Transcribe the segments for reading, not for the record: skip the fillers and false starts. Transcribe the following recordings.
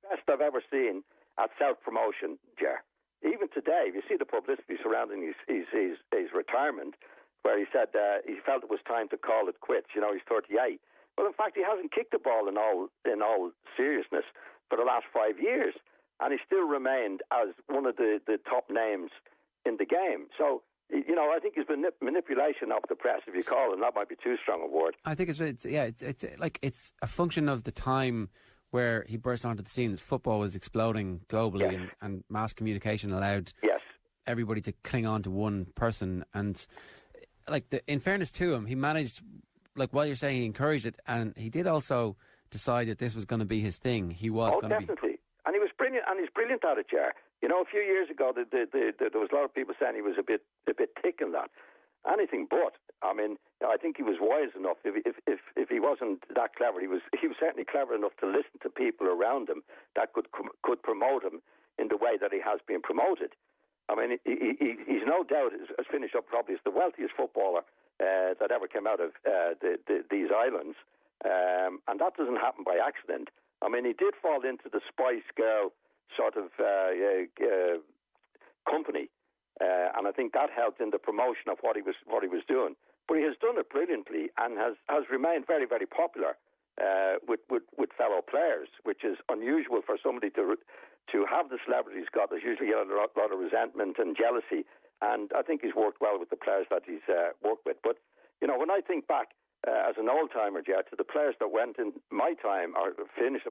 best I've ever seen at self-promotion, Ger. Even today, you see the publicity surrounding his retirement, where he said he felt it was time to call it quits. You know, he's 38. Well, in fact, he hasn't kicked the ball in all seriousness for the last 5 years, and he still remained as one of the top names in the game. So, you know, I think it's manipulation of the press, if you call it, and that might be too strong a word. I think it's a function of the time where he burst onto the scene, that football was exploding globally, Yes. and mass communication allowed everybody to cling on to one person. And in fairness to him, he managed, while you're saying he encouraged it, and he did also decide that this was going to be his thing. He was going to be... definitely. And he was brilliant, and he's brilliant at it, Ger. You know, a few years ago, there was a lot of people saying he was a bit thick in that. Anything but. I mean, I think he was wise enough. If he wasn't that clever, he was certainly clever enough to listen to people around him that could promote him in the way that he has been promoted. I mean, he's no doubt has finished up probably as the wealthiest footballer that ever came out of these islands, and that doesn't happen by accident. I mean, he did fall into the Spice Girl sort of company, and I think that helped in the promotion of what he was doing. But he has done it brilliantly and has remained very, very popular with fellow players, which is unusual for somebody to have the celebrity he's got. There's usually a lot of resentment and jealousy, and I think he's worked well with the players that he's worked with. But, you know, when I think back as an old-timer, Ger, to the players that went in my time or finished...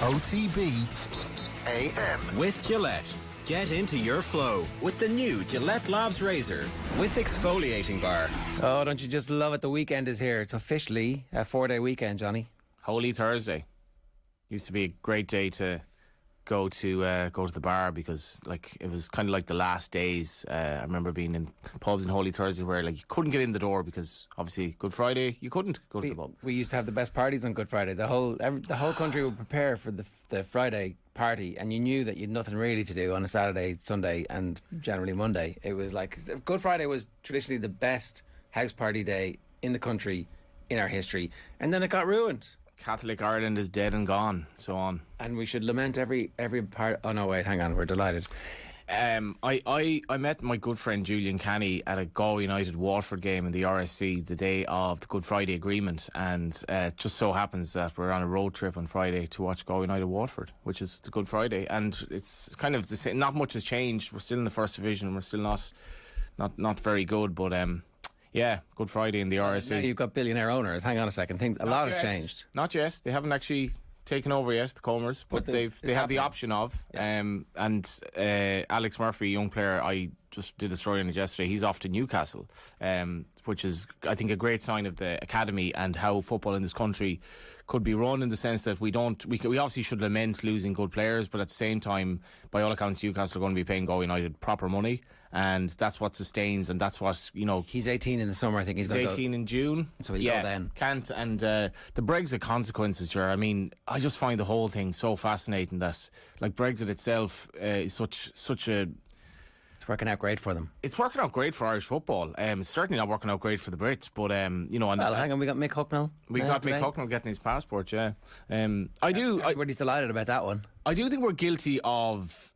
OTB AM with Gillette. Get into your flow with the new Gillette Labs Razor with exfoliating bar. Oh, don't you just love it? The weekend is here. It's officially a 4-day weekend, Johnny. Holy Thursday. Used to be a great day to go to the bar because it was kind of like the last days. I remember being in pubs on Holy Thursday where you couldn't get in the door because obviously Good Friday you couldn't go to the pub. We used to have the best parties on Good Friday. The whole country would prepare for the Friday party, and you knew that you'd nothing really to do on a Saturday, Sunday, and generally Monday. It was like Good Friday was traditionally the best house party day in the country in our history, and then it got ruined. Catholic Ireland is dead and gone, so on. And we should lament every part. Oh no, wait, hang on, we're delighted. I met my good friend Julian Canny at a Galway United Waterford game in the RSC the day of the Good Friday agreement, and it just so happens that we're on a road trip on Friday to watch Galway United Waterford, which is the Good Friday, and it's kind of the same. Not much has changed. We're still in the first division. We're still not very good, but yeah, Good Friday in the RSC. Now you've got billionaire owners. Hang on a second. A lot has changed. Not yet. They haven't actually taken over yet, the Comers, but they have the option of. Yeah. And Alex Murphy, young player, I just did a story on it yesterday. He's off to Newcastle, which is, I think, a great sign of the academy and how football in this country could be run, in the sense that we obviously should lament losing good players, but at the same time, by all accounts, Newcastle are going to be paying Galway United proper money, and that's what sustains, and that's what, He's 18 in the summer. I think he's 18 in June, so he'll go then. Can't, and the Brexit consequences, Ger. I mean, I just find the whole thing so fascinating that Brexit itself is such a. It's working out great for them. It's working out great for Irish football. It's certainly not working out great for the Brits, but well, hang on, we got Mick Hucknall. We got Mick Hucknall getting his passport. Yeah, everybody's delighted about that one. I do think we're guilty of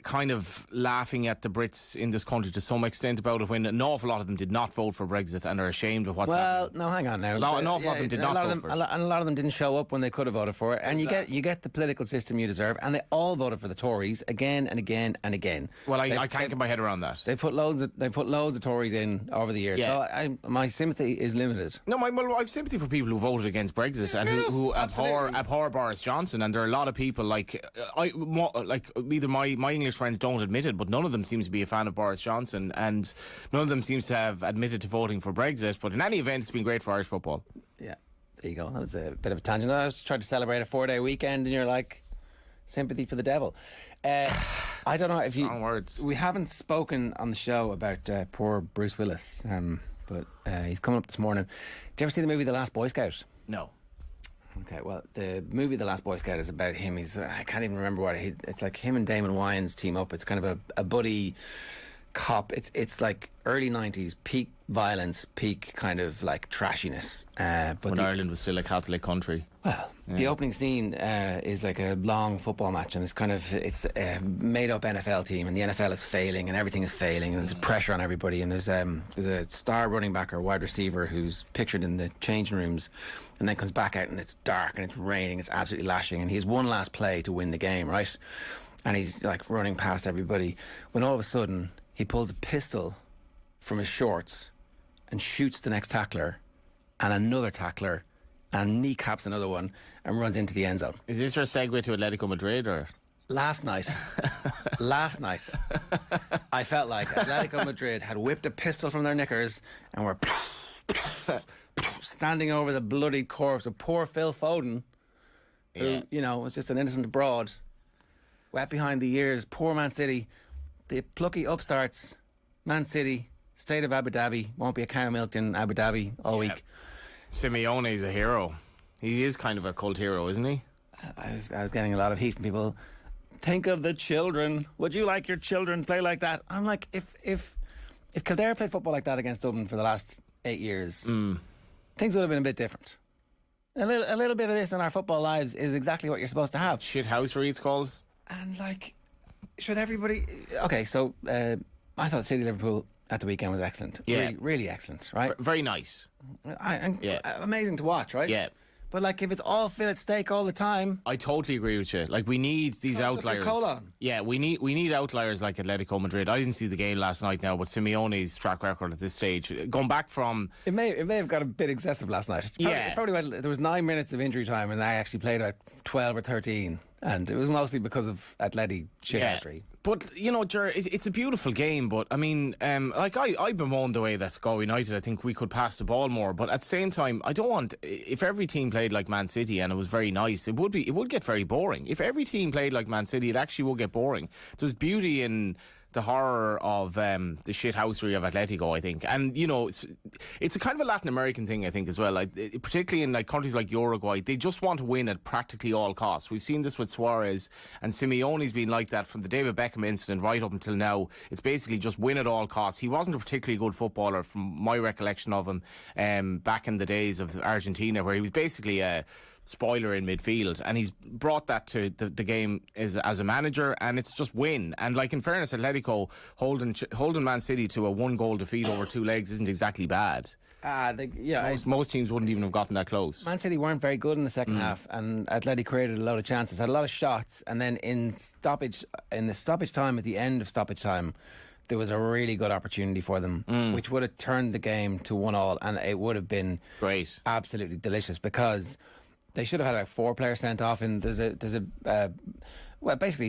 kind of laughing at the Brits in this country to some extent about it, when an awful lot of them did not vote for Brexit and are ashamed of what's happening. Well, no, hang on now. An awful lot of them did not vote for it. And a lot of them didn't show up when they could have voted for it. And you get the political system you deserve. And they all voted for the Tories again and again and again. Well, I can't get my head around that. They put loads of Tories in over the years. Yeah. So my sympathy is limited. No, I have sympathy for people who voted against Brexit and who abhor Boris Johnson. And there are a lot of people either my English friends don't admit it, but none of them seems to be a fan of Boris Johnson, and none of them seems to have admitted to voting for Brexit. But in any event, it's been great for Irish football. Yeah, there you go. That was a bit of a tangent. I was trying to celebrate a 4-day weekend, and you're like, sympathy for the devil. I don't know if you. Strong words. We haven't spoken on the show about poor Bruce Willis, but he's coming up this morning. Did you ever see the movie The Last Boy Scout? No. Okay, well, the movie The Last Boy Scout is about him. I can't even remember what it's like. Him and Damon Wayans team up. It's kind of a buddy cop. It's like early 90s, peak violence, peak kind of like trashiness. But when Ireland was still a Catholic country. Well, the opening scene is like a long football match, and it's a made-up NFL team, and the NFL is failing, and everything is failing, and there's pressure on everybody, and there's a star running back or wide receiver who's pictured in the changing rooms, and then comes back out, and it's dark, and it's raining, it's absolutely lashing, and he has one last play to win the game, right? And he's like running past everybody, when all of a sudden he pulls a pistol from his shorts and shoots the next tackler, and another tackler, and kneecaps another one, and runs into the end zone. Is this your segue to Atletico Madrid, or? Last night, I felt like Atletico Madrid had whipped a pistol from their knickers and were standing over the bloody corpse of poor Phil Foden, who, was just an innocent broad, wet behind the ears. Poor Man City, the plucky upstarts, Man City, state of Abu Dhabi, won't be a cow milked in Abu Dhabi all week. Simeone's a hero. He is kind of a cult hero, isn't he? I was getting a lot of heat from people. Think of the children. Would you like your children to play like that? I'm like, if Kildare played football like that against Dublin for the last 8 years, things would have been a bit different. A little bit of this in our football lives is exactly what you're supposed to have. Shithousery, it's called. And should everybody? Okay, so I thought City Liverpool at the weekend was excellent. Yeah. Really, really excellent, right? Very nice. Amazing to watch, right? Yeah. But if it's all fillet steak all the time, I totally agree with you. We need these outliers. Yeah, we need outliers like Atletico Madrid. I didn't see the game last night now, but Simeone's track record at this stage, going back from, it may have got a bit excessive last night. It probably went, there was 9 minutes of injury time, and I actually played about 12 or 13. And it was mostly because of athletic shithousery. But, Ger, it's a beautiful game, but, I mean, I bemoaned the way that Go United, I think we could pass the ball more, but at the same time, I don't want, if every team played like Man City and it was very nice, it would get very boring. If every team played like Man City, it actually would get boring. There's beauty in the horror of the shithousery of Atletico, I think. And, it's a kind of a Latin American thing, I think, as well. Particularly in countries like Uruguay, they just want to win at practically all costs. We've seen this with Suarez, and Simeone's been like that from the David Beckham incident right up until now. It's basically just win at all costs. He wasn't a particularly good footballer from my recollection of him back in the days of Argentina, where he was basically a spoiler in midfield, and he's brought that to the game as a manager, and it's just win. And in fairness, Atletico holding Man City to a 1-goal defeat over 2 legs isn't exactly bad. Most teams wouldn't even have gotten that close. Man City weren't very good in the second half, and Atleti created a lot of chances, had a lot of shots, and then in the stoppage time, at the end of stoppage time, there was a really good opportunity for them, which would have turned the game to 1-1, and it would have been great, absolutely delicious, because they should have had 4 players sent off, and basically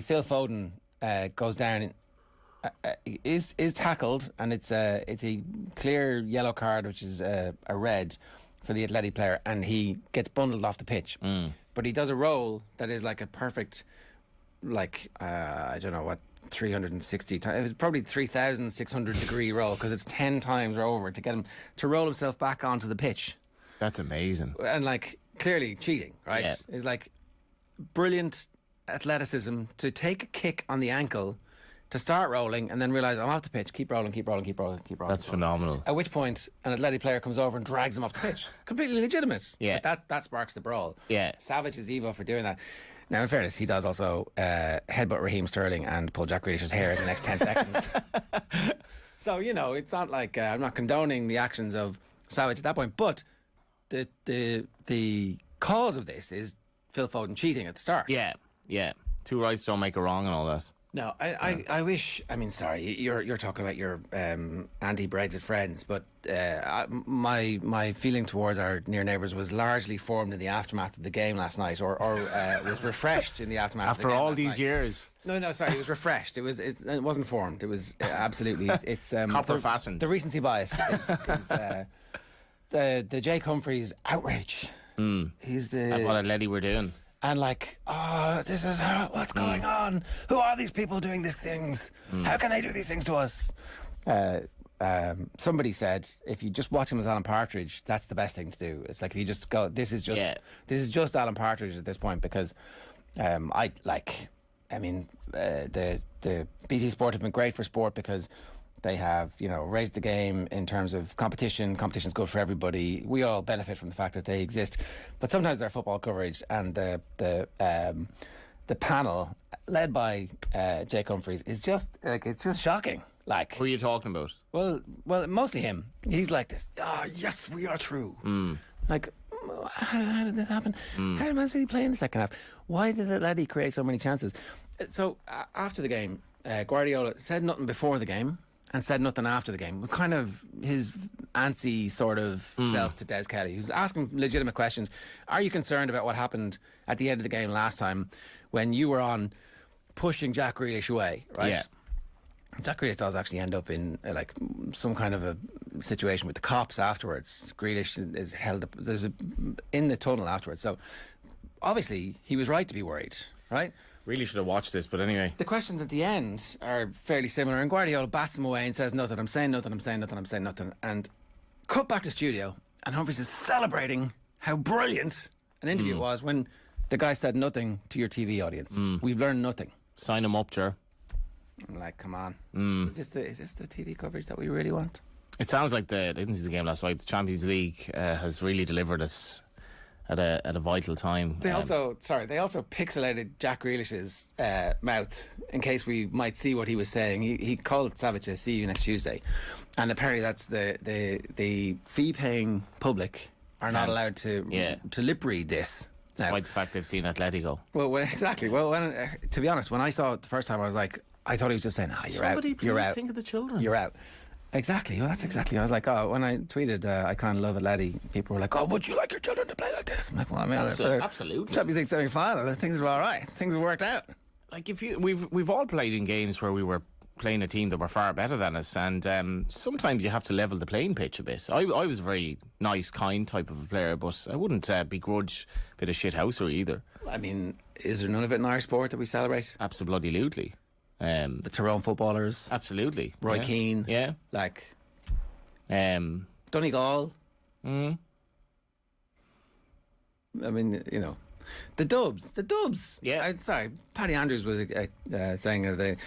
Phil Foden goes down, is tackled, and it's a clear yellow card, which is a red for the Atleti player, and he gets bundled off the pitch. But he does a roll that is like a perfect, I don't know what, 360 times. It was probably 3,600 degree roll, because it's 10 times over to get him to roll himself back onto the pitch. That's amazing. And clearly cheating, right? Yeah. It's brilliant athleticism to take a kick on the ankle, to start rolling, and then realise I'm off the pitch. Keep rolling. That's phenomenal. At which point an Atleti player comes over and drags him off the pitch. Completely legitimate. Yeah. But that sparks the brawl. Yeah. Savage is evil for doing that. Now, in fairness, he does also headbutt Raheem Sterling and pull Jack Grealish's hair in the next 10 seconds. So, it's not like I'm not condoning the actions of Savage at that point, but the cause of this is Phil Foden cheating at the start. Yeah. 2 rights don't make a wrong and all that. No, I wish. I mean, sorry, you're talking about your anti-Brexit friends, but my feeling towards our near neighbours was largely formed in the aftermath of the game last night, or was refreshed in the aftermath. After of the game all these years. No, sorry, it was refreshed. It wasn't formed. It was absolutely. It's copper fastened. The recency bias is the Jake Humphreys outrage. He's the at what Atleti were doing. And this is what's going on? Who are these people doing these things? How can they do these things to us? Somebody said, if you just watch him as Alan Partridge, that's the best thing to do. It's if you just go, this is just Alan Partridge at this point, because the BT Sport have been great for sport, because they have, raised the game in terms of competition. Competition's good for everybody. We all benefit from the fact that they exist. But sometimes their football coverage and the panel led by Jake Humphreys is just it's just shocking. Who are you talking about? Well, mostly him. He's like this. Yes, we are true. How did this happen? How did Man City play in the second half? Why did Atleti create so many chances? So after the game, Guardiola said nothing before the game and said nothing after the game, with kind of his antsy sort of self to Des Kelly. He was asking legitimate questions. Are you concerned about what happened at the end of the game last time when you were on pushing Jack Grealish away, right? Yeah. Jack Grealish does actually end up in some kind of a situation with the cops afterwards. Grealish is held up. In the tunnel afterwards. So obviously he was right to be worried, right? Really should have watched this, but anyway. The questions at the end are fairly similar, and Guardiola bats him away and says nothing. I'm saying nothing. And cut back to studio, and Humphreys is celebrating how brilliant an interview it was when the guy said nothing to your TV audience. We've learned nothing. Sign him up, Ger. I'm come on. Is this the TV coverage that we really want? It sounds like I didn't see the game last night. The Champions League has really delivered us at a vital time. They also pixelated Jack Grealish's mouth in case we might see what he was saying. He called Savage to see you next Tuesday, and apparently that's the fee-paying public are not allowed to lip read this. Despite the fact they've seen Atletico. Well, exactly. Well, to be honest, when I saw it the first time, I was like, I thought he was just saying, "You're out. You're out. Think of the children. You're out." Exactly. Well, that's exactly. I was like, oh, when I tweeted, I kind of love a laddie. People were like, oh, would you like your children to play like this? I'm like, well, I mean, absolutely. Champions League semi-final. Things were all right. Things have worked out. Like we've all played in games where we were playing a team that were far better than us, and sometimes you have to level the playing pitch a bit. I was a very nice, kind type of a player, but I wouldn't begrudge a bit of shithousery either. I mean, is there none of it in Irish sport that we celebrate? Absolutely. The Tyrone footballers. Absolutely. Roy Keane. Yeah. Like, Donegal. I mean, you know, the Dubs. Yeah. Sorry, Paddy Andrews was saying that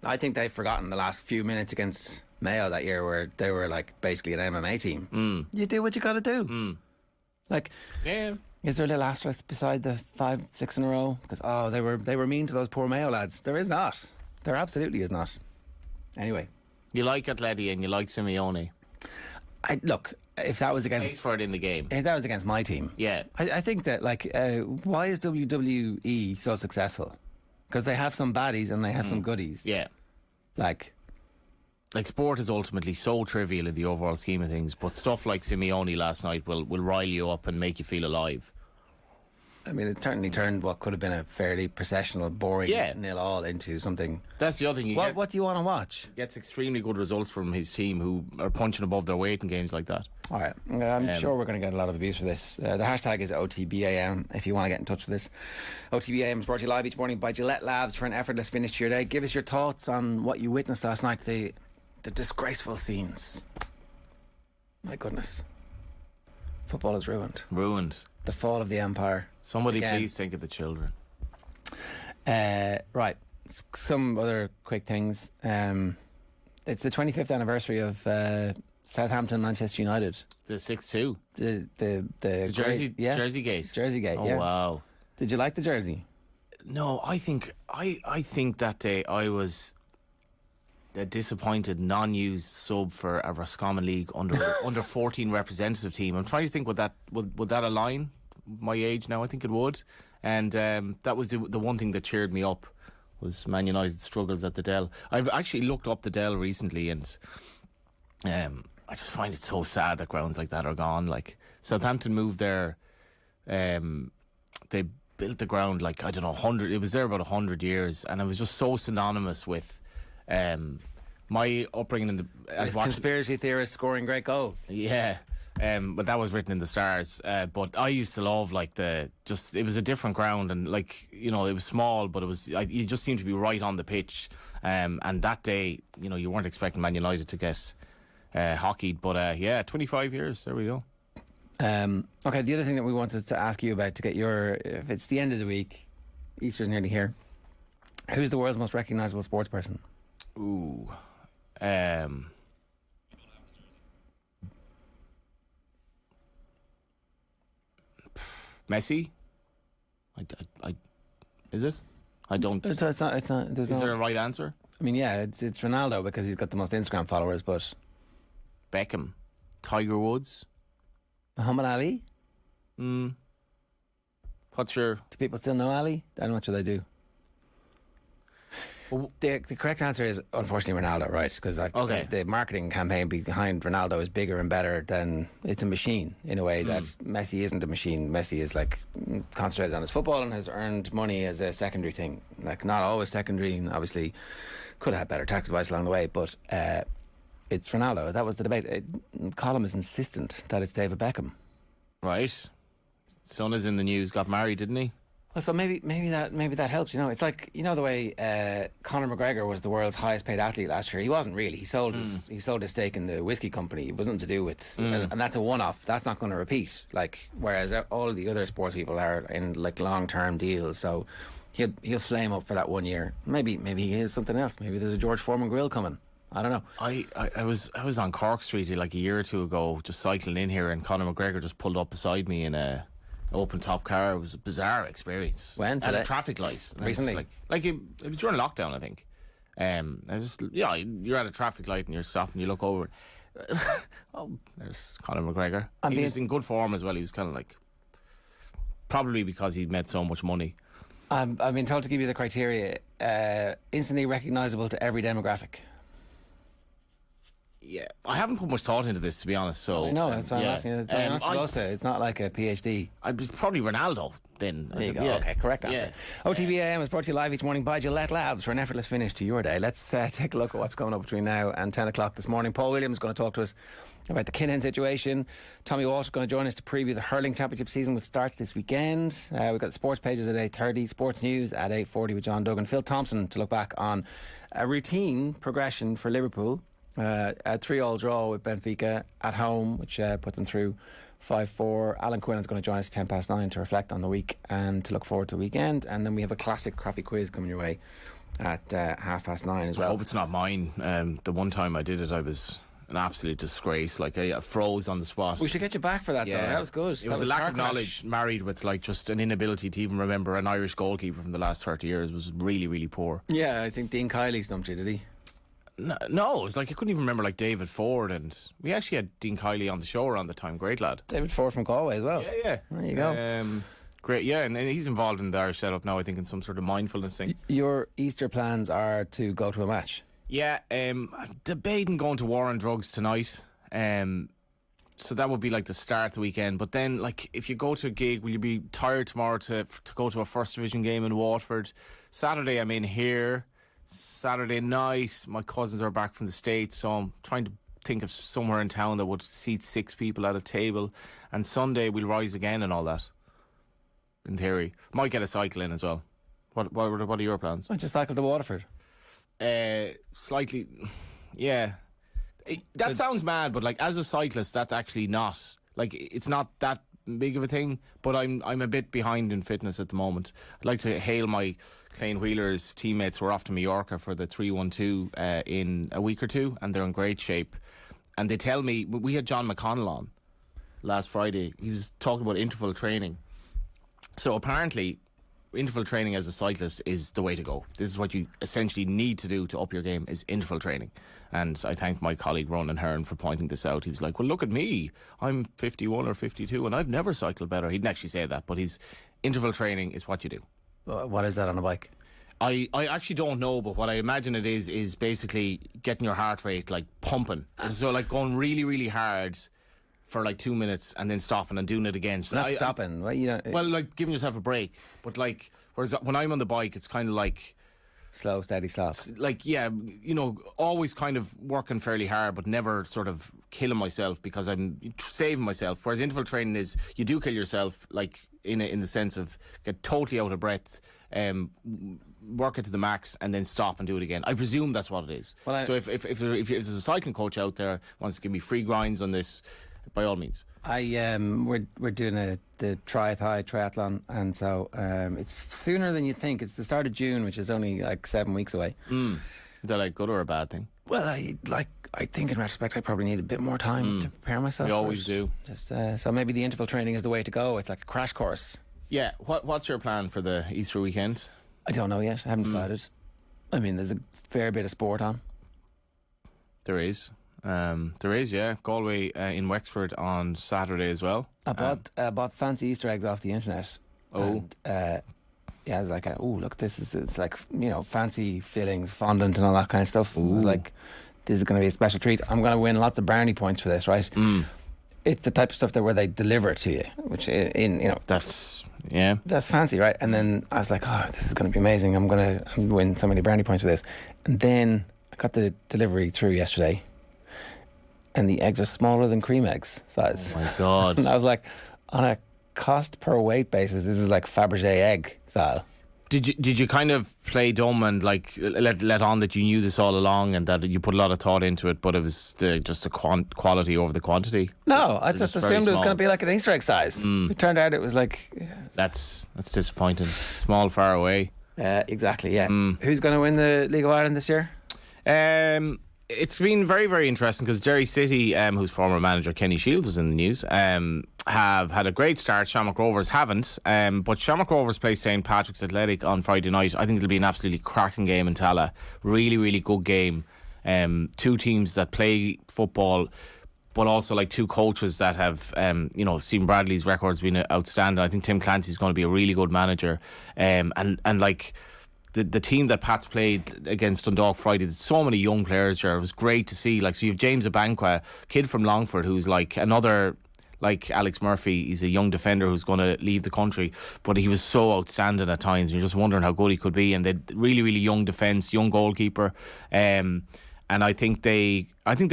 I think they've forgotten the last few minutes against Mayo that year where they were like basically an MMA team. You do what you got to do. Like, yeah. Is there a little asterisk beside the 5-6 in a row? Because they were mean to those poor Mayo lads. There is not. There absolutely is not. Anyway, you like Atleti and you like Simeone. Look, if that was against for it in the game, if that was against my team, yeah, I think that why is WWE so successful? Because they have some baddies and they have some goodies. Yeah, like sport is ultimately so trivial in the overall scheme of things, but stuff like Simeone last night will rile you up and make you feel alive. I mean, it certainly turned what could have been a fairly processional, boring 0-0 into something. That's the other thing. What do you want to watch? Gets extremely good results from his team, who are punching above their weight in games like that. All right, I'm sure we're going to get a lot of abuse for this. The hashtag is OTB AM if you want to get in touch with us. OTB AM is brought to you live each morning by Gillette Labs for an effortless finish to your day. Give us your thoughts on what you witnessed last night, the disgraceful scenes. My goodness. Football is ruined. The fall of the empire. Somebody please think of the children. Right. Some other quick things. It's the 25th anniversary of Southampton Manchester United. The 6-2. The Jersey Gate. Jersey Gate. Oh, yeah. wow. Did you like the jersey? No, I think that day I was a disappointed non-used sub for a Roscommon League under 14 representative team. I'm trying to think would that align my age now? I think it would. And that was the one thing that cheered me up was Man United's struggles at the Dell. I've actually looked up the Dell recently, and I just find it so sad that grounds like that are gone. Like Southampton moved there, they built the ground like, I don't know, 100. It was there about 100 years, and it was just so synonymous with my upbringing as conspiracy theorists scoring great goals. Yeah. But that was written in the stars. But I used to love it was a different ground, and it was small, but you just seemed to be right on the pitch. And that day, you weren't expecting Man United to get hockeyed, but 25 years. There we go. Okay, the other thing that we wanted to ask you about to get if it's the end of the week, Easter's nearly here. Who's the world's most recognisable sports person? Ooh, Messi? Is it? I don't. It's not. Is there a right answer? I mean, yeah, it's Ronaldo because he's got the most Instagram followers, but Beckham, Tiger Woods, Muhammad Ali. What's your? Do people still know Ali? I'm not sure they do. Well, the correct answer is unfortunately Ronaldo, right? Because the marketing campaign behind Ronaldo is bigger and better than it's a machine in a way that Messi isn't a machine. Messi is concentrated on his football and has earned money as a secondary thing. Not always secondary, and obviously could have had better tax advice along the way, but it's Ronaldo. That was the debate. Colm is insistent that it's David Beckham. Right. Son is in the news. Got married, didn't he? Well, so maybe that helps. It's like the way Conor McGregor was the world's highest paid athlete last year. He wasn't really. He sold his stake in the whiskey company. It was nothing to do with, and that's a one-off. That's not going to repeat. Whereas all the other sports people are in long-term deals. So he'll flame up for that 1 year. Maybe he is something else. Maybe there's a George Foreman grill coming. I don't know. I was on Cork Street a year or two ago, just cycling in here, and Conor McGregor just pulled up beside me in a open top car. It was a bizarre experience. When? At a traffic light. Recently? It was during lockdown, I think. You're at a traffic light and you're stopped and you look over. Oh, there's Conor McGregor. He was in good form as well. He was kind of probably because he'd made so much money. I've been told to give you the criteria. Instantly recognisable to every demographic. Yeah, I haven't put much thought into this, to be honest. So I know, that's what I'm asking. It's not like a PhD. I was probably Ronaldo then. There you go. Okay, correct answer. OTB AM is brought to you live each morning by Gillette Labs for an effortless finish to your day. Let's take a look at what's coming up between now and 10 o'clock this morning. Paul Williams is going to talk to us about the Kinahan situation. Tommy Walsh is going to join us to preview the Hurling Championship season, which starts this weekend. We've got the sports pages at 8:30, sports news at 8:40 with John Duggan. Phil Thompson to look back on a routine progression for Liverpool. A 3-3 draw with Benfica at home, which put them through 5-4. Alan Quinlan is going to join us at 9:10 to reflect on the week and to look forward to the weekend. And then we have a classic crappy quiz coming your way at 9:30 as well. I hope it's not mine. The one time I did it, I was an absolute disgrace. Like, I froze on the spot. We should get you back for that, though. That was good. It was a lack of knowledge married with like just an inability to even remember an Irish goalkeeper from the last 30 years. It was really, really poor. Yeah, I think Dean Kiley stumped you, did he? No, it was like I couldn't even remember like David Ford, and we actually had Dean Kiley on the show around the time. Great lad. David Ford from Galway as well. Yeah. There you go. Great, yeah, and he's involved in the Irish setup now, I think, in some sort of mindfulness thing. Your Easter plans are to go to a match? Yeah, I'm debating going to War on Drugs tonight. So that would be like the start of the weekend. But then, like, if you go to a gig, will you be tired tomorrow to go to a First Division game in Waterford? Saturday, I'm in here. Saturday night, my cousins are back from the States, so I'm trying to think of somewhere in town that would seat 6 people at a table. And Sunday, we'll rise again and all that. In theory. Might get a cycle in as well. What are your plans? I just cycle to Waterford. Slightly, yeah. That sounds mad, but like as a cyclist, that's actually not like it's not that big of a thing. But I'm a bit behind in fitness at the moment. I'd like to hail my Clane Wheelers teammates who are off to Mallorca for the 312 in a week or two, and they're in great shape. And they tell me, we had John McConnell on last Friday. He was talking about interval training. So apparently, interval training as a cyclist is the way to go. This is what you essentially need to do to up your game, is interval training. And I thank my colleague Ronan Hearn for pointing this out. He was like, well, look at me. I'm 51 or 52 and I've never cycled better. He didn't actually say that, but interval training is what you do. What is that on a bike? I actually don't know, but what I imagine it is basically getting your heart rate like pumping. So like going really, really hard for like 2 minutes and then stopping and doing it again. So not stopping. Well, like giving yourself a break. But like, whereas when I'm on the bike, it's kind of like slow, steady, stop. Like, yeah, always kind of working fairly hard, but never sort of killing myself because I'm saving myself. Whereas interval training is, you do kill yourself, like in the sense of get totally out of breath, work it to the max, and then stop and do it again. I presume that's what it is. Well, so if there's a cycling coach out there wants to give me free grinds on this, by all means. We're doing the triathlon, and so it's sooner than you think. It's the start of June, which is only like 7 weeks away. Is that like good or a bad thing? Well, I think in retrospect, I probably need a bit more time to prepare myself. We always do. Just so maybe the interval training is the way to go. It's like a crash course. Yeah. What's your plan for the Easter weekend? I don't know yet. I haven't decided. I mean, there's a fair bit of sport on. There is, yeah. Galway in Wexford on Saturday as well. I bought fancy Easter eggs off the internet. Oh. And, yeah, it's like, look, it's like, fancy fillings, fondant and all that kind of stuff. I was like, this is going to be a special treat. I'm going to win lots of brownie points for this, right? It's the type of stuff where they deliver it to you, which that's fancy, right? And then I was like, this is going to be amazing. I'm going to win so many brownie points for this. And then I got the delivery through yesterday, and the eggs are smaller than cream eggs size. Oh my God. And I was like, on a cost per weight basis, this is like Fabergé egg style. Did you kind of play dumb and like let on that you knew this all along and that you put a lot of thought into it, but it was just the quality over the quantity? No, I just assumed it was going to be like an Easter egg size. It turned out it was like... That's disappointing. Small, far away. Exactly, yeah. Who's going to win the League of Ireland this year? It's been very, very interesting because Derry City, whose former manager Kenny Shields was in the news, have had a great start. Shamrock Rovers haven't, but Shamrock Rovers play St Patrick's Athletic on Friday night. I think it'll be an absolutely cracking game in Tala. Really, really good game. Two teams that play football, but also like two coaches that have, Stephen Bradley's record's been outstanding. I think Tim Clancy's going to be a really good manager, and like the team that Pats played against Dundalk Friday, there's so many young players there. It was great to see. Like, so you have James Abankwah, kid from Longford, who's like another, like Alex Murphy. He's a young defender who's going to leave the country, but he was so outstanding at times. You're just wondering how good he could be. And they really, really young defence, young goalkeeper. And I think they'll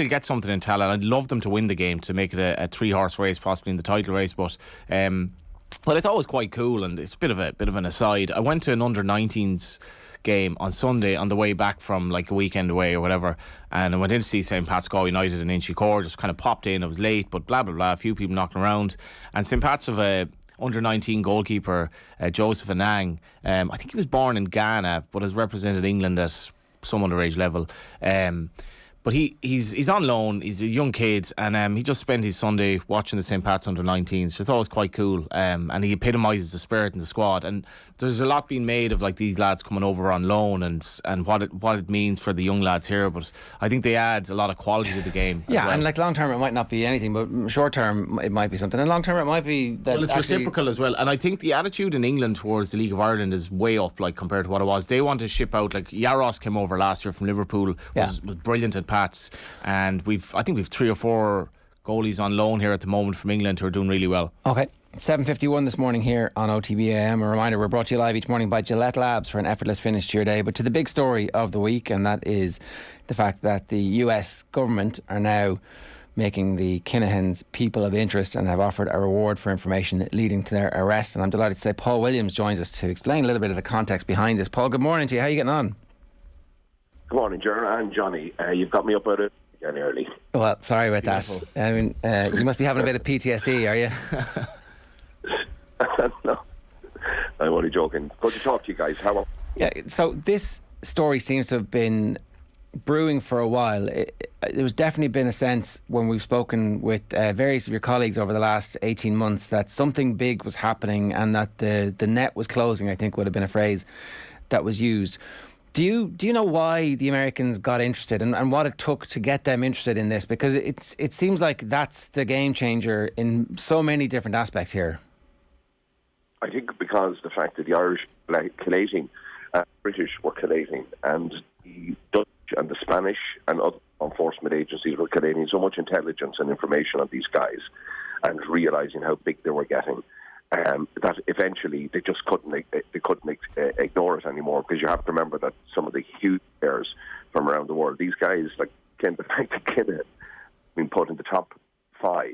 get something in Tala. I'd love them to win the game to make it a 3-horse race, possibly in the title race. But it's always quite cool, and it's a bit of an aside. I went to an under-19s game on Sunday on the way back from like a weekend away or whatever, and I went in to see St. Pat's Go United in Inchicore. Just kind of popped in. I was late, but blah blah blah. A few people knocking around, and St. Pat's have a under-19 goalkeeper, Joseph Anang. I think he was born in Ghana, but has represented England at some underage level. But he's on loan. He's a young kid, and he just spent his Sunday watching the St. Pat's under-19s. So I thought it was quite cool, and he epitomises the spirit in the squad. And there's a lot being made of like these lads coming over on loan and what it means for the young lads here. But I think they add a lot of quality to the game. Yeah, well. And like long term it might not be anything, but short term it might be something, and long term it might be that. Well, it's reciprocal as well. And I think the attitude in England towards the League of Ireland is way up, like compared to what it was. They want to ship out. Like Yaros came over last year from Liverpool, was brilliant at Pats, and I think we've 3 or 4 goalies on loan here at the moment from England who are doing really well. Okay. 7:51 this morning here on OTB AM. A reminder, we're brought to you live each morning by Gillette Labs for an effortless finish to your day. But to the big story of the week, and that is the fact that the US government are now making the Kinahans people of interest and have offered a reward for information leading to their arrest. And I'm delighted to say Paul Williams joins us to explain a little bit of the context behind this. Paul, good morning to you. How are you getting on? Good morning, Ger and Johnny. You've got me up at it again early. Well, sorry about that. I mean, you must be having a bit of PTSD, are you? No, I'm only joking. Good to talk to you guys. How are you? Yeah, so this story seems to have been brewing for a while. There's definitely been a sense when we've spoken with various of your colleagues over the last 18 months that something big was happening and that the net was closing, I think would have been a phrase that was used. Do you know why the Americans got interested and what it took to get them interested in this? Because it seems like that's the game changer in so many different aspects here. I think because the fact that the Irish were collating, British were collating, and the Dutch and the Spanish and other enforcement agencies were collating so much intelligence and information on these guys and realising how big they were getting, that eventually they just couldn't ignore it anymore, because you have to remember that some of the huge players from around the world, these guys, like the fact that Kinahan been put in the top 5,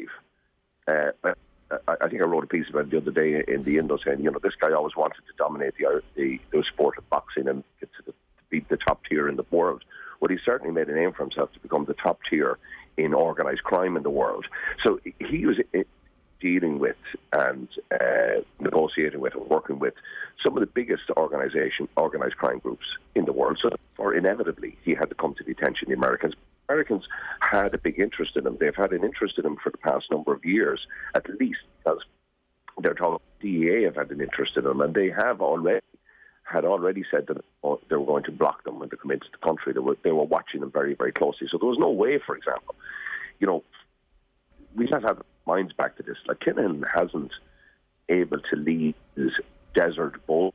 I think I wrote a piece about it the other day in the Indo saying, this guy always wanted to dominate the sport of boxing and get to beat the top tier in the world. Well, he certainly made a name for himself to become the top tier in organised crime in the world. So he was dealing with and negotiating with and working with some of the biggest organised crime groups in the world. So inevitably, he had to come to the attention of the Americans. Americans had a big interest in him. They've had an interest in him for the past number of years, at least, because they're talking. DEA have had an interest in him, and they had already said that they were going to block them when they come into the country. They were watching them very, very closely. So there was no way, for example, we have to have minds back to this. Like, Kinahan hasn't able to leave his desert bowl,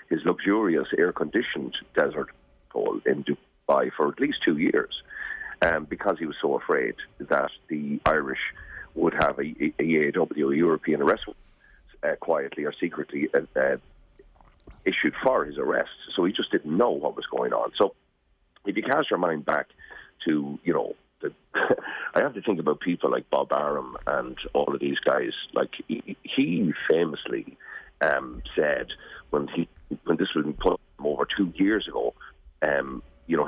his luxurious air-conditioned desert bowl in Dubai for at least 2 years. Because he was so afraid that the Irish would have a EAW, a European arrest warrant, quietly or secretly issued for his arrest. So he just didn't know what was going on. So if you cast your mind back to, I have to think about people like Bob Arum and all of these guys. Like, he famously said when this was put over 2 years ago,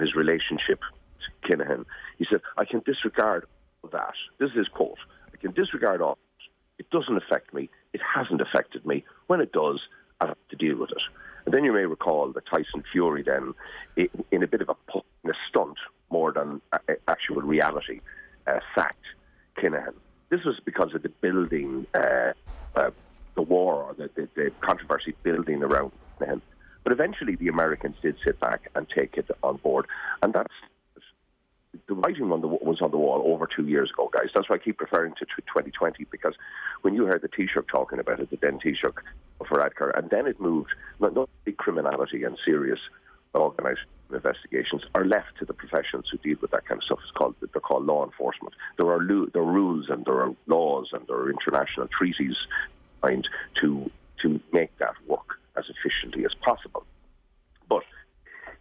his relationship to Kinahan, he said, I can disregard all that. This is his quote. I can disregard all that. It doesn't affect me. It hasn't affected me. When it does, I have to deal with it. And then you may recall that Tyson Fury then, in a bit of a stunt more than actual reality, sacked Kinahan. This was because of the building, the war, or the controversy building around Kinahan. But eventually the Americans did sit back and take it on board. And that's the writing was on the wall over 2 years ago, guys. That's why I keep referring to 2020, because when you heard the Taoiseach talking about it, the then Taoiseach, for Adcar, and then it moved. Not big criminality and serious organised investigations are left to the professionals who deal with that kind of stuff. They're called law enforcement. There are rules and there are laws and there are international treaties designed to make that work as efficiently as possible. But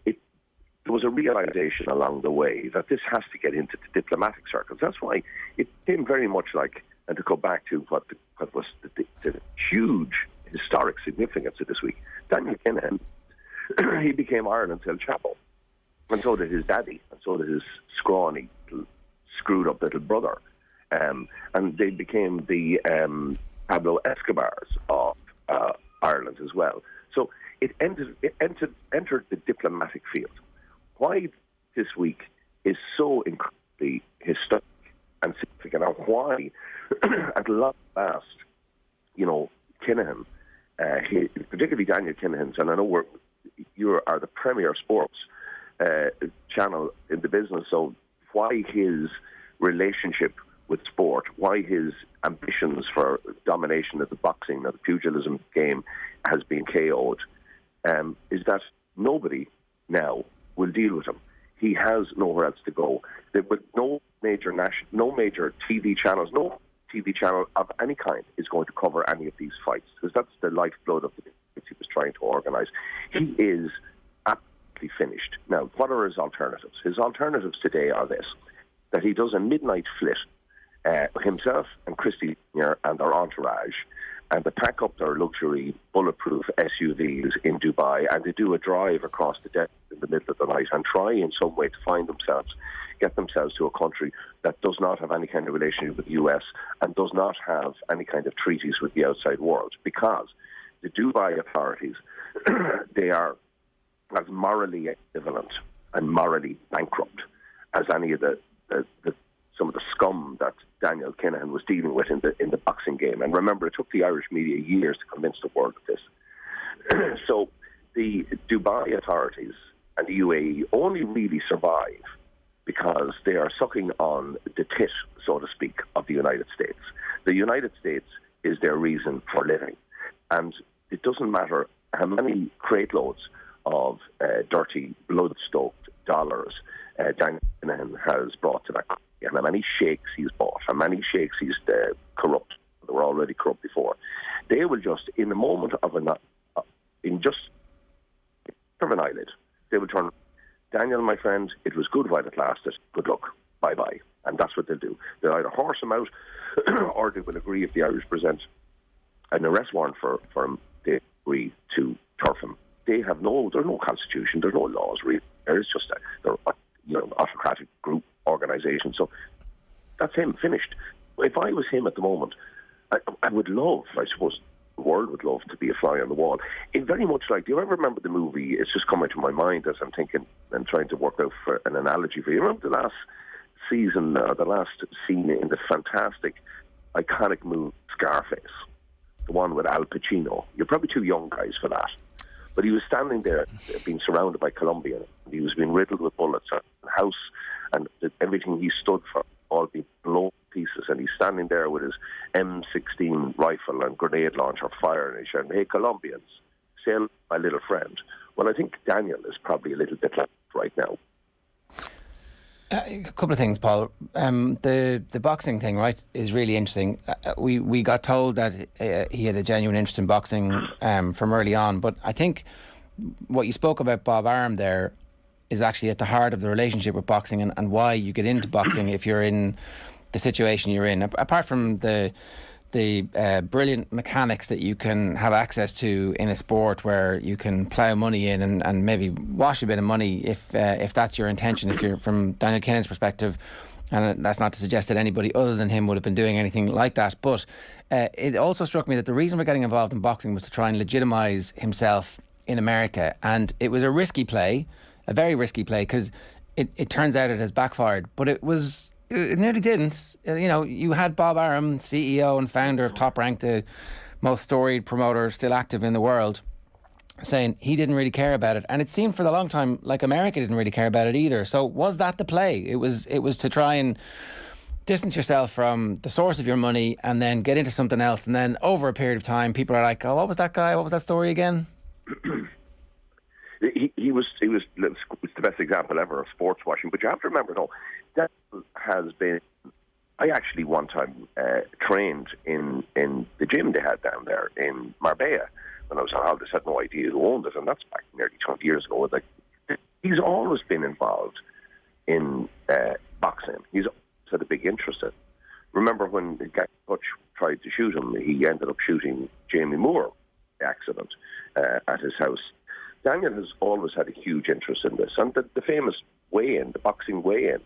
there was a realization along the way that this has to get into the diplomatic circles. That's why it came very much like, and to go back to what was the huge historic significance of this week, Daniel Kinahan, he became Ireland's El Chapo. And so did his daddy, and so did his scrawny, screwed up little brother. And they became the Pablo Escobars of Ireland as well. So it entered the diplomatic field. Why this week is so incredibly historic and significant, and why at last, Kinahan, particularly Daniel Kinahan's, and I know you are the premier sports channel in the business, so why his relationship with sport, why his ambitions for domination of the boxing, of the pugilism game has been KO'd, is that nobody now will deal with him. He has nowhere else to go. With no major TV channels, no TV channel of any kind is going to cover any of these fights, because that's the lifeblood of the fights he was trying to organise. He is absolutely finished. Now, what are his alternatives? His alternatives today are this, that he does a midnight flit, himself and Christy and their entourage, and they pack up their luxury bulletproof SUVs in Dubai, and they do a drive across the desert in the middle of the night and try in some way to get themselves to a country that does not have any kind of relationship with the US and does not have any kind of treaties with the outside world, because the Dubai authorities, they are as morally ambivalent and morally bankrupt as any of some of the scum that Daniel Kinahan was dealing with in the boxing game. And remember, it took the Irish media years to convince the world of this. So the Dubai authorities and the UAE only really survive because they are sucking on the tit, so to speak, of the United States. The United States is their reason for living. And it doesn't matter how many crate loads of dirty, blood-stoked dollars Daniel Kinahan has brought to that country, and how many sheikhs he's bought, how many sheikhs he's corrupt. They were already corrupt before. They will just, in the moment of an eyelid, they will turn, Daniel, my friend, it was good while it lasted. Good luck. Bye-bye. And that's what they'll do. They'll either horse him out or they will agree, if the Irish present an arrest warrant for him, they agree to turf him. There's no constitution, there's no laws really. There's just autocratic group organisation. So that's him, finished. If I was him at the moment, I would love, I suppose the world would love, to be a fly on the wall. It very much like, do you ever remember the movie, it's just coming to my mind as I'm thinking and trying to work out for an analogy for you. Remember the last season, the last scene in the fantastic, iconic movie Scarface, the one with Al Pacino? You're probably too young guys for that. But he was standing there, being surrounded by Colombians. He was being riddled with bullets. The house and everything he stood for all being blown to pieces. And he's standing there with his M16 rifle and grenade launcher firing. And he's shouting, "Hey, Colombians, say hello, my little friend." Well, I think Daniel is probably a little bit like right now. A couple of things, Paul. The boxing thing, right, is really interesting. We got told that he had a genuine interest in boxing from early on, but I think what you spoke about Bob Arum there is actually at the heart of the relationship with boxing and why you get into boxing if you're in the situation you're in. Apart from the brilliant mechanics that you can have access to in a sport where you can plough money in and maybe wash a bit of money if that's your intention, if you're from Daniel Kinahan's perspective, and that's not to suggest that anybody other than him would have been doing anything like that, but it also struck me that the reason for getting involved in boxing was to try and legitimise himself in America, and it was a risky play, a very risky play, because it turns out it has backfired, but it nearly didn't. You had Bob Arum, CEO and founder of Top Rank, the most storied promoter still active in the world, saying he didn't really care about it. And it seemed for the long time like America didn't really care about it either. So was that the play? It was to try and distance yourself from the source of your money and then get into something else, and then over a period of time people are like, oh, what was that guy, what was that story again? He was the best example ever of sports washing. But you have to remember, though, that has been... I actually one time trained in the gym they had down there in Marbella when I was on holidays. I had no idea who owned it, and that's back nearly 20 years ago. Like, he's always been involved in boxing. He's always had a big interest in it. Remember when Gary Hutch tried to shoot him, he ended up shooting Jamie Moore by accident at his house. Daniel has always had a huge interest in this. And the famous weigh-in, the boxing weigh-in,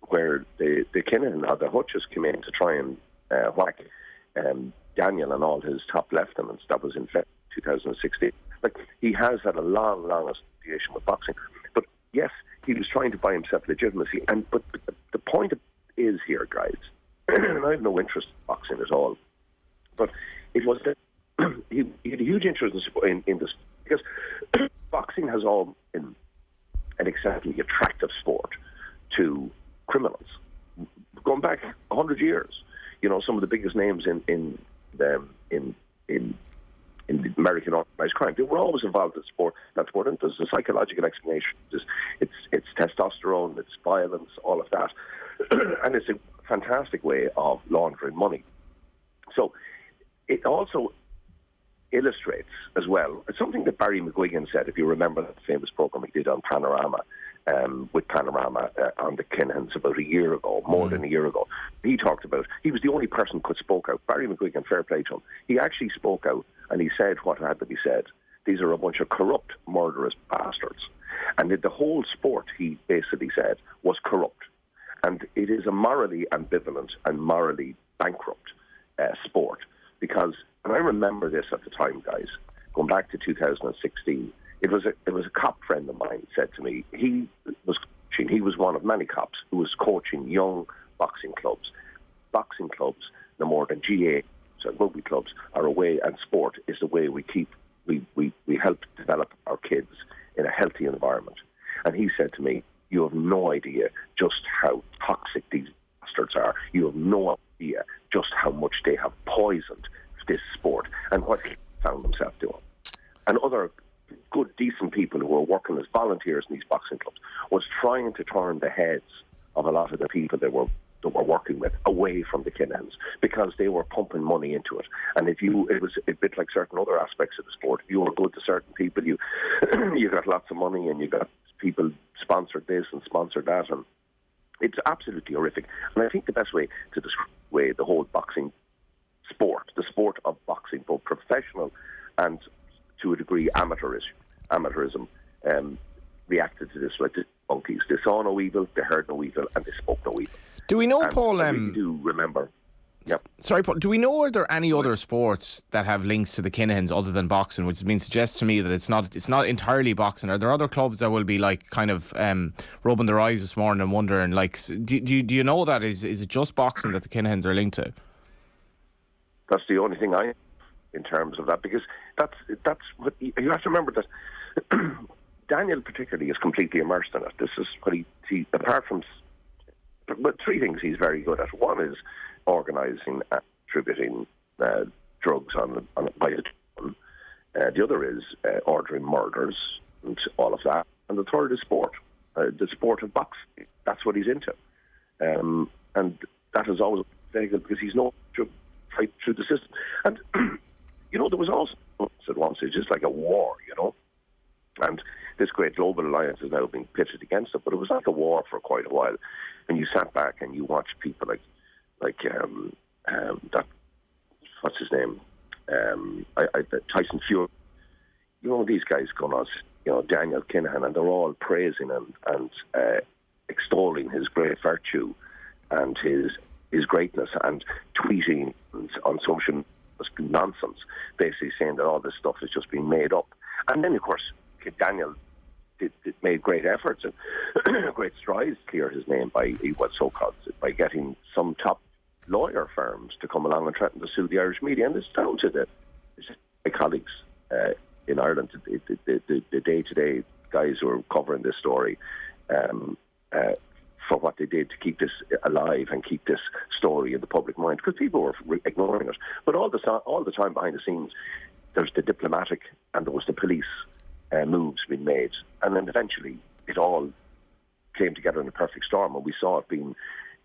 where the Kinahan or the Hutches came in to try and whack Daniel and all his top lieutenants. That was in 2016. Like, he has had a long association with boxing. But yes, he was trying to buy himself legitimacy. But the point is here, guys, and I have no interest in boxing at all, but it was that he had a huge interest in this, because boxing has all been an exceptionally attractive sport to criminals. Going back 100 years, some of the biggest names in the American organized crime, they were always involved in that sport, and there's a psychological explanation. It's testosterone, it's violence, all of that, and it's a fantastic way of laundering money. So it also illustrates as well, it's something that Barry McGuigan said, if you remember that famous program he did on Panorama, with Panorama on the Kinahans about a year ago, more than a year ago. He talked about, he was the only person who could spoke out. Barry McGuigan, fair play to him. He actually spoke out and he said what had to be said. These are a bunch of corrupt, murderous bastards. And the whole sport, he basically said, was corrupt. And it is a morally ambivalent and morally bankrupt sport. Because, and I remember this at the time, guys, going back to 2016, it was a cop friend of mine said to me, he was one of many cops who was coaching young boxing clubs. Boxing clubs, no more than GA, so rugby clubs, are a way, and sport is the way we help develop our kids in a healthy environment. And he said to me, you have no idea just how toxic these bastards are. You have no idea just how much they have poisoned this sport, and what he found himself doing. And other good, decent people who were working as volunteers in these boxing clubs was trying to turn the heads of a lot of the people that were working with away from the Kinahans, because they were pumping money into it. And it was a bit like certain other aspects of the sport. If you were good to certain people, you got lots of money, and you got people sponsored this and sponsored that, and it's absolutely horrific. And I think the best way to describe the whole boxing sport, the sport of boxing, both professional and to a degree amateurism, reacted to this like the monkeys. They saw no evil, they heard no evil, and they spoke no evil. Do we know, Paul? I really do remember. Yep. Sorry, Paul. Do we know, are there any other sports that have links to the Kinahans other than boxing? Which suggests to me that it's not entirely boxing. Are there other clubs that will be like kind of rubbing their eyes this morning and wondering, like, do you know that is it just boxing that the Kinahans are linked to? That's the only thing I, in terms of that, because that's what you have to remember, that Daniel particularly is completely immersed in it. This is what he apart from, but three things he's very good at. One is organising and distributing drugs by his own. The other is ordering murders and all of that. And the third is sport, the sport of boxing. That's what he's into. And that is always very good, because he's known to fight through the system. And, there was also at one stage just like a war, and this great global alliance is now being pitted against it, but it was like a war for quite a while. And you sat back and you watched people like that, what's his name, Tyson Fury. These guys going on, Daniel Kinahan, and they're all praising him and extolling his great virtue and his greatness, and tweeting on social nonsense, basically saying that all this stuff is just being made up. And then, of course, Daniel made great efforts and great strides to clear his name by getting some top lawyer firms to come along and threaten to sue the Irish media. And it's down to my colleagues in Ireland, the day-to-day guys who are covering this story, for what they did to keep this alive and keep this story in the public mind, because people were ignoring it. But all the time behind the scenes, there's the diplomatic and there was the police moves being made, and then eventually it all came together in a perfect storm, and we saw it being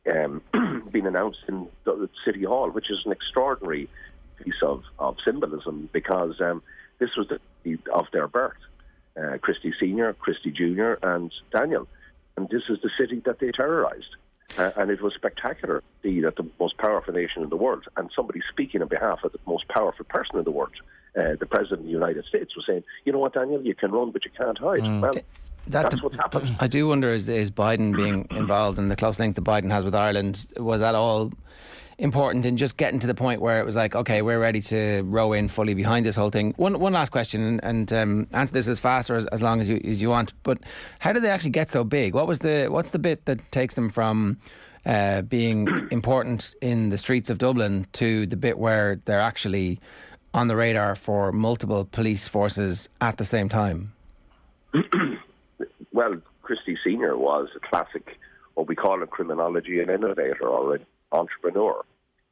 announced in the City Hall, which is an extraordinary piece of symbolism, because this was of their birth. Christy Senior, Christy Junior, and Daniel. And this is the city that they terrorised. And it was spectacular to see that the most powerful nation in the world, and somebody speaking on behalf of the most powerful person in the world, the President of the United States, was saying, you know what, Daniel, you can run, but you can't hide. Well, that's what's happened. I do wonder, is Biden being involved in the close link that Biden has with Ireland, was that all important in just getting to the point where it was like, okay, we're ready to row in fully behind this whole thing? One last question, and answer this as fast or as long as you want, but how did they actually get so big? What's the bit that takes them from being important in the streets of Dublin to the bit where they're actually on the radar for multiple police forces at the same time? Well, Christy Senior was a classic, what we call in criminology, an innovator or an entrepreneur.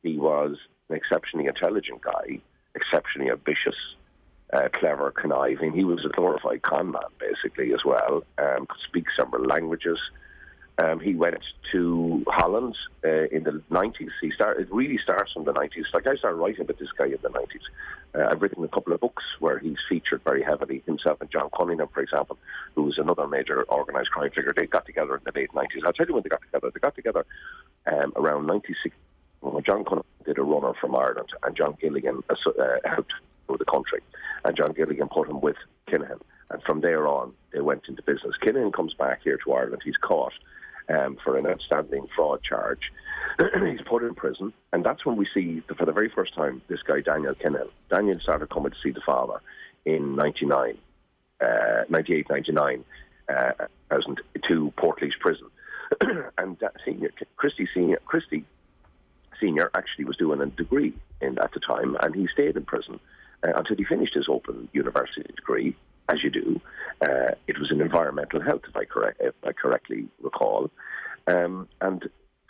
He was an exceptionally intelligent guy, exceptionally ambitious, clever, conniving. He was a glorified con man, basically, as well. Could speak several languages. He went to Holland in the 90s. It really starts in the 90s. Like, I started writing about this guy in the 90s. I've written a couple of books where he's featured very heavily, himself and John Cunningham, for example, who was another major organised crime figure. They got together in the late 90s. I'll tell you when they got together. They got together around 96, when John Cunningham did a runner from Ireland, and John Gilligan helped through the country. And John Gilligan put him with Kinahan. And from there on, they went into business. Kinahan comes back here to Ireland. He's caught for an outstanding fraud charge. He's put in prison, and that's when we see, for the very first time, this guy, Daniel Kinahan. Daniel started coming to see the father in 98, 99, to Portlaoise Prison. And Christy Senior actually was doing a degree at the time, and he stayed in prison until he finished his open university degree, as you do. It was in environmental health, if I correctly recall. And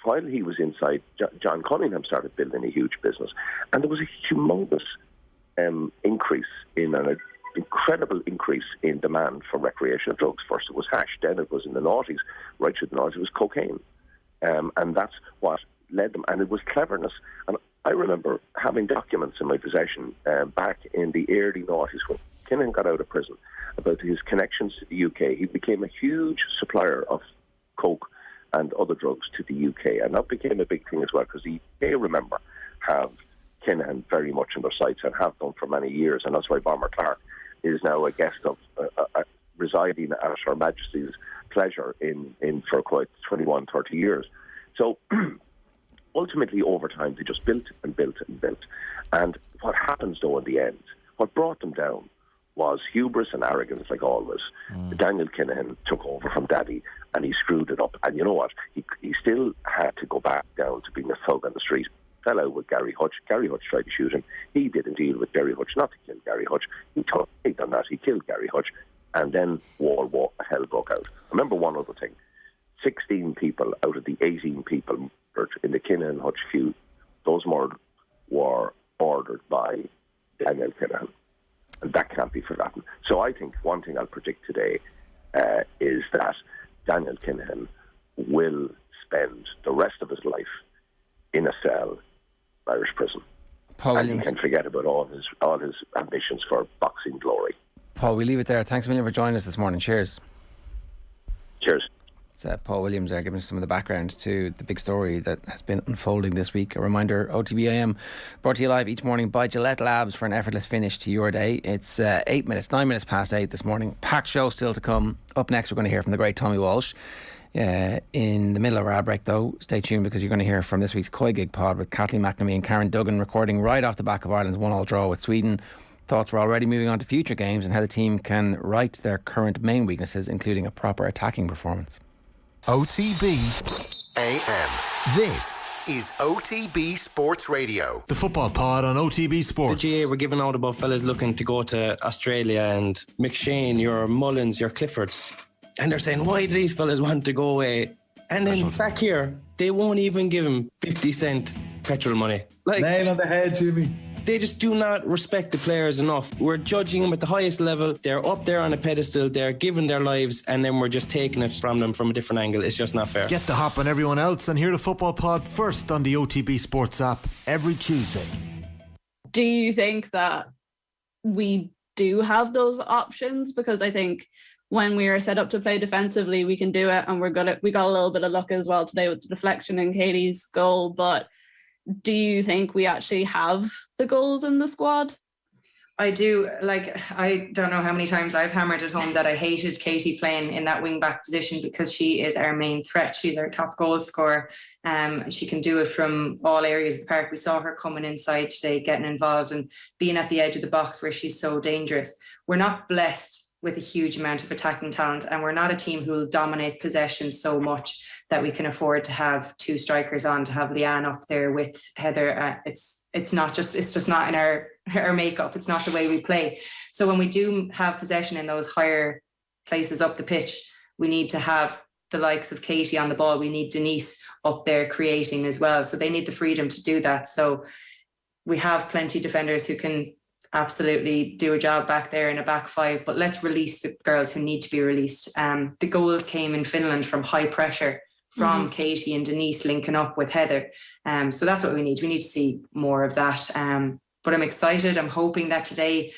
while he was inside, John Cunningham started building a huge business. And there was a humongous incredible increase in demand for recreational drugs. First it was hash, then it was in the noughties, right through the noughties, it was cocaine. And that's what led them. And it was cleverness. And I remember having documents in my possession back in the early noughties when Kinahan got out of prison about his connections to the UK. He became a huge supplier of coke and other drugs to the UK, and that became a big thing as well, because the UK, remember, have Kinahan very much in their sights and have done for many years, and that's why Bomber Clark is now a guest of residing at Her Majesty's pleasure in for quite 21, 30 years. So ultimately, over time, they just built and built and built. And what happens, though, in the end, what brought them down was hubris and arrogance, like always. Daniel Kinahan took over from Daddy, and he screwed it up. And you know what? He still had to go back down to being a thug on the street. Fell out with Gary Hutch. Gary Hutch tried to shoot him. He did a deal with Gary Hutch not to kill Gary Hutch. He done that. He killed Gary Hutch. And then hell broke out. Remember one other thing. 16 people out of the 18 people murdered in the Kinahan Hutch feud, those murders were ordered by Daniel Kinahan. And that can't be forgotten. So I think one thing I'll predict today is that Daniel Kinahan will spend the rest of his life in a cell, Irish prison. Paul and Williams. He can forget about all his ambitions for boxing glory. Paul, we leave it there. Thanks a million for joining us this morning. Cheers. Cheers. It's Paul Williams there giving us some of the background to the big story that has been unfolding this week. A reminder, OTB AM brought to you live each morning by Gillette Labs for an effortless finish to your day. It's 9 minutes past 8 this morning. Packed show still to come. Up next we're going to hear from the great Tommy Walsh. In the middle of our ad break though, stay tuned because you're going to hear from this week's Koi Gig pod with Kathleen McNamee and Karen Duggan recording right off the back of Ireland's 1-1 draw with Sweden. Thoughts were already moving on to future games and how the team can right their current main weaknesses, including a proper attacking performance. OTB AM. This is OTB Sports Radio. The football pod on OTB Sports. The GA were giving out about fellas looking to go to Australia, and McShane, your Mullins, your Cliffords. And they're saying, why do these fellas want to go away And then back here, they won't even give him 50-cent petrol money. Nail on the head, Jimmy. They just do not respect the players enough. We're judging them at the highest level. They're up there on a pedestal. They're giving their lives, and then we're just taking it from them from a different angle. It's just not fair. Get the hop on everyone else and hear the Football Pod first on the OTB Sports app every Tuesday. Do you think that we do have those options? Because I think when we are set up to play defensively, we can do it, and we got a little bit of luck as well today with the deflection in Katie's goal. But do you think we actually have the goals in the squad? I do. I don't know how many times I've hammered at home that I hated Katie playing in that wing back position, because she is our main threat. She's our top goal scorer. She can do it from all areas of the park. We saw her coming inside today, getting involved and being at the edge of the box where she's so dangerous. We're not blessed with a huge amount of attacking talent, and we're not a team who will dominate possession so much that we can afford to have two strikers on, to have Leanne up there with Heather. It's just not in our makeup. It's not the way we play. So when we do have possession in those higher places up the pitch, we need to have the likes of Katie on the ball. We need Denise up there creating as well. So they need the freedom to do that. So we have plenty of defenders who can absolutely do a job back there in a back five, but let's release the girls who need to be released. The goals came in Finland from high pressure from Katie and Denise linking up with Heather. So that's what we need. We need to see more of that. But I'm excited. I'm hoping that today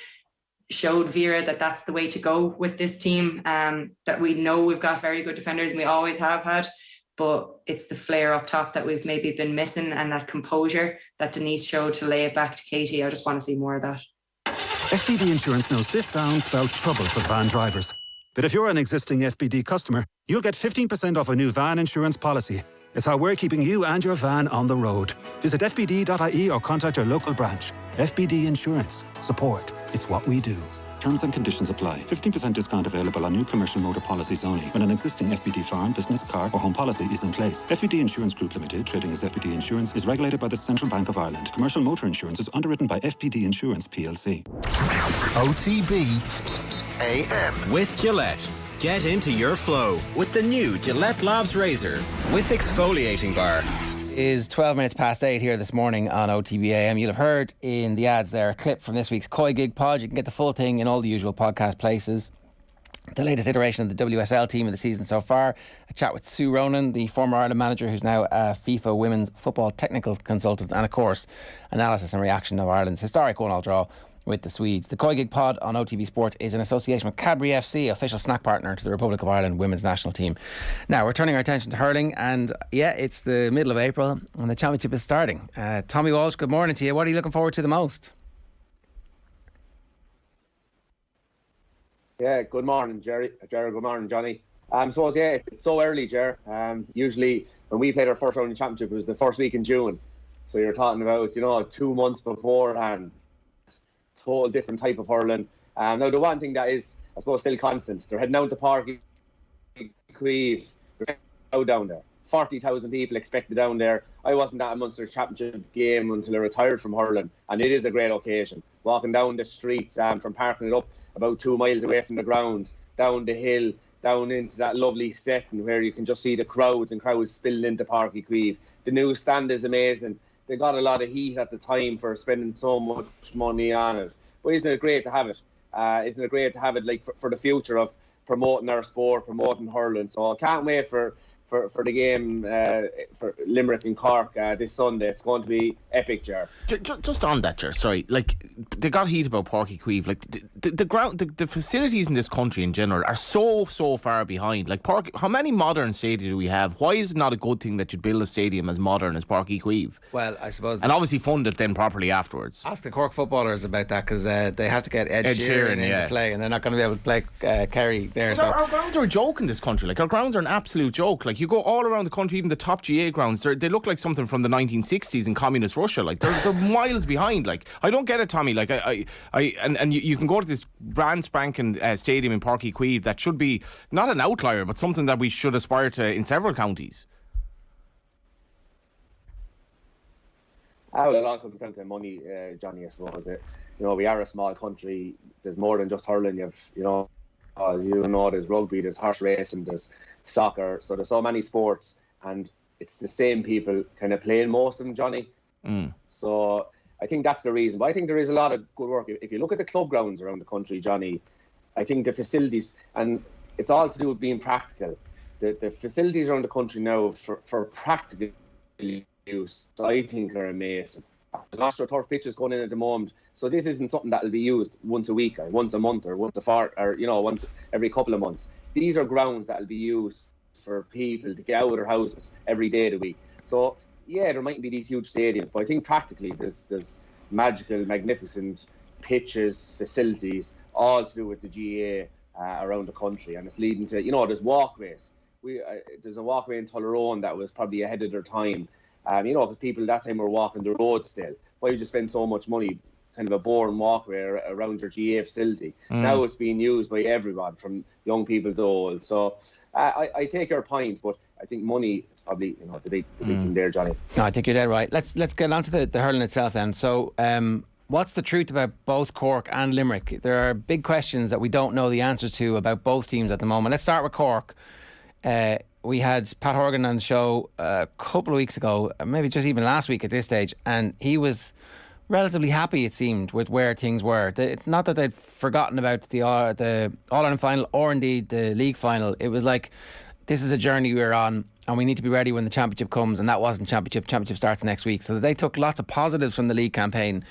showed Vera that that's the way to go with this team, that we know we've got very good defenders and we always have had, but it's the flair up top that we've maybe been missing, and that composure that Denise showed to lay it back to Katie. I just want to see more of that. FBD Insurance knows this sound spells trouble for van drivers. But if you're an existing FBD customer, you'll get 15% off a new van insurance policy. It's how we're keeping you and your van on the road. Visit fbd.ie or contact your local branch. FBD Insurance. Support. It's what we do. Terms and conditions apply. 15% discount available on new commercial motor policies only when an existing FBD farm, business, car or home policy is in place. FBD Insurance Group Limited, trading as FBD Insurance, is regulated by the Central Bank of Ireland. Commercial motor insurance is underwritten by FBD Insurance plc. OTB AM. With Gillette. Get into your flow with the new Gillette Labs Razor with exfoliating bar. Is 12 minutes past 8 here this morning on OTB AM. You'll have heard in the ads there a clip from this week's Koi Gig Pod. You can get the full thing in all the usual podcast places. The latest iteration of the WSL team of the season so far. A chat with Sue Ronan, the former Ireland manager who's now a FIFA Women's Football Technical Consultant, and of course analysis and reaction of Ireland's historic 1-1 draw with the Swedes. The Koi Gig Pod on OTB Sports is in association with Cadbury FC, official snack partner to the Republic of Ireland women's national team. Now we're turning our attention to hurling, and it's the middle of April and the championship is starting. Tommy Walsh, good morning to you. What are you looking forward to the most? Yeah, good morning, Jerry. Good morning, Johnny. It's so early, Ger. Usually when we played our first round in the championship, it was the first week in June. So you're talking about, 2 months beforehand. Whole different type of hurling. Now the one thing that is, I suppose, still constant, they're heading down to Park Queeve. They're down there. 40,000 people expected down there. I wasn't at a Munster Championship game until I retired from hurling, and it is a great occasion. Walking down the streets, from parking it up about 2 miles away from the ground, down the hill, down into that lovely setting where you can just see the crowds spilling into Park Queeve. The new stand is amazing. They got a lot of heat at the time for spending so much money on it. But isn't it great to have it? Isn't it great to have it for the future of promoting our sport, promoting hurling? So I can't wait for the game for Limerick and Cork this Sunday. It's going to be epic, Ger. Just on that, Ger, sorry. They got heat about Páirc Uí Chaoimh. The facilities in this country in general are so far behind. How many modern stadiums do we have? Why is it not a good thing that you build a stadium as modern as Páirc Uí Chaoimh? Well, I suppose... And obviously fund it then properly afterwards. Ask the Cork footballers about that, because they have to get Ed Sheeran into play, and they're not going to be able to play Kerry there. So our grounds are a joke in this country. Our grounds are an absolute joke. You go all around the country, even the top GA grounds, they look like something from the 1960s in communist Russia. They're miles behind. I don't get it, Tommy. You can go to this brand spanking stadium in Páirc Uí Chaoimh that should be not an outlier, but something that we should aspire to in several counties. Well, it all comes down to money, Johnny, I suppose. We are a small country. There's more than just hurling. There's rugby, there's horse racing, there's soccer. So there's so many sports, and it's the same people kind of playing most of them, Johnny. So I think that's the reason. But I think there is a lot of good work. If you look at the club grounds around the country, Johnny, I think the facilities, and it's all to do with being practical. The facilities around the country now for practical use, I think, are amazing. There's AstroTurf pitches going in at the moment, so this isn't something that will be used once a week or once a month or once once every couple of months. These are grounds that will be used for people to get out of their houses every day of the week. So yeah, there might be these huge stadiums, but I think practically there's magical, magnificent pitches, facilities, all to do with the GA around the country, and it's leading to, there's walkways. There's a walkway in Tullerone that was probably ahead of their time, because people that time were walking the road still. Why would you spend so much money, kind of a boring walkway around your GA facility? Now it's being used by everyone, from young people to old. So I take your point, but I think money is probably the big thing there, Johnny. No, I think you're dead right. Let's get on to the hurling itself then. So what's the truth about both Cork and Limerick? There are big questions that we don't know the answers to about both teams at the moment. Let's start with Cork. We had Pat Horgan on the show a couple of weeks ago, maybe just even last week at this stage, and he was relatively happy, it seemed, with where things were. Not that they'd forgotten about the All-Ireland final or indeed the league final. It was like, this is a journey we're on and we need to be ready when the championship comes, and that wasn't championship. Championship starts next week. So they took lots of positives from the league campaign.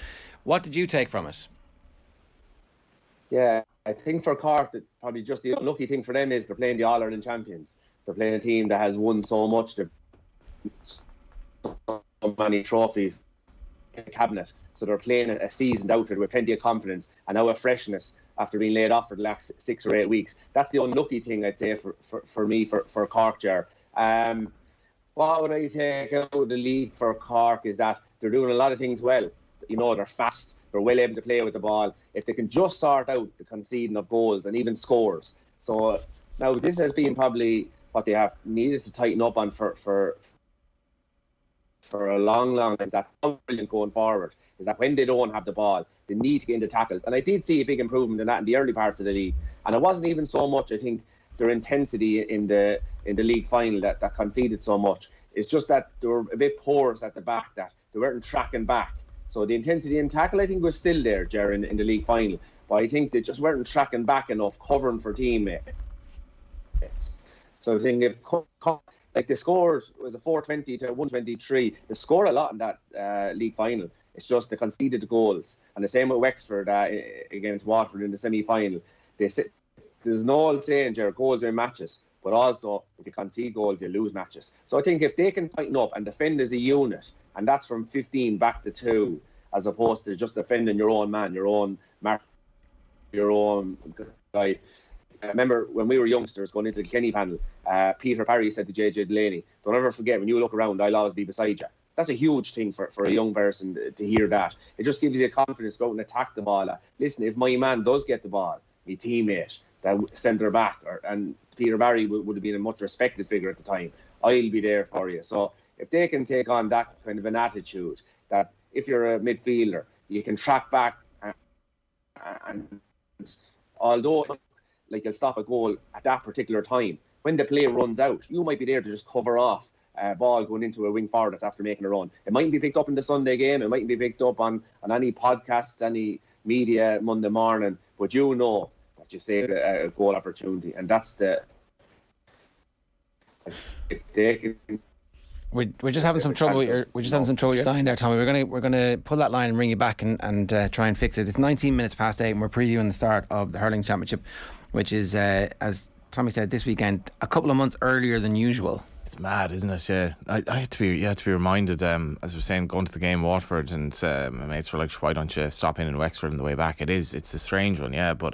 What did you take from it? Yeah, I think for Cork, probably just the unlucky thing for them is they're playing the All-Ireland champions. They're playing a team that has won so much, so many trophies in the cabinet. So they're playing a seasoned outfit with plenty of confidence and now a freshness after being laid off for the last 6 or 8 weeks. That's the unlucky thing, I'd say, for me, for Cork, Ger. What would I take out of the league for Cork is that they're doing a lot of things well. They're fast, they're well able to play with the ball. If they can just sort out the conceding of goals and even scores. So now this has been probably what they have needed to tighten up on for a long time. That's brilliant going forward, is that when they don't have the ball, they need to get into tackles. And I did see a big improvement in that in the early parts of the league. And it wasn't even so much, I think, their intensity in the league final that conceded so much. It's just that they were a bit porous at the back, that they weren't tracking back. So the intensity in tackle, I think, was still there, Ger, in the league final. But I think they just weren't tracking back enough, covering for teammates. So I think if the score was a 420 to 123, they scored a lot in that league final. It's just they conceded the goals. And the same with Wexford against Waterford in the semi-final. There's no old saying, Ger, goals are in matches. But also, if you concede goals, you lose matches. So I think if they can tighten up and defend as a unit, and that's from 15 back to 2, as opposed to just defending your own man, your own mark, your own guy. I remember when we were youngsters going into the Kenny panel, Peter Parry said to JJ Delaney, don't ever forget, when you look around, I'll always be beside you. That's a huge thing for a young person to hear that. It just gives you confidence to go out and attack the ball. Listen, if my man does get the ball, my teammate, that centre back, and Peter Barry would have been a much respected figure at the time, I'll be there for you. So if they can take on that kind of an attitude, that if you're a midfielder, you can track back, and although you'll stop a goal at that particular time, when the player runs out, you might be there to just cover off a ball going into a wing forward that's after making a run. It mightn't be picked up in the Sunday game, it mightn't be picked up on any podcasts, any media Monday morning, but that you saved a goal opportunity, and that's if they can. We're just having some trouble. We're just having some trouble with your line there, Tommy. We're gonna pull that line and ring you back and try and fix it. It's 19 minutes past 8, and we're previewing the start of the Hurling Championship, which is, as Tommy said, this weekend, a couple of months earlier than usual. It's mad, isn't it? Yeah, I had to be reminded. As we were saying, going to the game Waterford, and my mates were like, "Why don't you stop in Wexford on the way back?" It's a strange one, yeah, but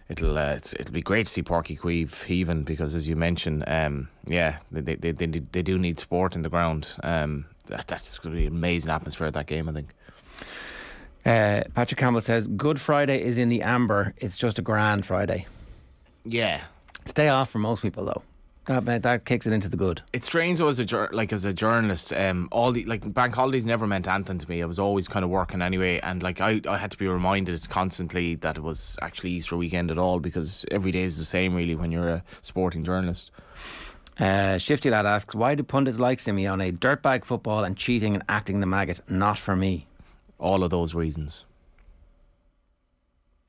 it'll be great to see Porky Queeve heaving, because as you mentioned, they do need sport in the ground. That's just going to be an amazing atmosphere at that game, I think. Patrick Campbell says, Good Friday is in the amber, it's just a grand Friday. Yeah. It's day off for most people though. That kicks it into the good. It's strange though, as a journalist, all the bank holidays never meant anything to me. I was always kind of working anyway, and I had to be reminded constantly that it was actually Easter weekend at all, because every day is the same really when you're a sporting journalist. Shifty Lad asks, why do pundits like Simeone? Dirtbag football and cheating and acting the maggot. Not for me. All of those reasons.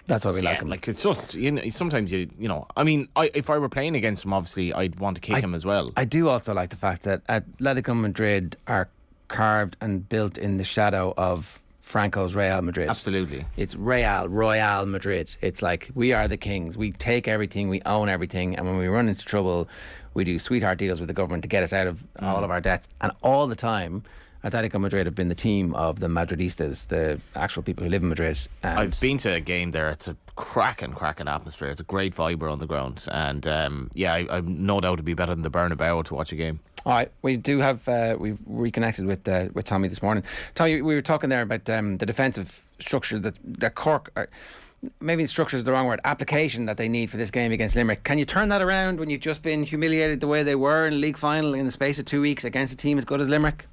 That's why we like him. It's just, sometimes I mean, if I were playing against him, obviously I'd want to kick him as well. I do also like the fact that Atletico Madrid are carved and built in the shadow of Franco's Real Madrid. Absolutely. It's Royal Madrid. It's like, we are the kings. We take everything, we own everything, and when we run into trouble, we do sweetheart deals with the government to get us out of all of our debts. And all the time, Atletico Madrid have been the team of the Madridistas, the actual people who live in Madrid. And I've been to a game there. It's a cracking atmosphere. It's a great vibe on the ground. And I've no doubt it'd be better than the Bernabeu to watch a game. All right, we do have we've reconnected with Tommy this morning. Tommy, we were talking there about the defensive structure that Cork maybe structure is the wrong word, application that they need for this game against Limerick. Can you turn that around when you've just been humiliated the way they were in the league final in the space of 2 weeks against a team as good as Limerick?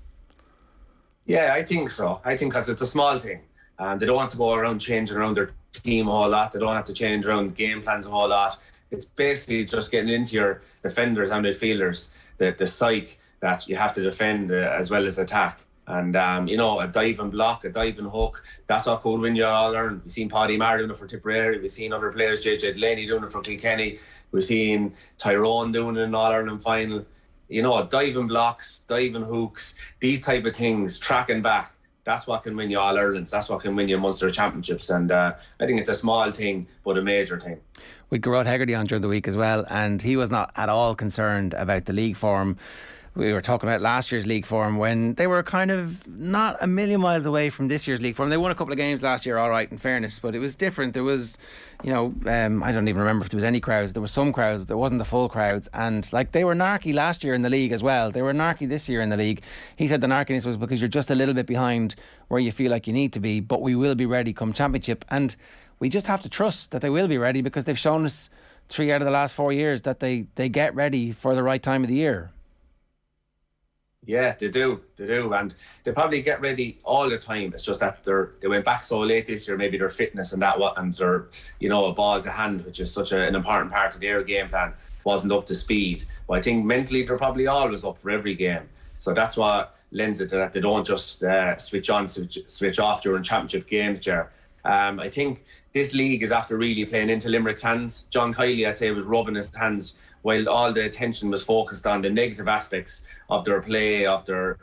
Yeah, I think so. I think because it's a small thing. They don't have to go around changing around their team a whole lot. They don't have to change around game plans a whole lot. It's basically just getting into your defenders and midfielders, the psyche that you have to defend as well as attack. And, a diving block, a diving hook, that's what could win you All-Ireland. We've seen Paddy Maher doing it for Tipperary. We've seen other players, JJ Delaney doing it for Kilkenny. We've seen Tyrone doing it in All-Ireland final. Diving blocks, diving hooks, these type of things, tracking back, that's what can win you All-Irelands. That's what can win you Munster Championships. And I think it's a small thing, but a major thing. We had Garrod Hegarty on during the week as well, and he was not at all concerned about the league form. We were talking about last year's league form when they were kind of not a million miles away from this year's league form. They won a couple of games last year, all right, in fairness, but it was different. There was, I don't even remember if there was any crowds. There were some crowds, but there wasn't the full crowds. And they were narky last year in the league as well. They were narky this year in the league. He said the narkiness was because you're just a little bit behind where you feel like you need to be, but we will be ready come championship. And we just have to trust that they will be ready, because they've shown us 3 out of the last 4 years that they get ready for the right time of the year. Yeah, they do, and they probably get ready all the time. It's just that they went back so late this year. Maybe their fitness and their a ball to hand, which is such an important part of their game plan, wasn't up to speed. But I think mentally they're probably always up for every game. So that's what lends it to that they don't just switch on, switch off during championship games, Ger. I think this league is after really playing into Limerick's hands. John Kiley, I'd say, was rubbing his hands while all the attention was focused on the negative aspects of their play, of their,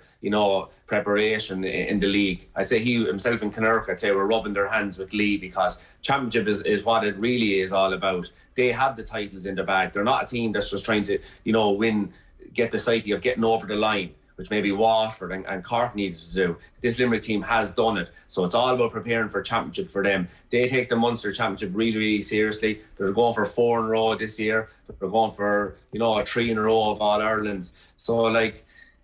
preparation in the league. I say he himself and Kinnerk, I'd say, were rubbing their hands with Lee, because championship is what it really is all about. They have the titles in the bag. They're not a team that's just trying to, win, get the psyche of getting over the line, which maybe Waterford and Cork needed to do. This Limerick team has done it. So it's all about preparing for championship for them. They take the Munster Championship really, really seriously. They're going for 4 in a row this year. They're going for, a 3 in a row of All-Irelands. So,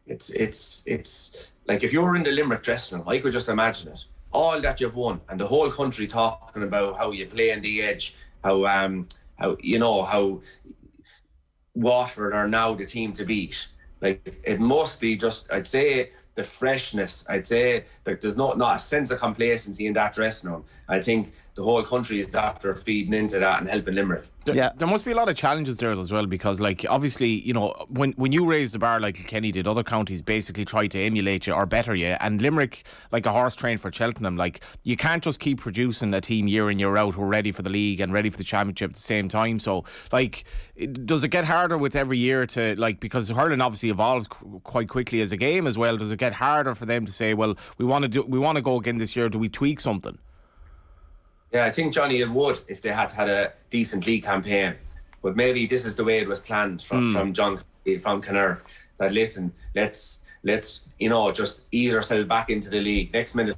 it's like if you were in the Limerick dressing room, I could just imagine it. All that you've won, and the whole country talking about how you play on the edge, how Waterford are now the team to beat. It must be just, I'd say, the freshness. I'd say there's not a sense of complacency in that dressing room. I think the whole country is after feeding into that and helping Limerick. There must be a lot of challenges there as well, because obviously, when you raise the bar like Kilkenny did, other counties basically try to emulate you or better you, and Limerick, like a horse trained for Cheltenham, you can't just keep producing a team year in year out who are ready for the league and ready for the championship at the same time. So does it get harder with every year to because hurling obviously evolves quite quickly as a game as well? Does it get harder for them to say, well, we want to go again this year, do we tweak something? Yeah, I think, Johnny, it would if they had a decent league campaign. But maybe this is the way it was planned from John, from Kinnerk, that listen, let's just ease ourselves back into the league. Next minute,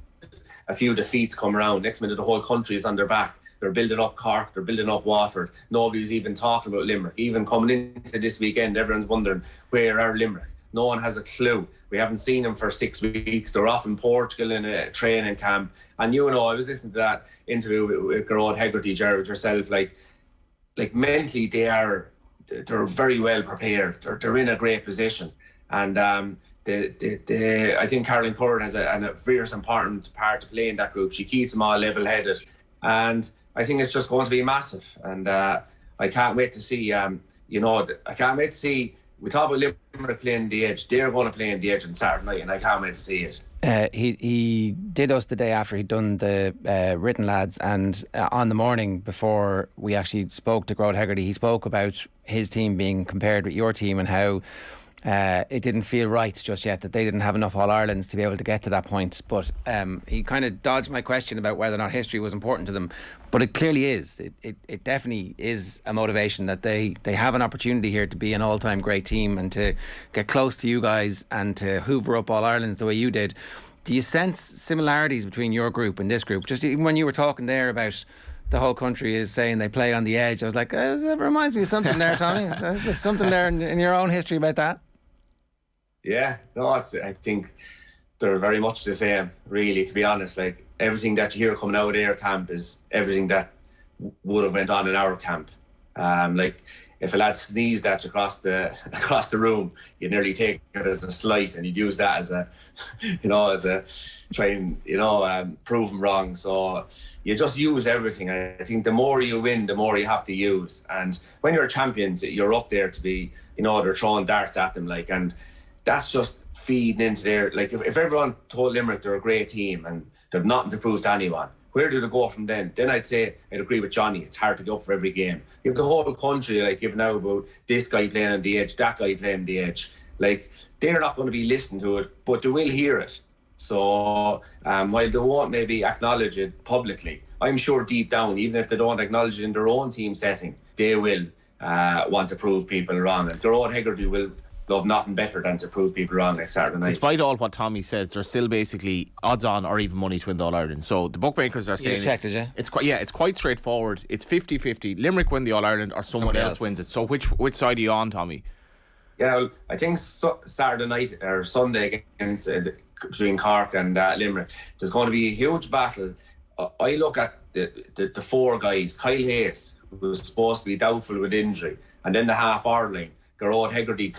a few defeats come around. Next minute, the whole country is on their back. They're building up Cork, they're building up Waterford. Nobody's even talking about Limerick. Even coming into this weekend, everyone's wondering, where are Limerick? No one has a clue. We haven't seen them for 6 weeks. They're off in Portugal in a training camp. And I was listening to that interview with Garrod Hegarty, Jared, yourself. Mentally, they they're very well prepared. They're in a great position, and I think Caroline Curran has a very important part to play in that group. She keeps them all level-headed, and I think it's just going to be massive. And I can't wait to see. I can't wait to see. We talk about Limerick playing the edge. They're going to play in the edge on Saturday night, and I can't wait to see it. He did us the day after he'd done the written lads, and on the morning before we actually spoke to Grode Hegarty, he spoke about his team being compared with your team and how it didn't feel right just yet, that they didn't have enough All-Irelands to be able to get to that point. But he kind of dodged my question about whether or not history was important to them. But it clearly is. It definitely is a motivation that they have an opportunity here to be an all-time great team and to get close to you guys and to hoover up All-Irelands the way you did. Do you sense similarities between your group and this group? Just even when you were talking there about the whole country is saying they play on the edge, I was like, it reminds me of something there, Tommy. There's something there in your own history about that. Yeah, no, I think they're very much the same, really, to be honest. Like, everything that you hear coming out of their camp is everything that would have went on in our camp. Like, if a lad sneezed at you across the room, you'd nearly take it as a slight, and you'd use that as a, try and prove them wrong. So you just use everything. I think the more you win, the more you have to use. And when you're champions, you're up there to be, they're throwing darts at them, like, and that's just feeding into their, like, if everyone told Limerick they're a great team and they've nothing to prove to anyone, where do they go from then? Then I'd say, I'd agree with Johnny, it's hard to get up for every game. You have the whole country, like, giving out about this guy playing on the edge, that guy playing on the edge. Like, they're not going to be listening to it, but they will hear it. So, while they won't maybe acknowledge it publicly, I'm sure deep down, even if they don't acknowledge it in their own team setting, they will want to prove people wrong. And Gerard Hegarty will love nothing better than to prove people wrong next Saturday night. Despite all what Tommy says, there's still basically odds on or even money to win the All-Ireland. So the bookmakers are saying it's quite straightforward. It's 50-50. Limerick win the All-Ireland or someone else wins it. So which side are you on, Tommy? Yeah, well, I think Saturday night or Sunday against between Cork and Limerick, there's going to be a huge battle. I look at the four guys: Kyle Hayes, who was supposed to be doubtful with injury, and then the half Hurling, Gerard Hegarty,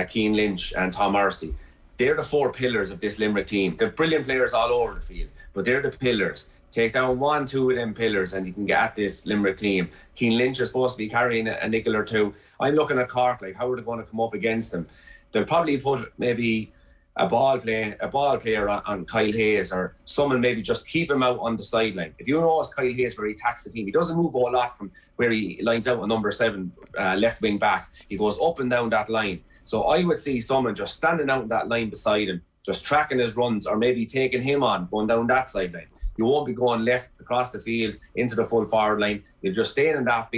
Cian Lynch and Tom Morrissey. They're the four pillars of this Limerick team. They're brilliant players all over the field, but they're the pillars. Take down 1-2 of them pillars and you can get at this Limerick team. Cian Lynch is supposed to be carrying a nickel or two. I'm looking at Cork, like, how are they going to come up against them? They'll probably put maybe a ball player on Kyle Hayes, or someone maybe just keep him out on the sideline. If you notice Kyle Hayes where he attacks the team, he doesn't move a whole lot from where he lines out on number 7 left wing back. He goes up and down that line. So I would see someone just standing out on that line beside him, just tracking his runs, or maybe taking him on, going down that sideline. You won't be going left across the field into the full forward line. You're just staying in that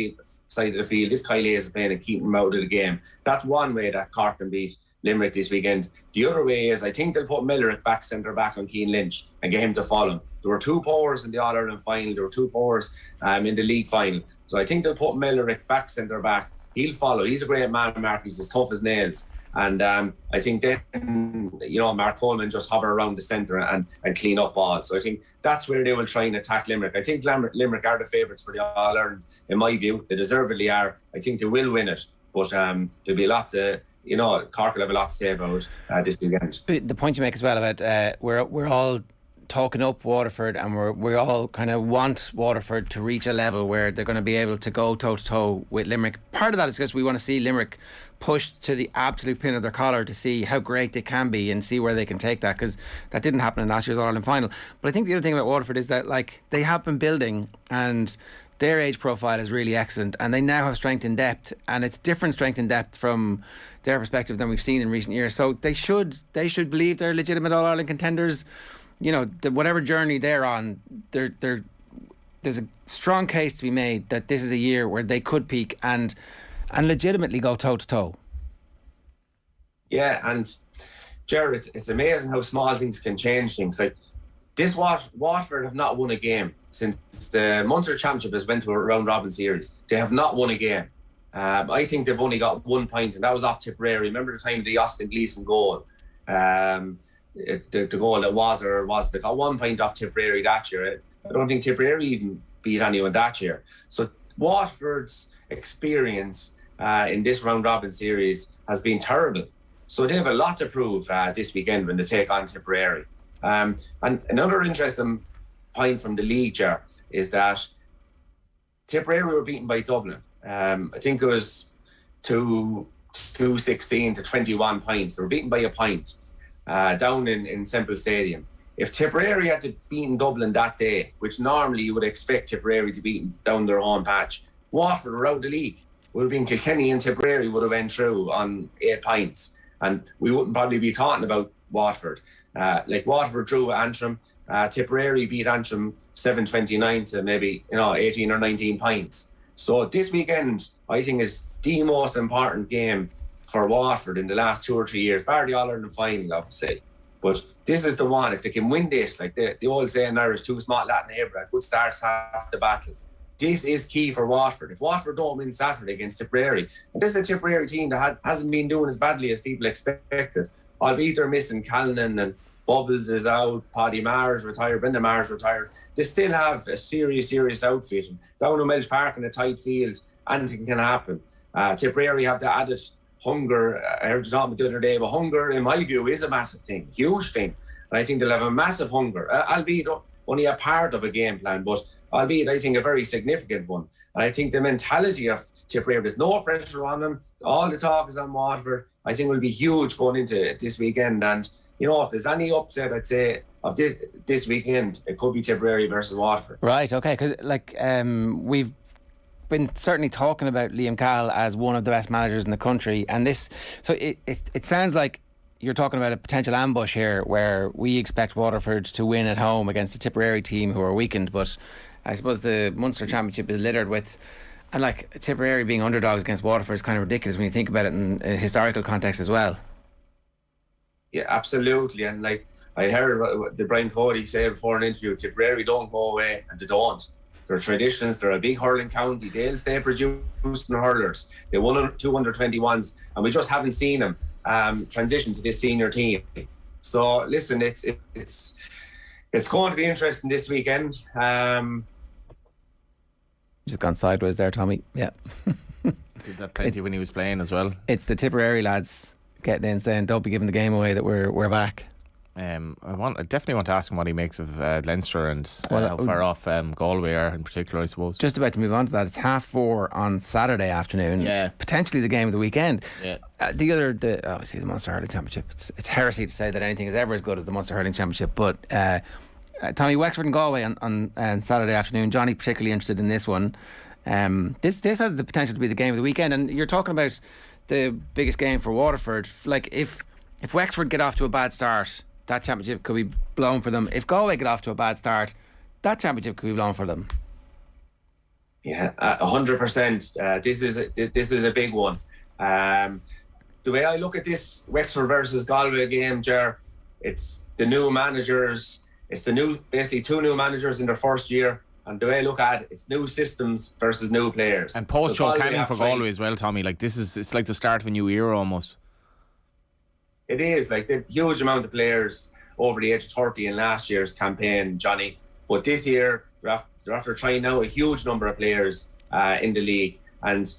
side of the field if Kyle Hayes is playing and keeping him out of the game. That's one way that Cork can beat Limerick this weekend. The other way is, I think they'll put Millerick back centre back on Cian Lynch and get him to follow him. There were 2 powers in the All-Ireland final. There were 2 powers in the league final. So I think they'll put Millerick back centre back. He'll follow. He's a great man, Mark. He's as tough as nails. And I think then, Mark Coleman just hover around the centre and clean up balls. So I think that's where they will try and attack Limerick. I think Limerick are the favourites for the All-Ireland, in my view. They deservedly are. I think they will win it. But there'll be a lot to... Cork will have a lot to say about this weekend. The point you make as well about we're all talking up Waterford, and we all kind of want Waterford to reach a level where they're going to be able to go toe to toe with Limerick. Part of that is because we want to see Limerick pushed to the absolute pin of their collar to see how great they can be and see where they can take that, because that didn't happen in last year's All-Ireland final. But I think the other thing about Waterford is that, like, they have been building, and their age profile is really excellent, and they now have strength in depth, and it's different strength in depth from their perspective than we've seen in recent years. So they should believe they're legitimate All-Ireland contenders. Whatever journey they're on, there's a strong case to be made that this is a year where they could peak and legitimately go toe to toe. Yeah, and Ger, it's amazing how small things can change things. Like this, Watford have not won a game since the Munster Championship has went to a round robin series. They have not won a game. I think they've only got 1 point, and that was off Tipperary. Remember the time of the Austin Gleeson goal? The goal that was or wasn't. They got 1 point off Tipperary that year. I don't think Tipperary even beat anyone that year. So Watford's experience in this round robin series has been terrible. So they have a lot to prove this weekend when they take on Tipperary. And another interesting point from the league, Ger, is that Tipperary were beaten by Dublin. I think it was 2-16 to 21 points. They were beaten by a point down in Semple Stadium. If Tipperary had to beaten Dublin that day, which normally you would expect Tipperary to beat down their home patch, Waterford were out of the league. Would have been Kilkenny and Tipperary would have went through on 8 points. And we wouldn't probably be talking about Waterford. Like Waterford drew at Antrim. Tipperary beat Antrim 7-29 to maybe 18 or 19 points. So this weekend, I think, is the most important game for Waterford in the last 2 or 3 years, bar the All-Ireland final, obviously. But this is the one, if they can win this, like the old saying there is 2 small Latin Hebrew, good starts half the battle. This is key for Waterford. If Waterford don't win Saturday against Tipperary, and this is a Tipperary team that hasn't been doing as badly as people expected, albeit they're missing Callanan and Bubbles is out, Paddy Marr's retired, Brendan Marr's retired. They still have a serious outfit. Down in Melch Park in a tight field, anything can happen. Tipperary have the added hunger. I heard you talking the other day, but hunger, in my view, is a massive thing, huge thing. And I think they'll have a massive hunger, albeit only a part of a game plan, but albeit, I think, a very significant one. And I think the mentality of Tipperary, there's no pressure on them. All the talk is on Waterford. I think will be huge going into this weekend. And, if there's any upset, I'd say, of this weekend, it could be Tipperary versus Waterford. Right, okay, because, we've been certainly talking about Liam Cahill as one of the best managers in the country. And it sounds like you're talking about a potential ambush here where we expect Waterford to win at home against a Tipperary team who are weakened, but I suppose the Munster Championship is littered with, and Tipperary being underdogs against Waterford is kind of ridiculous when you think about it in a historical context as well. Yeah, absolutely. And I heard the Brian Cody say before an interview, Tipperary don't go away, and they don't. Their traditions, they're a big hurling county. They'll stay producing hurlers. They won 2 under-21s, and we just haven't seen them transition to this senior team. So listen, it's going to be interesting this weekend. Just gone sideways there, Tommy. Yeah. Did that plenty when he was playing as well. It's the Tipperary lads getting in saying, don't be giving the game away that we're back. I definitely want to ask him what he makes of Leinster and how far off Galway are in particular, I suppose. Just about to move on to that. It's 4:30 on Saturday afternoon. Yeah. Potentially the game of the weekend. Yeah. Obviously the Munster Hurling Championship. It's heresy to say that anything is ever as good as the Munster Hurling Championship. But Tommy, Wexford and Galway on Saturday afternoon. Johnny particularly interested in this one. This has the potential to be the game of the weekend. And you're talking about the biggest game for Waterford. If Wexford get off to a bad start, that championship could be blown for them. If Galway get off to a bad start, that championship could be blown for them. Yeah, 100%. This is a big one. The way I look at this Wexford versus Galway game, Ger, it's the new managers. It's basically 2 new managers in their first year. And the way I look at it, it's new systems versus new players. And post-Joe Canning for Galway as well, Tommy. It's like the start of a new era almost. It is, the huge amount of players over the age of 30 in last year's campaign, Johnny. But this year, they're after trying now a huge number of players in the league. And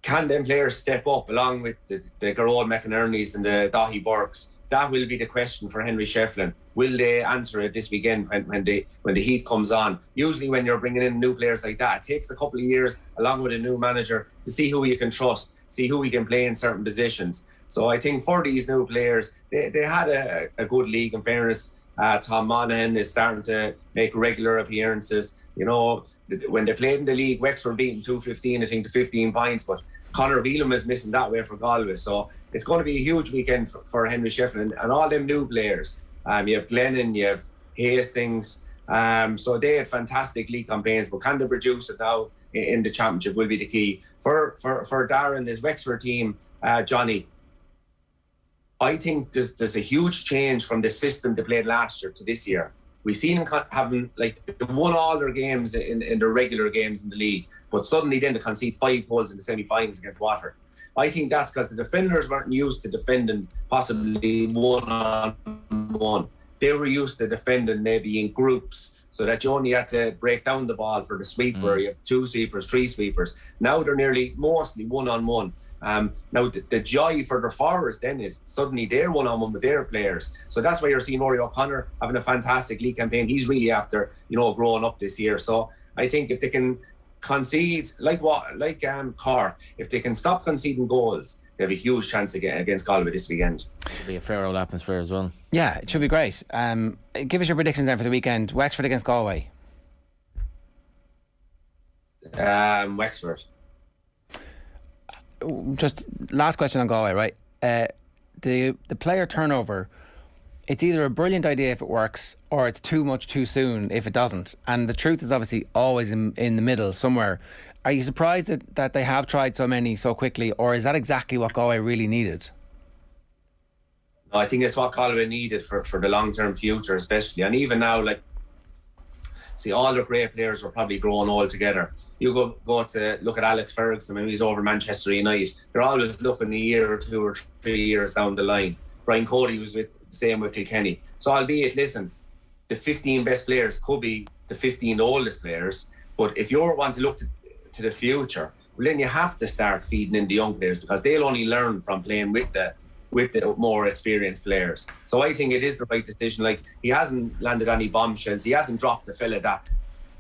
can them players step up along with the Gerard McInerney's and the Dahi Burks? That will be the question for Henry Shefflin. Will they answer it this weekend when the heat comes on? Usually when you're bringing in new players like that, it takes a couple of years along with a new manager to see who you can trust, see who we can play in certain positions. So I think for these new players, they had a good league. In fairness, Tom Monaghan is starting to make regular appearances. When they played in the league, Wexford beaten 2-15, I think, to 15 points, but Conor Whelan is missing that way for Galway. So it's going to be a huge weekend for Henry Shefflin and all them new players. You have Glennon, you have Hastings. So they had fantastic league campaigns, but can they produce it now in the championship will be the key. For Darren, his Wexford team, Johnny, I think there's a huge change from the system they played last year to this year. We've seen them having, they won all their games in their regular games in the league, but suddenly then they concede 5 goals in the semi-finals against Waterford. I think that's because the defenders weren't used to defending possibly one-on-one. They were used to defending maybe in groups. so that you only had to break down the ball for the sweeper. You have 2 sweepers, 3 sweepers. Now they're mostly one-on-one. Now the joy for their forwards then is suddenly they're one-on-one with their players. So that's why you're seeing Rory O'Connor having a fantastic league campaign. He's really after, growing up this year. So I think if they can concede, like Cork, if they can stop conceding goals, they have a huge chance against Galway this weekend. It'll be a fair old atmosphere as well. Yeah, it should be great. Give us your predictions then for the weekend. Wexford against Galway. Wexford. Just last question on Galway, right? The player turnover, it's either a brilliant idea if it works, or it's too much too soon if it doesn't. And the truth is obviously always in the middle somewhere. Are you surprised that they have tried so many so quickly, or is that exactly what Galway really needed? No, I think it's what Galway needed for the long-term future, especially. And even now, all the great players were probably growing all together. You go to look at Alex Ferguson when he's over Manchester United. They're always looking a year or 2 or 3 years down the line. Brian Cody was the same with Kilkenny. So albeit, listen, the 15 best players could be the 15 oldest players, but if you want to look to the future, well, then you have to start feeding in the young players, because they'll only learn from playing with the more experienced players. So I think it is the right decision. He hasn't landed any bombshells. He hasn't dropped the fella that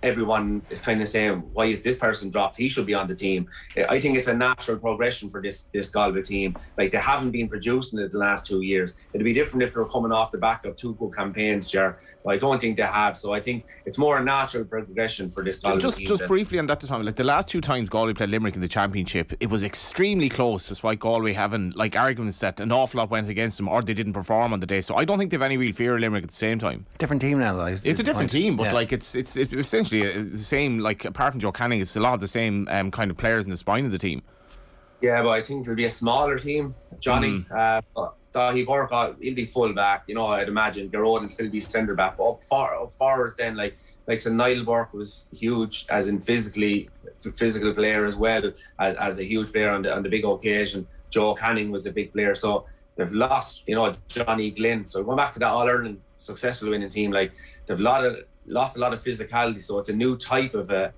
everyone is kind of saying, why is this person dropped? He should be on the team. I think it's a natural progression for this Galway team. They haven't been producing it the last 2 years. It'd be different if they were coming off the back of 2 good campaigns, Ger. But I don't think they have. So I think it's more a natural progression for this Galway team. Just briefly on that, Tommy, the last 2 times Galway played Limerick in the Championship, it was extremely close, despite Galway having arguments that an awful lot went against them, or they didn't perform on the day. So I don't think they've any real fear of Limerick at the same time. Different team now, though. It's a different team, but it's essentially the same. Apart from Joe Canning, it's a lot of the same kind of players in the spine of the team. Yeah, but I think it'll be a smaller team. Johnny, Dahi Burke, he'll be full back. I'd imagine Garrod will still be centre back. But up forward then, so Niall Burke was huge, as in physical player as well as a huge player on the big occasion. Joe Canning was a big player. So they've lost, Johnny Glynn. So going back to that All-Ireland successful winning team, they've lost a lot of physicality. So it's a new type of a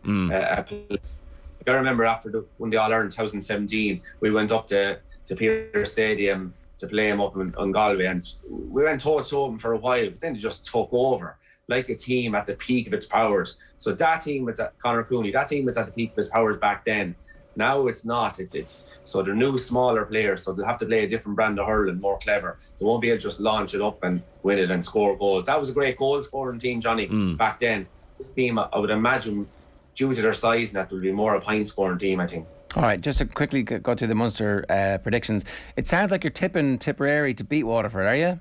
I remember after when the All-Ireland 2017, we went up to Pearse Stadium to play him up on Galway, and we went toe-to-toe for a while, but then they just took over like a team at the peak of its powers. So that team was at Conor Cooney, that team was at the peak of its powers back then. Now it's not. It's so they're new, smaller players, so they'll have to play a different brand of hurling, more clever. They won't be able to just launch it up and win it and score goals. That was a great goal-scoring team, Johnny, back then. This team, I would imagine, due to their size, that will be more a point-scoring team, I think. All right, just to quickly go through the Munster predictions. It sounds like you're tipping Tipperary to beat Waterford, are you?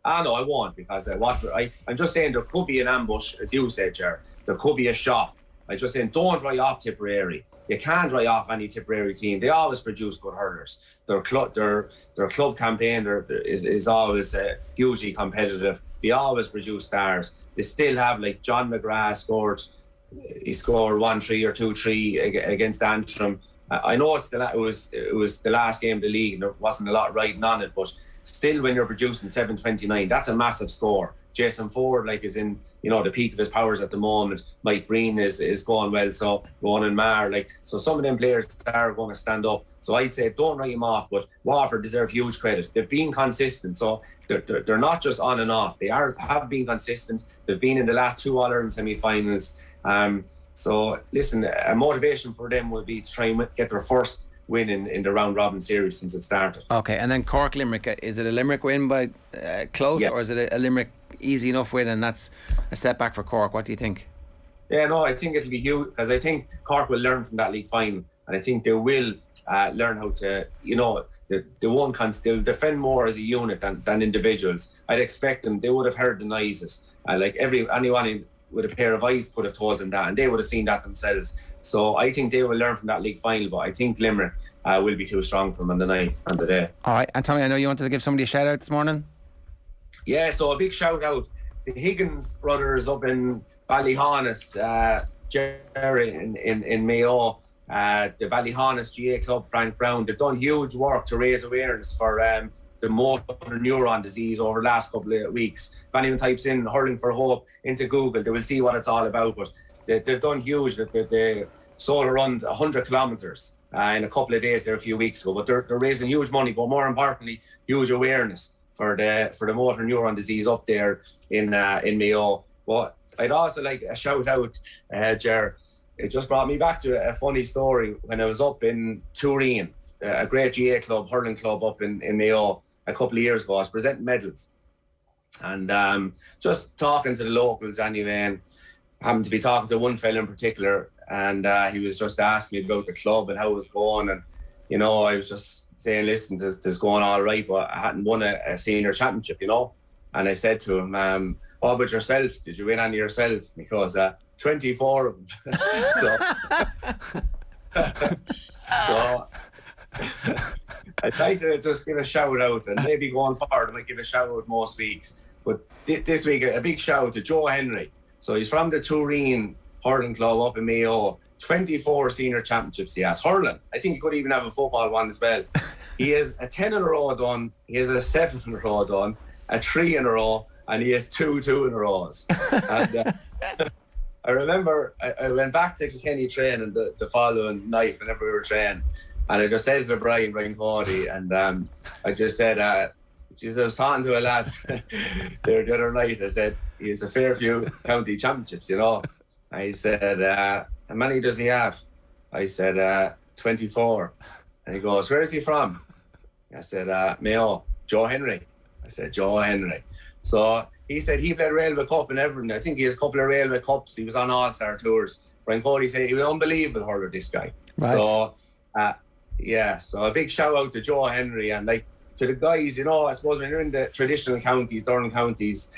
No, I won't, because I'm just saying there could be an ambush, as you said, Ger. There could be a shot. I'm just saying, don't write off Tipperary. You can't write off any Tipperary team. They always produce good hurlers. Their club campaign is always hugely competitive. They always produce stars. They still have, John McGrath scored 1-3 or 2-3 against Antrim. I know it was the last game of the league and there wasn't a lot riding on it, but still, when you're producing 729, that's a massive score. Jason Ford is in the peak of his powers at the moment. Mike Breen is going well, so Ronan Marr, so some of them players are going to stand up. So I'd say don't write them off, but Waterford deserve huge credit. They've been consistent, so they're not just on and off. They have been consistent. They've been in the last 2 All-Ireland semi-finals. So listen, a motivation for them will be to try and get their first win in the round robin series since it started. Okay, and then Cork Limerick, is it a Limerick win by close, or is it a Limerick easy enough win and that's a setback for Cork? What do you think? Yeah, no, I think it'll be huge, because I think Cork will learn from that league final, and I think they will learn how to, they'll defend more as a unit than individuals. I'd expect them, they would have heard the noises. Anyone with a pair of eyes could have told them that, and they would have seen that themselves. So I think they will learn from that league final, but I think Limerick will be too strong for them on the day. All right, and Tommy, I know you wanted to give somebody a shout out this morning. Yeah, so a big shout out the Higgins brothers up in Ballyhonus, Jerry in Mayo, the Ballyhonus GA Club, Frank Brown. They've done huge work to raise awareness for the motor neuron disease over the last couple of weeks. If anyone types in Hurling for Hope into Google, they will see what it's all about. But they've done huge. They solo run 100 kilometres in a couple of days there a few weeks ago. But they're raising huge money, but more importantly, huge awareness for the motor neuron disease up there in Mayo. But I'd also like a shout out, Ger. It just brought me back to a funny story when I was up in Turin, a great GA club, hurling club up in Mayo a couple of years ago. I was presenting medals and just talking to the locals anyway, and happened to be talking to one fella in particular, and he was just asking me about the club and how it was going, and you know, I was just saying, listen, it's going all right, but I hadn't won a senior championship, you know. And I said to him, what about yourself? Did you win any yourself? Because 24 of them. So I'd like to just give a shout out, and maybe going forward I might give a shout out most weeks, but this week a big shout out to Joe Henry. So he's from the Turin hurling club up in Mayo. 24 senior championships he has. Hurling, I think he could even have a football one as well. He has a 10 in a row done, he has a 7 in a row done, a 3 in a row, and he has 2 in a rows. And I remember I went back to Kilkenny training the following night whenever we were training, and I just said to Brian Cody, and I just said, I was talking to a lad there the other night. I said, he has a fair few county championships, you know. I said, how many does he have? I said, 24. And he goes, where is he from? I said, Mayo. Joe Henry. I said, Joe Henry. So he said he played Railway Cup and everything. I think he has a couple of Railway Cups. He was on All-Star tours. Brian Cody said he was unbelievable hurler, this guy. Right. So, so a big shout out to Joe Henry, and like to the guys, you know, I suppose when you're in the traditional counties, Durham counties,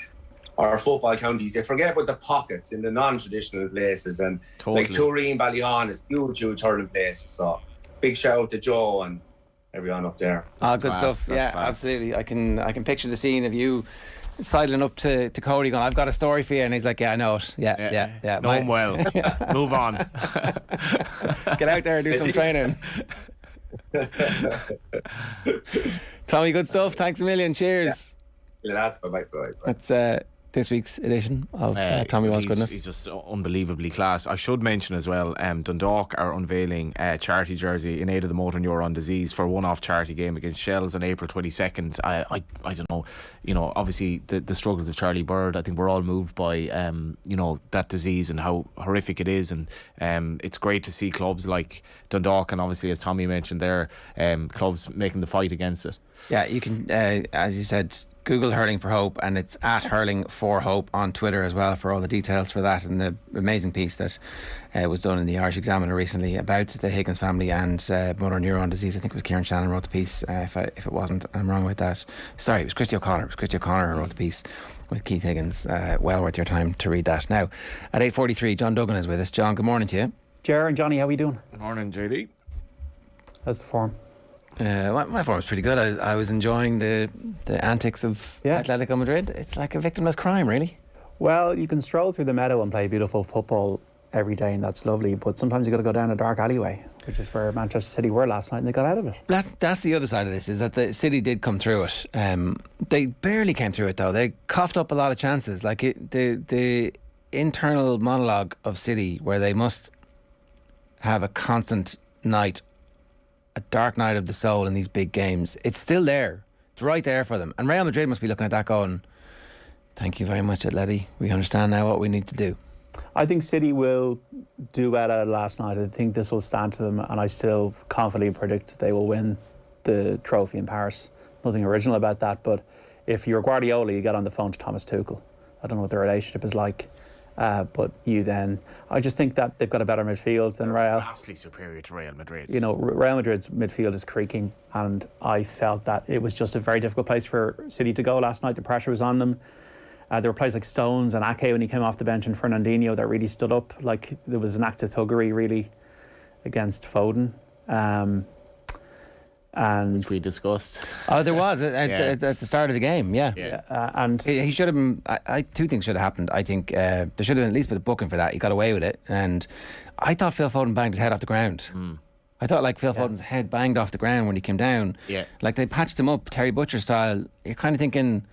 or football counties, they forget about the pockets in the non-traditional places, and totally. Like Turin, Ballyhon is huge hurling places. So big shout out to Joe and everyone up there. Good stuff. That's class. Absolutely. I can picture the scene of you sidling up to Cody going, I've got a story for you, and he's like, yeah, I know it. Yeah. Know him well. Move on. Get out there and do some training. Tommy, good stuff. Thanks a million. Cheers. Yeah. Bye. That's this week's edition of Tommy Walsh Goodness. He's just unbelievably class. I should mention as well, Dundalk are unveiling a charity jersey in aid of the motor neuron disease for a one-off charity game against Shells on April 22nd. I don't know, you know, obviously the struggles of Charlie Bird, I think we're all moved by you know, that disease and how horrific it is, and it's great to see clubs like Dundalk, and obviously, as Tommy mentioned there, clubs making the fight against it. Yeah, you can, as you said, Google Hurling for Hope, and it's at Hurling for Hope on Twitter as well for all the details for that, and the amazing piece that was done in the Irish Examiner recently about the Higgins family and motor neuron disease. I think it was Kieran Shannon wrote the piece. If it wasn't, I'm wrong with that. Sorry, it was Christy O'Connor. Who wrote the piece with Keith Higgins. Well worth your time to read that. Now, at 8:43, John Duggan is with us. John, good morning to you. Ger and Johnny, how are you doing? Good morning, JD. How's the form? My form was pretty good. I was enjoying the antics of Atletico Madrid. It's like a victimless crime, really. Well, you can stroll through the meadow and play beautiful football every day, and that's lovely, but sometimes you've got to go down a dark alleyway, which is where Manchester City were last night, and they got out of it. That's the other side of this, is that the City did come through it. They barely came through it, though. They coughed up a lot of chances. Like the internal monologue of City, where they must have a constant night, a dark night of the soul in these big games, it's still there. It's right there for them. And Real Madrid must be looking at that going, thank you very much, Atleti. We understand now what we need to do. I think City will do better last night. I think this will stand to them, and I still confidently predict they will win the trophy in Paris. Nothing original about that, but if you're Guardiola, you get on the phone to Thomas Tuchel. I don't know what their relationship is like. But I just think that they've got a better midfield than Real. Vastly superior to Real Madrid. You know, Real Madrid's midfield is creaking, and I felt that it was just a very difficult place for City to go last night. The pressure was on them. There were players like Stones and Ake when he came off the bench, and Fernandinho that really stood up. Like, there was an act of thuggery really against Foden. And which we discussed. Oh, there was at the start of the game, and he should have been. Two things should have happened. I think there should have been at least a bit of booking for that. He got away with it, and I thought Phil Foden banged his head off the ground. I thought like Phil Foden's head banged off the ground when he came down. Yeah. Like they patched him up Terry Butcher style. You're kind of thinking,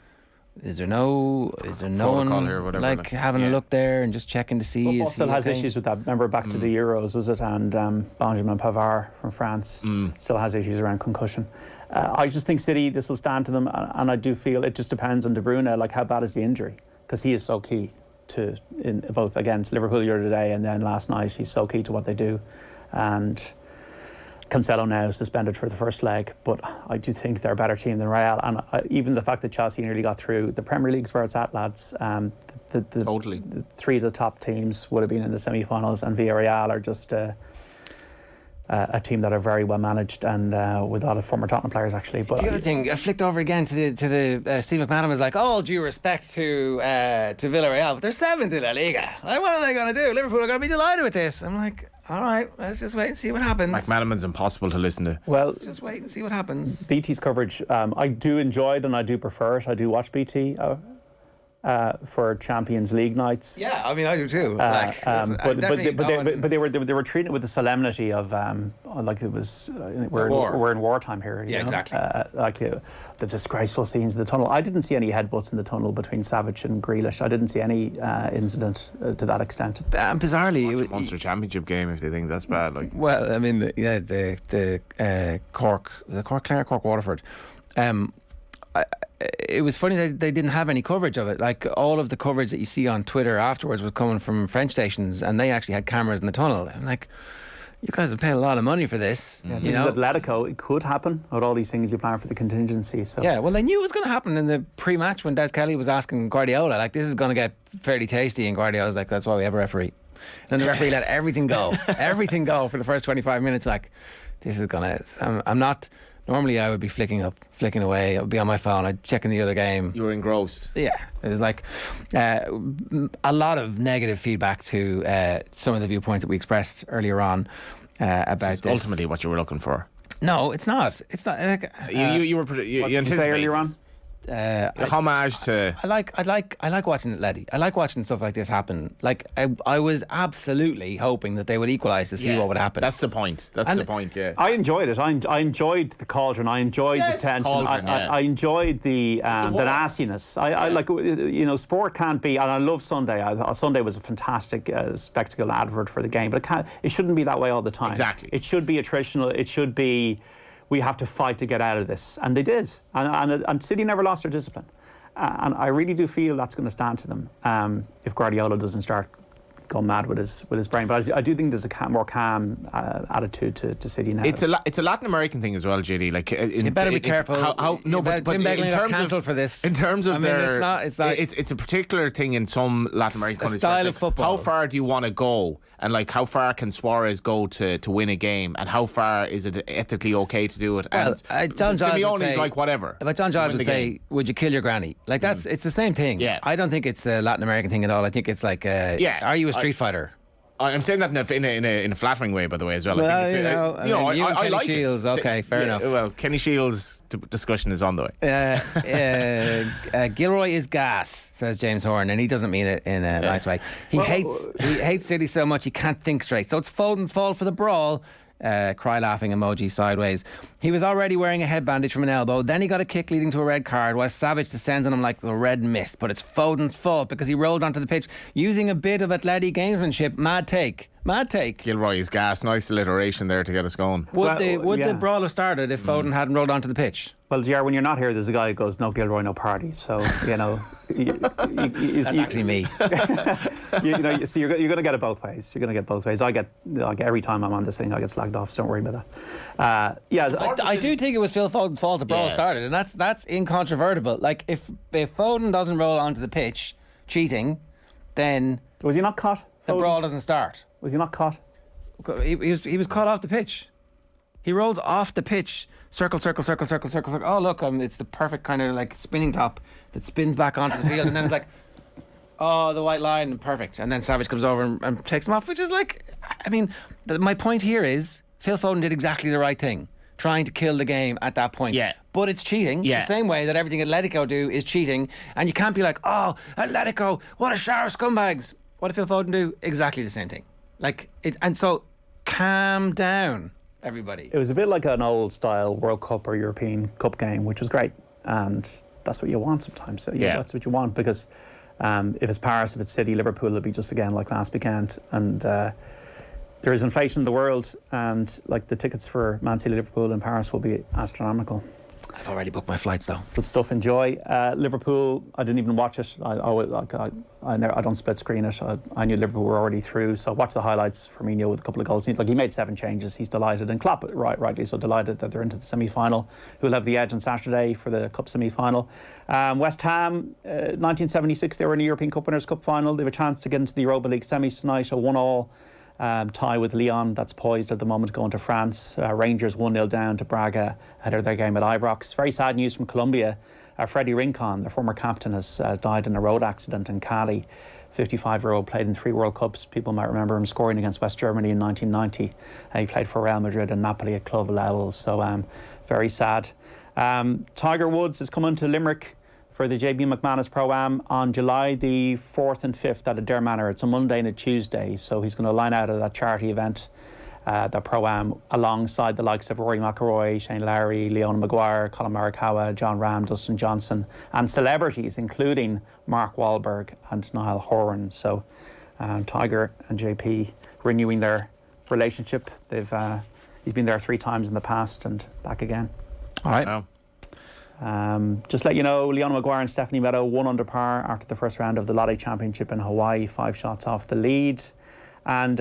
is there no one here, whatever, like having a look there and just checking to see? Football still has issues with that. Remember back to the Euros, was it? And Benjamin Pavard from France still has issues around concussion. I just think City, this will stand to them, and I do feel it just depends on De Bruyne. Like, how bad is the injury? Because he is so key to in both against Liverpool here today and then last night. He's so key to what they do, and Cancelo now is suspended for the first leg, but I do think they're a better team than Real. And even the fact that Chelsea nearly got through, the Premier League's where it's at, lads. Totally. The three of the top teams would have been in the semi-finals, and Villarreal are just a team that are very well managed and with a lot of former Tottenham players actually. But the other thing, I flicked over again to the Steve McManaman was like, all due respect to Villarreal, but they're 7th in La Liga. Like, what are they going to do? Liverpool are going to be delighted with this. I'm like, all right, let's just wait and see what happens. McManaman's impossible to listen to. Well, let's just wait and see what happens. BT's coverage, I do enjoy it and I do prefer it. I do watch BT for Champions League nights. Yeah, I mean, I do too. But they were treating it with the solemnity of like it was we're in wartime here. Yeah, exactly. Like the disgraceful scenes in the tunnel. I didn't see any headbutts in the tunnel between Savage and Grealish. I didn't see any incident to that extent. Bizarrely, it was a Munster Championship game if they think that's bad. Like, well, I mean, the Cork Waterford. It was funny that they didn't have any coverage of it. Like, all of the coverage that you see on Twitter afterwards was coming from French stations, and they actually had cameras in the tunnel. I'm like, you guys have paid a lot of money for this. Yeah, this is Atletico. It could happen with all these things you plan for the contingency. So yeah, well, they knew it was going to happen in the pre-match when Des Kelly was asking Guardiola, like, this is going to get fairly tasty, and Guardiola's like, that's why we have a referee. And then the referee let everything go for the first 25 minutes. Like, this is going to... I'm not... Normally I would be flicking away. I would be on my phone. I'd checking the other game. You were engrossed. Yeah, it was like a lot of negative feedback to some of the viewpoints that we expressed earlier on about this. Ultimately, what you were looking for. No, it's not. It's not. You anticipated earlier on. Homage to. I like watching Atleti. I like watching stuff like this happen. Like, I was absolutely hoping that they would equalise to see what would happen. That's the point. Yeah. I enjoyed it. I enjoyed the cauldron. I enjoyed the tension. I enjoyed the nastiness. I like, sport can't be. And I love Sunday. Sunday was a fantastic spectacle advert for the game, but it shouldn't be that way all the time. Exactly. It should be attritional. It should be. We have to fight to get out of this, and they did. And City never lost their discipline, and I really do feel that's going to stand to them if Guardiola doesn't start going mad with his brain. But I do think there's a more calm attitude to City now. It's a Latin American thing as well, JD. Like, you better be careful. But Tim Begley got cancelled for this. In terms of it's a particular thing in some Latin American countries. Style of football. How far do you want to go? And like, how far can Suarez go to win a game? And how far is it ethically okay to do it? Well, John Simeone's like, whatever. But John Giles would say, would you kill your granny? Like, it's the same thing. Yeah. I don't think it's a Latin American thing at all. I think it's like, are you a street fighter? I'm saying that in a flattering way, by the way, as well. Well, I like Shields. it. Okay, fair enough. Well, Kenny Shields' discussion is on the way. Gilroy is gas, says James Horn, and he doesn't mean it in a nice way. He hates City so much he can't think straight. So it's Foden's fault for the brawl. Cry laughing emoji sideways. He was already wearing a head bandage from an elbow. Then he got a kick leading to a red card while Savage descends on him like a red mist. But it's Foden's fault because he rolled onto the pitch using a bit of Atleti gamesmanship. Mad take. Gilroy is gas. Nice alliteration there to get us going. Would the brawl have started if Foden hadn't rolled onto the pitch? Well, Ger, when you're not here, there's a guy who goes, no Gilroy, no party. So, that's actually me. So you're going to get it both ways. I get every time I'm on this thing, I get slagged off. So don't worry about that. I do think it was Phil Foden's fault the brawl started, and that's incontrovertible. Like, if Foden doesn't roll onto the pitch cheating, then was he not caught? The brawl doesn't start. Was he not caught? He was caught off the pitch. He rolls off the pitch, circle. Oh, look, it's the perfect kind of like spinning top that spins back onto the field, and then it's like, oh, the white line, perfect. And then Savage comes over and takes him off, which is like, I mean, my point here is Phil Foden did exactly the right thing, trying to kill the game at that point. Yeah. But it's cheating. Yeah. The same way that everything Atletico do is cheating, and you can't be like, oh, Atletico, what a shower of scumbags. What did Phil Foden do? Exactly the same thing. Like, and so calm down. everybody. It was a bit like an old style World Cup or European Cup game, which was great, and that's what you want sometimes. So that's what you want, because if it's Paris, if it's City, Liverpool, it'll be just again like last weekend. And there is inflation in the world, and like the tickets for Man City, Liverpool and Paris will be astronomical. I've already booked my flights though. Good stuff. Enjoy. Liverpool, I didn't even watch it. I don't split screen it. I knew Liverpool were already through, so I watched the highlights. Firmino with a couple of goals. He made 7 changes. He's delighted, and Klopp rightly so delighted that they're into the semi-final. Who'll have the edge on Saturday for the Cup semi-final. West Ham, 1976, they were in the European Cup Winners' Cup final. They have a chance to get into the Europa League semis tonight. A 1-1. Tie with Lyon, that's poised at the moment, going to France. Rangers 1-0 down to Braga ahead of their game at Ibrox. Very sad news from Colombia. Freddie Rincon, the former captain, has died in a road accident in Cali. 55-year-old, played in 3 World Cups. People might remember him scoring against West Germany in 1990. He played for Real Madrid and Napoli at club level, so very sad. Tiger Woods is coming to Limerick for the JB McManus Pro-Am on July the 4th and 5th at Adare Manor. It's a Monday and a Tuesday, so he's going to line out of that charity event, the Pro-Am, alongside the likes of Rory McIlroy, Shane Lowry, Leona Maguire, Colin Morikawa, John Ram, Dustin Johnson, and celebrities including Mark Wahlberg and Niall Horan. So Tiger and JP renewing their relationship. He's been there 3 times in the past and back again. All right. Wow. Just let you know, Leona Maguire and Stephanie Meadow 1 under par after the first round of the Lotte Championship in Hawaii, 5 shots off the lead. And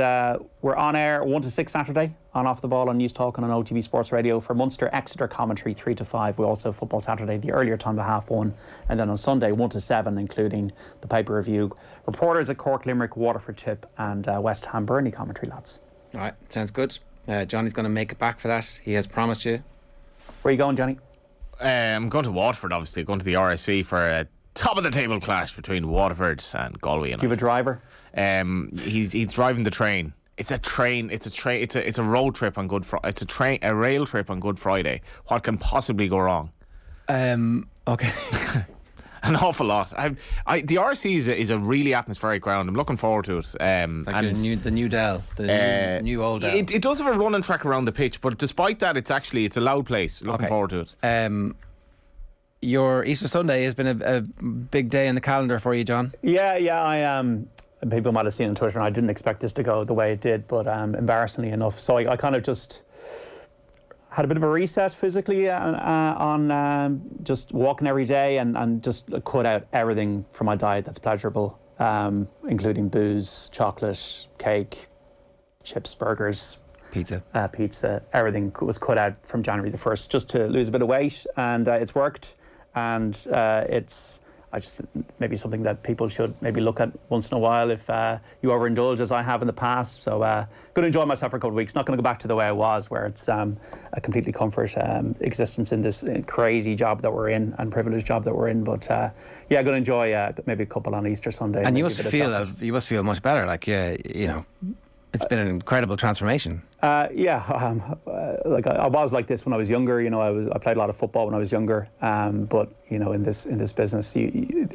we're on air 1 to 6 Saturday on Off the Ball on News Talk and on OTB Sports Radio for Munster Exeter commentary 3 to 5. We also have Football Saturday, the earlier time of 1:30, and then on Sunday 1 to 7, including the paper review. Reporters at Cork, Limerick, Waterford Tip and West Ham Burnley commentary, lads. All right, sounds good. Johnny's going to make it back for that. He has promised you. Where are you going, Johnny? I'm going to Waterford, obviously. Going to the RSC for a top of the table clash between Waterford and Galway. Do you have a driver? He's driving the train. It's a train. It's a road trip on Good Friday. It's a rail trip on Good Friday. What can possibly go wrong? Okay. An awful lot. The RSC is a really atmospheric ground. I'm looking forward to it. It's like the new Dell, the new old Dell. It does have a running track around the pitch, but despite that, it's a loud place. Looking forward to it. Your Easter Sunday has been a big day in the calendar for you, John. Yeah. People might have seen on Twitter, and I didn't expect this to go the way it did, but embarrassingly enough. So I kind of just had a bit of a reset physically on just walking every day and just cut out everything from my diet that's pleasurable, including booze, chocolate, cake, chips, burgers, pizza. Everything was cut out from January the 1st just to lose a bit of weight, and it's worked. And it's maybe something that people should maybe look at once in a while if you overindulge, as I have in the past. So going to enjoy myself for a couple of weeks. Not going to go back to the way I was, where it's a completely comfort existence in this crazy job that we're in and privileged job that we're in. But going to enjoy maybe a couple on Easter Sunday. And you must feel much better. Like it's been an incredible transformation. I was like this when I was younger. I played a lot of football when I was younger. But in this business,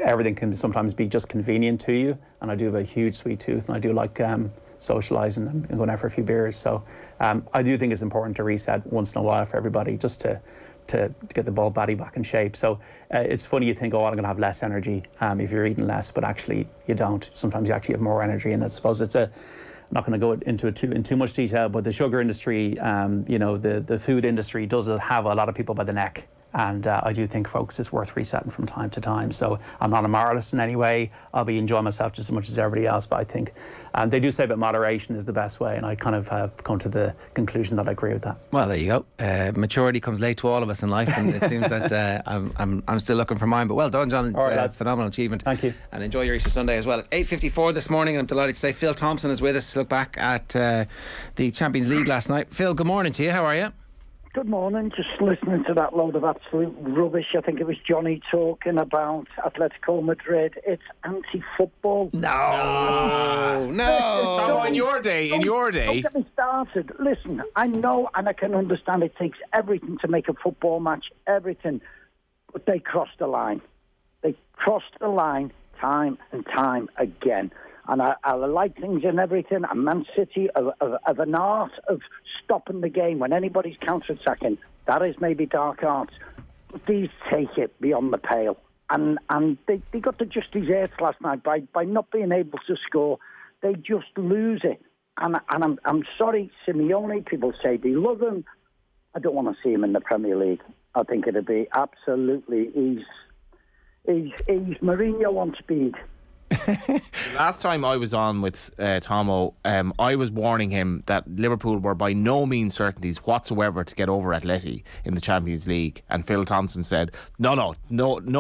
everything can sometimes be just convenient to you. And I do have a huge sweet tooth, and I do like socialising and going out for a few beers. So I do think it's important to reset once in a while for everybody, just to get the body back in shape. So it's funny, you think, I'm going to have less energy if you're eating less, but actually you don't. Sometimes you actually have more energy, and I suppose it's I'm not going to go into it in too much detail, but the sugar industry, the food industry does have a lot of people by the neck. And I do think, folks, it's worth resetting from time to time. So I'm not a moralist in any way. I'll be enjoying myself just as much as everybody else. But I think they do say that moderation is the best way. And I kind of have come to the conclusion that I agree with that. Well, there you go. Maturity comes late to all of us in life. And it seems that I'm still looking for mine. But well done, John. It's a phenomenal achievement. Thank you. And enjoy your Easter Sunday as well. At 8:54 this morning, and I'm delighted to say Phil Thompson is with us to look back at the Champions League last night. Phil, good morning to you. How are you? Good morning. Just listening to that load of absolute rubbish. I think it was Johnny talking about Atletico Madrid. It's anti-football. No. In your day. Don't get me started. Listen, I know and I can understand it takes everything to make a football match, everything. But they crossed the line. They crossed the line time and time again. And I like things and everything. And Man City of an art of stopping the game when anybody's counter-attacking. That is maybe dark arts. But these take it beyond the pale. And they got the just desserts last night by not being able to score. They just lose it. And I'm sorry, Simeone, people say they love him. I don't want to see him in the Premier League. I think it'd be absolutely... He's Mourinho on speed. Last time I was on with Tomo, I was warning him that Liverpool were by no means certainties whatsoever to get over Atleti in the Champions League, and Phil Thompson said no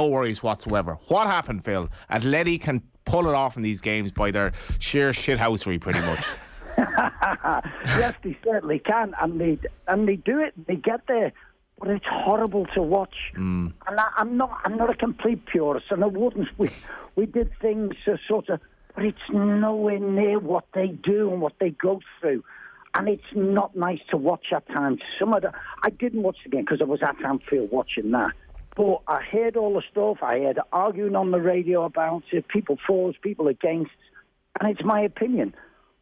worries whatsoever. What happened, Phil? Atleti can pull it off in these games by their sheer shithousery, pretty much. Yes, they certainly can, and they do it. They get there. But it's horrible to watch, and I'm not a complete purist, and I wouldn't. We did things sort of, but it's nowhere near what they do and what they go through, and it's not nice to watch at times. I didn't watch the game because I was at Anfield watching that, but I heard all the stuff. I heard arguing on the radio about it, people for, people against, and it's my opinion.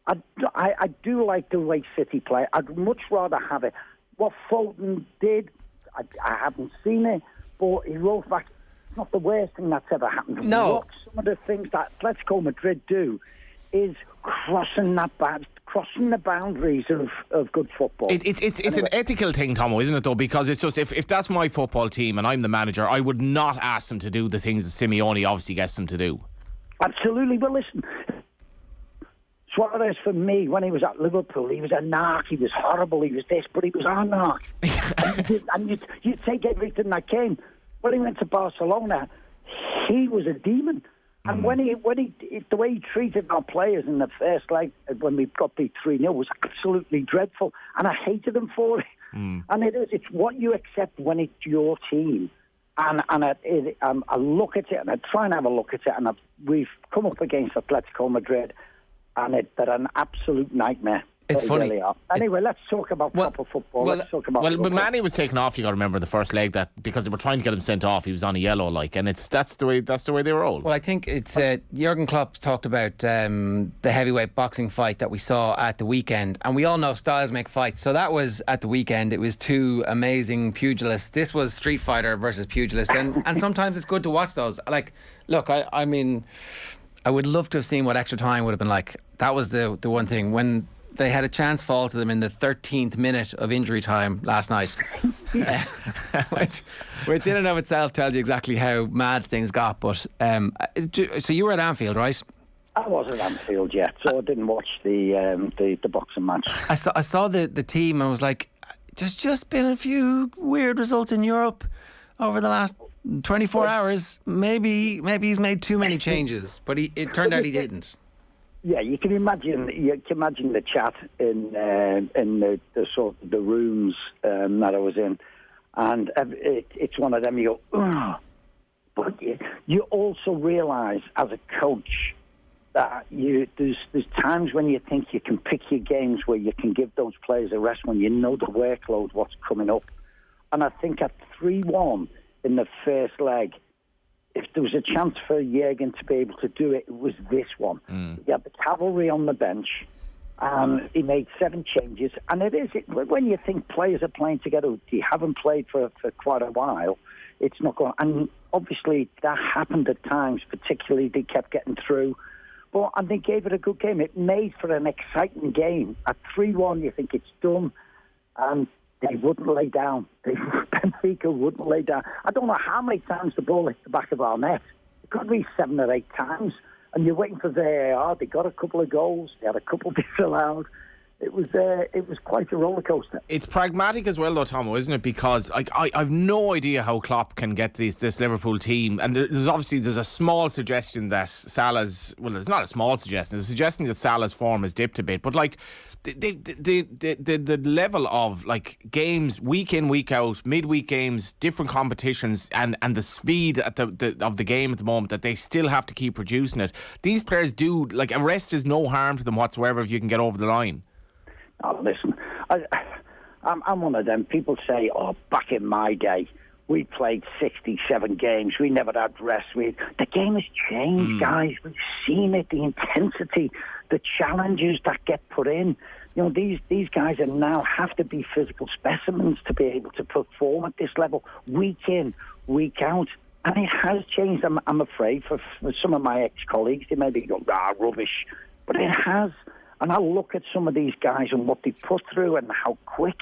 I do like the way City play. I'd much rather have it. What Fulton did, I haven't seen it, but he wrote back, it's not the worst thing that's ever happened. No. Look, some of the things that Atletico Madrid do is crossing the boundaries of good football. It's an ethical thing, Tomo, isn't it, though? Because it's just, if that's my football team and I'm the manager, I would not ask them to do the things that Simeone obviously gets them to do. Absolutely. Well, listen, Suarez, for me, when he was at Liverpool, he was a narc, he was horrible, he was this, but he was our narc. and you'd take everything that came. When he went to Barcelona, he was a demon. And when he the way he treated our players in the first leg, when we got beat 3-0, was absolutely dreadful. And I hated him for it. And it's what you accept when it's your team. And I look at it, and I try and have a look at it, and we've come up against Atletico Madrid, and they're an absolute nightmare. It's funny. Really. Anyway, let's talk about proper football. Let's talk about but Manny was taken off. You got to remember the first leg, that because they were trying to get him sent off, he was on a yellow, and that's the way they roll. Well, I think it's Jurgen Klopp talked about the heavyweight boxing fight that we saw at the weekend, and we all know styles make fights. So that was at the weekend. It was two amazing pugilists. This was Street Fighter versus pugilist, and sometimes it's good to watch those. Look, I mean, I would love to have seen what extra time would have been like. That was the one thing when they had a chance fall to them in the 13th minute of injury time last night, which in and of itself tells you exactly how mad things got. But so you were at Anfield, right? I was at Anfield, yeah, so I didn't watch the boxing match. I saw the team and was like, there's just been a few weird results in Europe over the last 24 hours. Maybe he's made too many changes, but it turned out he didn't. Yeah, you can imagine the chat in the sort of the rooms that I was in, and it's one of them. You go, ugh. But you also realise as a coach that there's times when you think you can pick your games where you can give those players a rest when you know the workload, what's coming up. And I think at 3-1 in the first leg, if there was a chance for Jurgen to be able to do it, it was this one. He had the cavalry on the bench, and he made 7 changes. And when you think players are playing together, you haven't played for quite a while, it's not going. And obviously that happened at times, particularly they kept getting through. And they gave it a good game. It made for an exciting game. At 3-1, you think it's done, and they wouldn't lay down. Benfica wouldn't lay down. I don't know how many times the ball hit the back of our net. It could be 7 or 8 times. And you're waiting for VAR. They got a couple of goals. They had a couple disallowed. It was quite a roller coaster. It's pragmatic as well, though, Tomo, isn't it? Because I've no idea how Klopp can get this Liverpool team. And there's a small suggestion that Salah's... Well, it's not a small suggestion. There's a suggestion that Salah's form has dipped a bit. But the level of games week in, week out, midweek games, different competitions, and the speed of the game at the moment, that they still have to keep producing it. These players do, a rest is no harm to them whatsoever if you can get over the line. Oh, listen, I'm one of them. People say, back in my day, We played 67 games. We never had rest. The game has changed, guys. We've seen it, the intensity, the challenges that get put in. You know, these guys are now have to be physical specimens to be able to perform at this level week in, week out. And it has changed, I'm afraid, for some of my ex-colleagues. They maybe go, rubbish. But it has. And I look at some of these guys and what they put through and how quick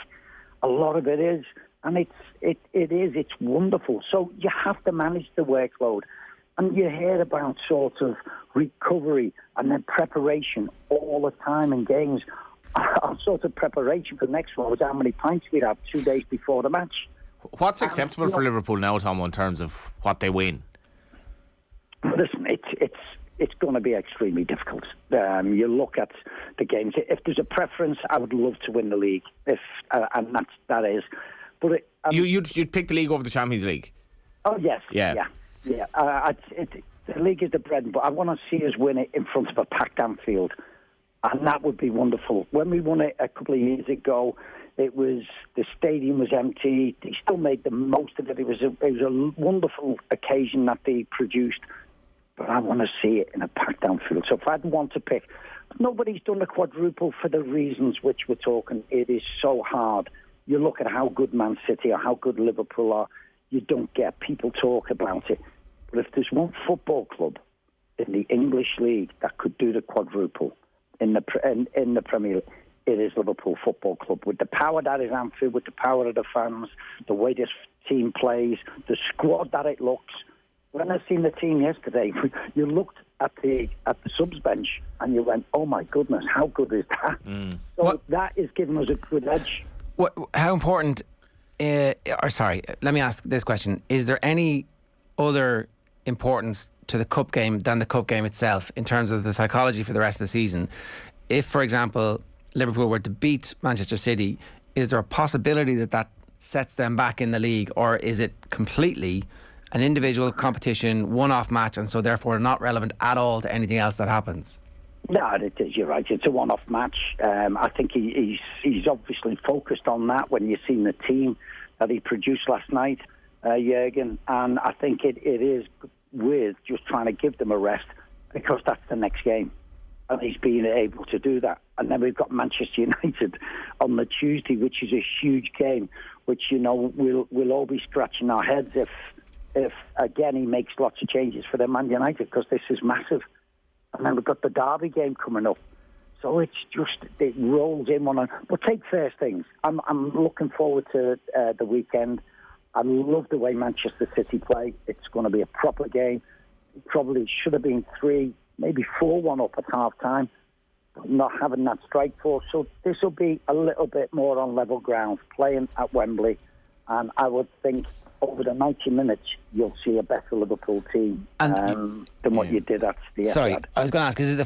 a lot of it is. And it's wonderful. So you have to manage the workload. And you hear about sort of recovery and then preparation all the time in games. Our sort of preparation for the next one was how many pints we'd have 2 days before the match. What's acceptable for Liverpool now, Tom, in terms of what they win? Listen, it's going to be extremely difficult. You look at the games. If there's a preference, I would love to win the league. And that is. But you'd pick the league over the Champions League? Oh yes, yeah. The league is the bread and butter. I want to see us win it in front of a packed Anfield, and that would be wonderful. When we won it a couple of years ago, the stadium was empty. They still made the most of it. It was a wonderful occasion that they produced. But I want to see it in a packed Anfield. So if I'd want to pick, nobody's done the quadruple for the reasons which we're talking. It is so hard. You look at how good Man City or how good Liverpool are, you don't get people talk about it. But if there's one football club in the English League that could do the quadruple in the Premier League, it is Liverpool Football Club. With the power that is Anfield, with the power of the fans, the way this team plays, the squad that it looks. When I seen the team yesterday, you looked at the subs bench and you went, "Oh my goodness, how good is that?" So that is giving us a good edge. How important? Let me ask this question: is there any other importance to the cup game than the cup game itself in terms of the psychology for the rest of the season? If, for example, Liverpool were to beat Manchester City, is there a possibility that sets them back in the league, or is it completely an individual competition, one-off match, and so therefore not relevant at all to anything else that happens? No, it is. You're right. It's a one-off match. I think he's obviously focused on that when you've seen the team that he produced last night, Jurgen. And I think it is with just trying to give them a rest because that's the next game. And he's been able to do that. And then we've got Manchester United on the Tuesday, which is a huge game, which, you know, we'll all be scratching our heads if again he makes lots of changes for the Man United, because this is massive. And then we've got the Derby game coming up. So it rolls in one. But take first things. I'm looking forward to the weekend. I love the way Manchester City play. It's going to be a proper game. It probably should have been 3, maybe 4-1 up at half-time, but not having that strike force. So this will be a little bit more on level ground, playing at Wembley. And I would think over the 90 minutes, you'll see a better Liverpool team than what you did at the Etihad. Sorry, I was going to ask: is it the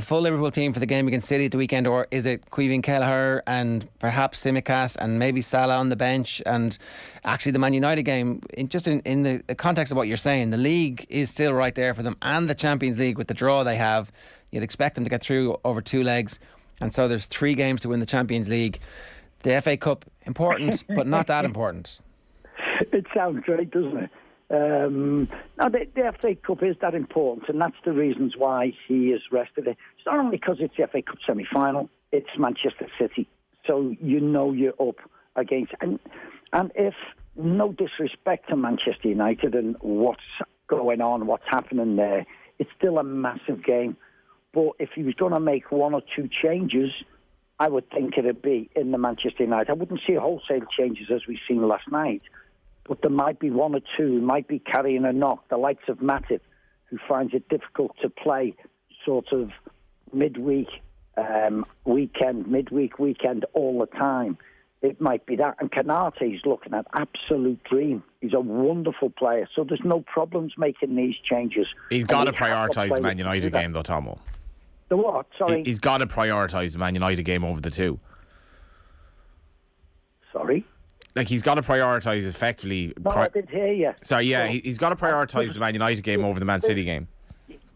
full Liverpool team for the game against City at the weekend, or is it Caoimhín Kelleher and perhaps Tsimikas and maybe Salah on the bench? And actually, the Man United game, in the context of what you're saying, the league is still right there for them, and the Champions League with the draw they have, you'd expect them to get through over 2 legs, and so there's 3 games to win the Champions League. The FA Cup, important, but not that important. It sounds great, doesn't it? No, the FA Cup is that important, and that's the reasons why he is rested. It's not only because it's the FA Cup semi-final, it's Manchester City. So you know you're up against... And if, no disrespect to Manchester United and what's going on, what's happening there, it's still a massive game. But if he was going to make 1 or 2 changes, I would think it'd be in the Manchester United. I wouldn't see wholesale changes as we've seen last night, but there might be 1 or 2 who might be carrying a knock, the likes of Matip, who finds it difficult to play sort of midweek, weekend all the time. It might be that. And Kinahan is looking at absolute dream. He's a wonderful player, so there's no problems making these changes. He's got to prioritise the Man United game, though, Tomo. The what? Sorry? He's got to prioritise the Man United game over the 2. Sorry? Like, he's got to prioritise effectively... No, I didn't hear you. Sorry, yeah, he's got to prioritise the Man United game over the Man City game.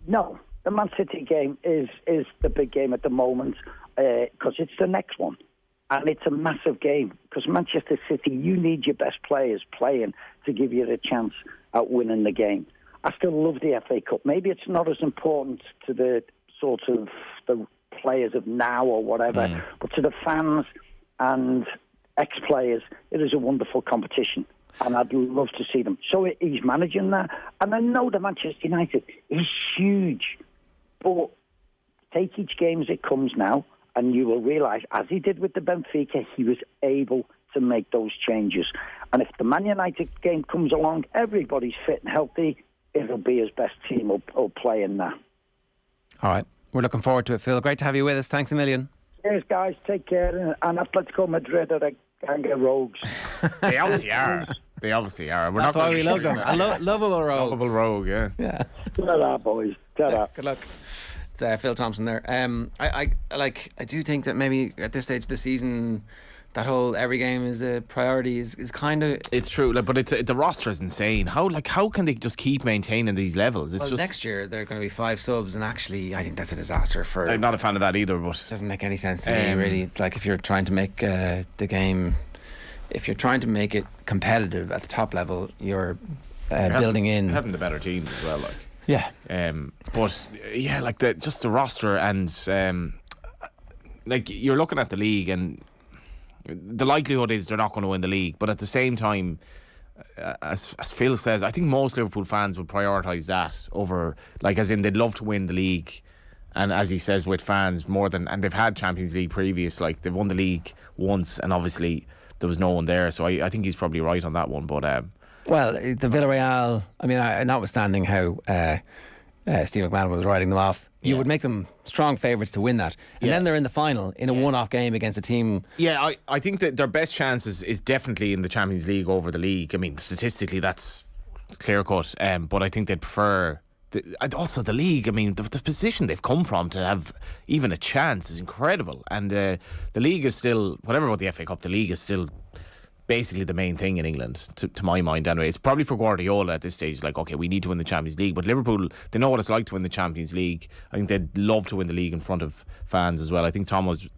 No, the Man City game is the big game at the moment because it's the next one. And it's a massive game because Manchester City, you need your best players playing to give you a chance at winning the game. I still love the FA Cup. Maybe it's not as important to the sort of the players of now or whatever, but to the fans and ex-players, it is a wonderful competition. And I'd love to see them. So he's managing that. And I know that Manchester United is huge. But take each game as it comes now, and you will realise, as he did with the Benfica, he was able to make those changes. And if the Man United game comes along, everybody's fit and healthy, it'll be his best team will play in that. All right. We're looking forward to it, Phil. Great to have you with us. Thanks a million. Cheers, guys. Take care. And Atletico Madrid are a gang of rogues. They obviously are. They obviously are. That's why we love them. Lovable rogue. Lovable rogue, yeah. Ta-da, boys. Ta-da. Good luck. It's Phil Thompson there. I do think that maybe at this stage of the season, that whole every game is a priority is kind of... It's true, but the roster is insane. How can they just keep maintaining these levels? It's just next year there are going to be 5 subs, and actually I think that's a disaster for... I'm not a fan of that either, but... It doesn't make any sense to me, really. Like, if you're trying to make the game... If you're trying to make it competitive at the top level, you're building in... Having the better teams as well, like... Yeah. But, yeah, like, just the roster and... like, you're looking at the league and... The likelihood is they're not going to win the league, but at the same time, as Phil says, I think most Liverpool fans would prioritise that over, like, as in they'd love to win the league, and as he says, with fans more than, and they've had Champions League previous, like they've won the league once, and obviously there was no one there, so I think he's probably right on that one. But well, the Villarreal, I mean, notwithstanding how Steve McMahon was writing them off, you would make them strong favourites to win that, and then they're in the final in a one-off game against a team. Yeah, I think that their best chances is definitely in the Champions League over the league. I mean, statistically that's clear cut, but I think they'd prefer also the league. I mean, the position they've come from to have even a chance is incredible, and the league is still, whatever about the FA Cup, the league is still basically the main thing in England, to my mind anyway. It's probably for Guardiola at this stage, like, okay, we need to win the Champions League, but Liverpool, they know what it's like to win the Champions League. I think they'd love to win the league in front of fans as well. I think Tom was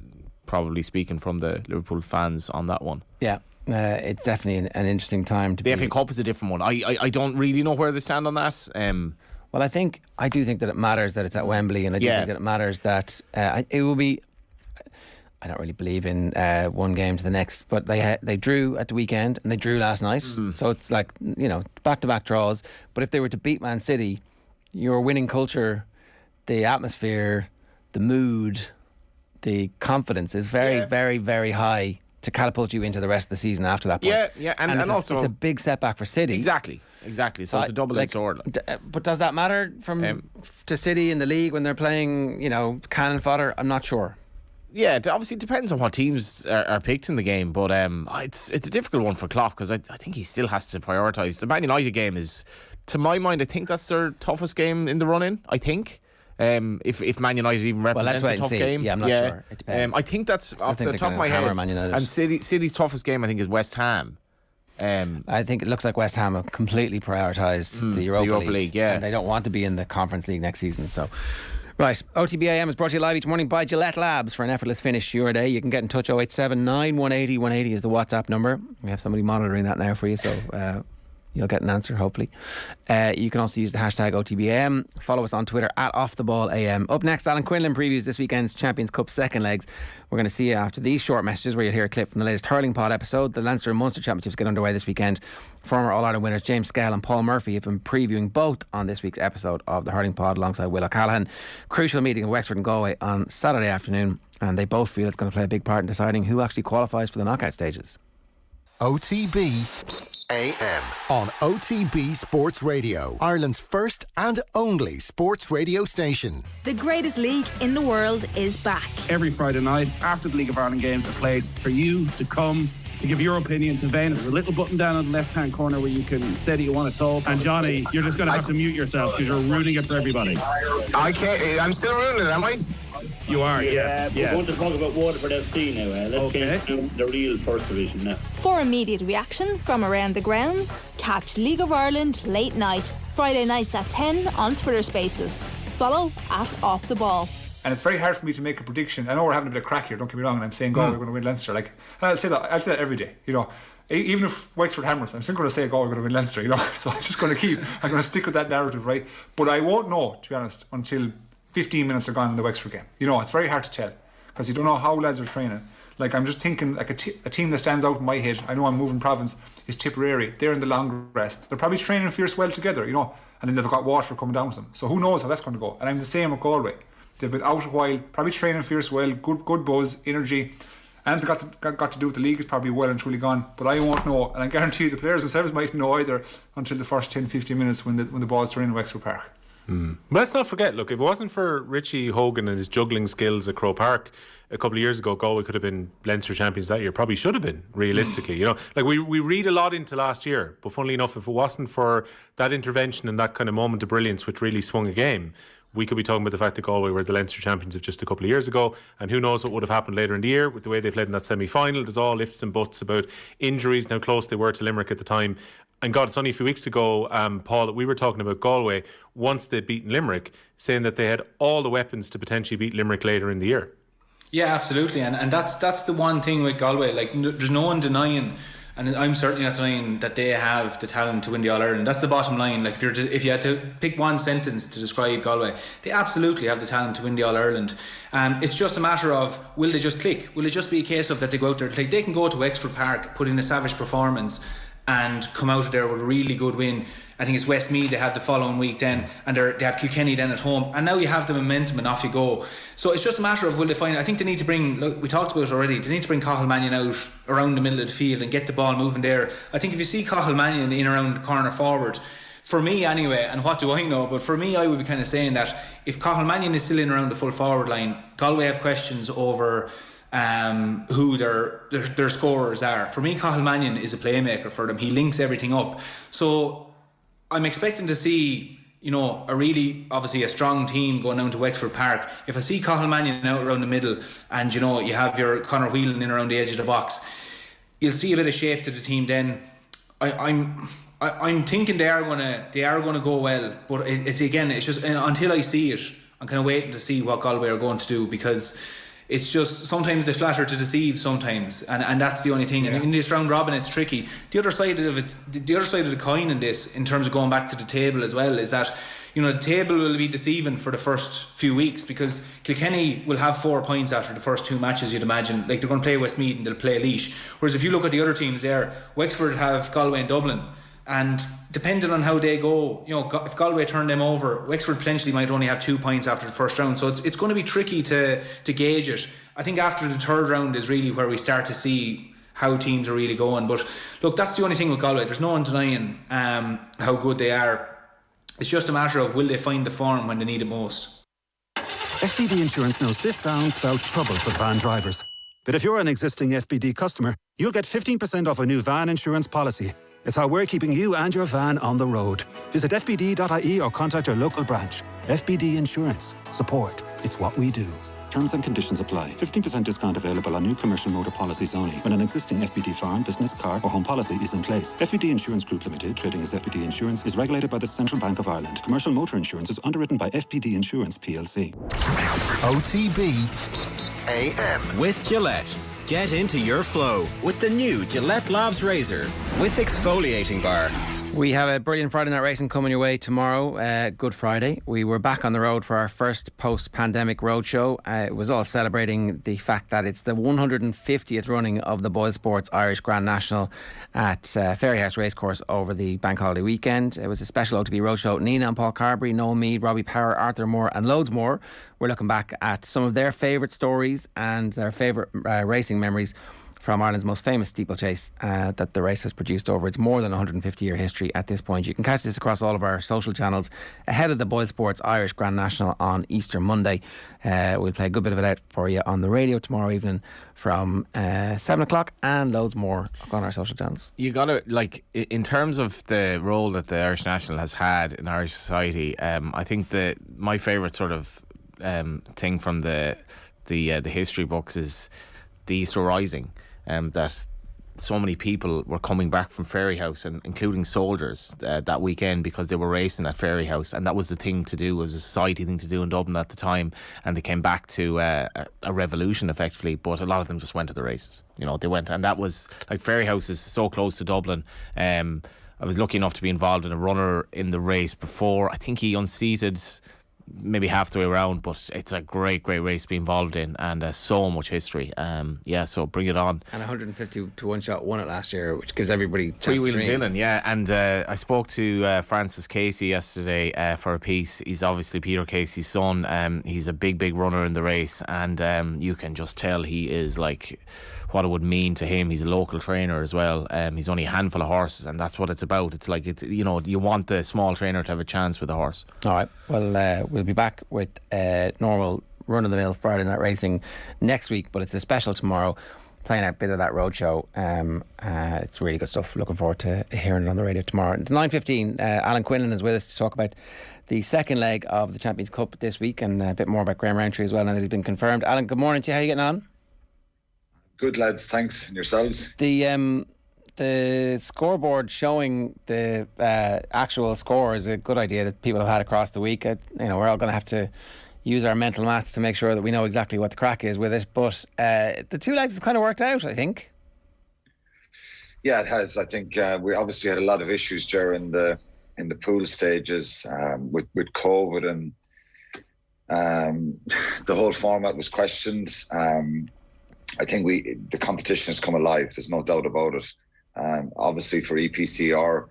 probably speaking from the Liverpool fans on that one. Yeah, it's definitely an interesting time to the FA Cup is a different one. I don't really know where they stand on that. Well, I do think that it matters that it's at Wembley, and I do think that it matters that it will be... I don't really believe in one game to the next, but they drew at the weekend and they drew last night, so it's like, you know, back-to-back draws. But if they were to beat Man City, your winning culture, the atmosphere, the mood, the confidence is very, very, very high to catapult you into the rest of the season after that point. Yeah, and also it's a big setback for City. Exactly. So it's a double-edged sword. But does that matter to City in the league when they're playing, you know, cannon fodder? I'm not sure. Yeah, it obviously depends on what teams are picked in the game, but it's a difficult one for Klopp because I think he still has to prioritise. The Man United game is, to my mind, I think that's their toughest game in the run-in, I think. If Man United even represents a tough game. Yeah, I'm not sure. It depends. I think that's off the top of my head. And City's toughest game, I think, is West Ham. I think it looks like West Ham have completely prioritised the Europa League, and they don't want to be in the Conference League next season, so... Right, OTB AM is brought to you live each morning by Gillette Labs. For an effortless finish to your day, you can get in touch. 087 180 180 is the WhatsApp number. We have somebody monitoring that now for you, so you'll get an answer, hopefully. You can also use the hashtag OTBAM. Follow us on Twitter at OffTheBallAM. Up next, Alan Quinlan previews this weekend's Champions Cup second legs. We're going to see you after these short messages where you'll hear a clip from the latest Hurling Pod episode. The Leinster and Munster Championships get underway this weekend. Former All-Ireland winners James Skell and Paul Murphy have been previewing both on this week's episode of the Hurling Pod alongside Will O'Callaghan. Crucial meeting in Wexford and Galway on Saturday afternoon, and they both feel it's going to play a big part in deciding who actually qualifies for the knockout stages. OTB AM on OTB Sports Radio, Ireland's first and only sports radio station. The greatest league in the world is back. Every Friday night after the League of Ireland games, a place for you to come to give your opinion to Vane. There's a little button down on the left-hand corner where you can say that you want to talk. And Johnny, you're just going to have to mute yourself because you're ruining it for everybody. I can't. I'm still ruining it, am I? You are, yes. We're going to talk about Waterford FC now. Let's change to the real first division now. For immediate reaction from around the grounds, catch League of Ireland late night, Friday nights at 10 on Twitter Spaces. Follow at Off The Ball. And it's very hard for me to make a prediction. I know we're having a bit of crack here, don't get me wrong, and I'm saying Galway are going to win Leinster. Like, and I'll say that every day, you know. Even if Wexford hammers, I'm still going to say Galway are going to win Leinster, you know. So I'm just going to stick with that narrative, right? But I won't know, to be honest, until 15 minutes are gone in the Wexford game. You know, it's very hard to tell because you don't know how lads are training. Like, I'm just thinking, like a team that stands out in my head, I know I'm moving province, is Tipperary. They're in the long rest. They're probably training fierce well together, you know, and then they've got Waterford coming down to them. So who knows how that's going to go. And I'm the same with Galway. They've been out a while, probably training fierce well, good buzz, energy, and they got to do with the league is probably well and truly gone. But I won't know, and I guarantee you the players themselves mightn't know either until the first 10-15 minutes when the ball's thrown in Wexford Park. But let's not forget, look, if it wasn't for Richie Hogan and his juggling skills at Croke Park a couple of years ago, Galway could have been Leinster champions that year. Probably should have been, realistically. You know, like we read a lot into last year, but funnily enough, if it wasn't for that intervention and that kind of moment of brilliance which really swung a game, we could be talking about the fact that Galway were the Leinster champions of just a couple of years ago, and who knows what would have happened later in the year with the way they played in that semi-final. There's all ifs and buts about injuries and how close they were to Limerick at the time. And God, it's only a few weeks ago, Paul, that we were talking about Galway once they'd beaten Limerick, saying that they had all the weapons to potentially beat Limerick later in the year. Yeah, absolutely, and that's the one thing with Galway. Like, there's no one denying, and I'm certainly not denying that they have the talent to win the All-Ireland. That's the bottom line. Like, if you had to pick one sentence to describe Galway, they absolutely have the talent to win the All-Ireland. It's just a matter of, will they just click? Will it just be a case of that they go out there, like they can go to Wexford Park, put in a savage performance, and come out of there with a really good win. I think it's Westmeath they had the following week then, and they have Kilkenny then at home, and now you have the momentum and off you go. So it's just a matter of will they find. I think they need to bring, look, we talked about it already, they need to bring Cathal Mannion out around the middle of the field and get the ball moving there. I think if you see Cathal Mannion in around the corner forward, for me anyway, and what do I know, but for me I would be kind of saying that if Cathal Mannion is still in around the full forward line, Galway have questions over who their scorers are. For me, Cathal Mannion is a playmaker for them. He links everything up. So I'm expecting to see, you know, obviously a strong team going down to Wexford Park. If I see Cathal Mannion out around the middle, and you know you have your Conor Whelan in around the edge of the box, you'll see a bit of shape to the team. Then I'm thinking they are gonna go well. But it's just until I see it, I'm kind of waiting to see what Galway are going to do, because it's just sometimes they flatter to deceive sometimes, and that's the only thing. And in this round robin, it's tricky. The other side of the coin in this, in terms of going back to the table as well, is that, you know, the table will be deceiving for the first few weeks, because Kilkenny will have 4 points after the first 2 matches, you'd imagine. Like, they're going to play Westmeath and they'll play Laois. Whereas if you look at the other teams there, Wexford have Galway and Dublin. And depending on how they go, you know, if Galway turn them over, Wexford potentially might only have 2 points after the first round. So it's going to be tricky to gauge it. I think after the third round is really where we start to see how teams are really going. But look, that's the only thing with Galway. There's no one denying how good they are. It's just a matter of, will they find the form when they need it most? FBD Insurance knows this sound spells trouble for van drivers. But if you're an existing FBD customer, you'll get 15% off a new van insurance policy. It's how we're keeping you and your van on the road. Visit fbd.ie or contact your local branch. FBD Insurance. Support. It's what we do. Terms and conditions apply. 15% discount available on new commercial motor policies only when an existing FBD farm, business, car or home policy is in place. FBD Insurance Group Limited, trading as FBD Insurance, is regulated by the Central Bank of Ireland. Commercial motor insurance is underwritten by FBD Insurance PLC. OTB AM. With Gillette. Get into your flow with the new Gillette Labs Razor with exfoliating bar. We have a brilliant Friday night racing coming your way tomorrow, Good Friday. We were back on the road for our first post-pandemic roadshow. It was all celebrating the fact that it's the 150th running of the Boyle Sports Irish Grand National at Ferryhouse Racecourse over the bank holiday weekend. It was a special OTB roadshow. Nina and Paul Carberry, Noel Meade, Robbie Power, Arthur Moore and loads more. We're looking back at some of their favourite stories and their favourite racing memories from Ireland's most famous steeplechase that the race has produced over its more than 150-year history at this point. You can catch this across all of our social channels ahead of the Boyle Sports Irish Grand National on Easter Monday. We'll play a good bit of it out for you on the radio tomorrow evening from 7 o'clock and loads more on our social channels. You got to, like, in terms of the role that the Irish National has had in Irish society, I think that my favourite sort of thing from the history books is the Easter Rising. That so many people were coming back from Ferryhouse, and including soldiers that weekend, because they were racing at Ferryhouse, and that was the thing to do. It was a society thing to do in Dublin at the time, and they came back to a revolution effectively. But a lot of them just went to the races. They went, and that was like, Ferryhouse is so close to Dublin. I was lucky enough to be involved in a runner in the race before. I think he unseated maybe half the way around, but it's a great race to be involved in, and so much history. So bring it on. And 150 to 1 shot won it last year, which gives everybody Freewheeling Dillon, yeah. And I spoke to Francis Casey yesterday for a piece. He's obviously Peter Casey's son. He's a big runner in the race, and you can just tell he is like what it would mean to him. He's a local trainer as well. He's only a handful of horses, and that's what it's about. It's like, you want the small trainer to have a chance with a horse. All right. Well, we'll be back with normal run-of-the-mill Friday night racing next week, but it's a special tomorrow, playing out a bit of that roadshow. It's really good stuff. Looking forward to hearing it on the radio tomorrow. At 9:15, Alan Quinlan is with us to talk about the second leg of the Champions Cup this week, and a bit more about Graham Rowntree as well, now that he's been confirmed. Alan, good morning to you. How are you getting on? Good, lads, thanks. And yourselves? The scoreboard showing the actual score is a good idea that people have had across the week. We're all going to have to use our mental maths to make sure that we know exactly what the crack is with it. But the two legs have kind of worked out, I think. Yeah, it has. I think we obviously had a lot of issues during the pool stages with COVID, and the whole format was questioned. I think the competition has come alive. There's no doubt about it. Obviously, for EPCR,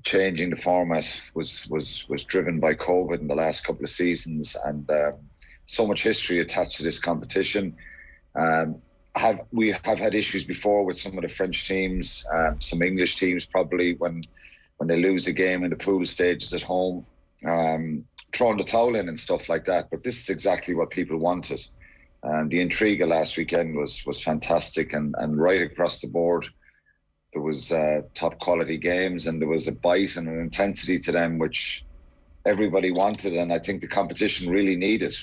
changing the format was driven by COVID in the last couple of seasons, and so much history attached to this competition. We have had issues before with some of the French teams, some English teams probably when they lose a game in the pool stages at home, throwing the towel in and stuff like that. But this is exactly what people wanted. The intrigue last weekend was fantastic, and right across the board there was top quality games, and there was a bite and an intensity to them which everybody wanted, and I think the competition really needed.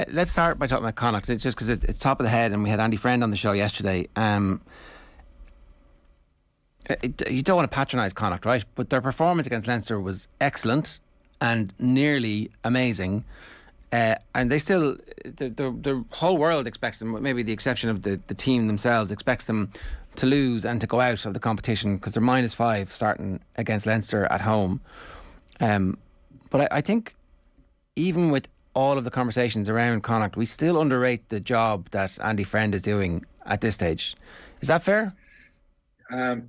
Let's start by talking about Connacht, just because it's top of the head, and we had Andy Friend on the show yesterday. You don't want to patronise Connacht, right? But their performance against Leinster was excellent and nearly amazing. And they still, the whole world expects them, maybe the exception of the team themselves, expects them to lose and to go out of the competition because they're -5 starting against Leinster at home. But I think even with all of the conversations around Connacht, we still underrate the job that Andy Friend is doing at this stage. Is that fair?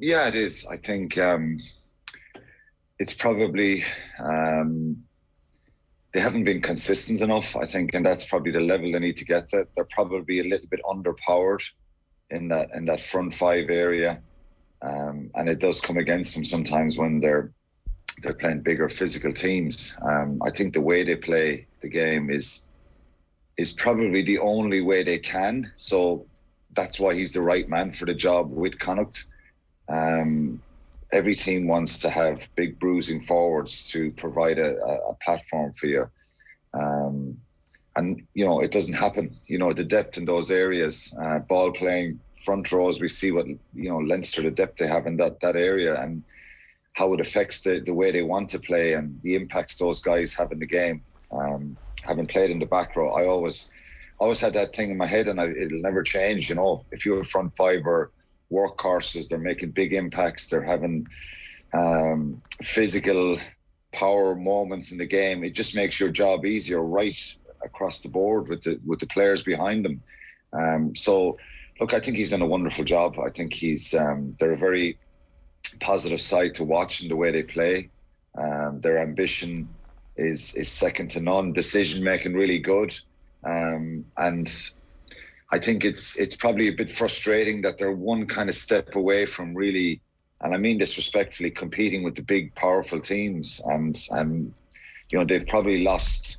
Yeah, it is. I think it's probably... they haven't been consistent enough, I think, and that's probably the level they need to get to. They're probably a little bit underpowered in that front five area, and it does come against them sometimes when they're playing bigger physical teams. I think the way they play the game is probably the only way they can. So that's why he's the right man for the job with Connacht. Every team wants to have big bruising forwards to provide a platform for you. And, it doesn't happen. The depth in those areas, ball playing, front rows, we see what, Leinster, the depth they have in that area and how it affects the way they want to play and the impacts those guys have in the game. Having played in the back row, I always had that thing in my head, and it'll never change. If you're a front five or workhorses, they're making big impacts, they're having physical power moments in the game. It just makes your job easier right across the board with the players behind them. So look, I think he's done a wonderful job. I think they're a very positive side to watch in the way they play. Their ambition is second to none. Decision making really good, and I think it's probably a bit frustrating that they're one kind of step away from really, and I mean this respectfully, competing with the big, powerful teams. And they've probably lost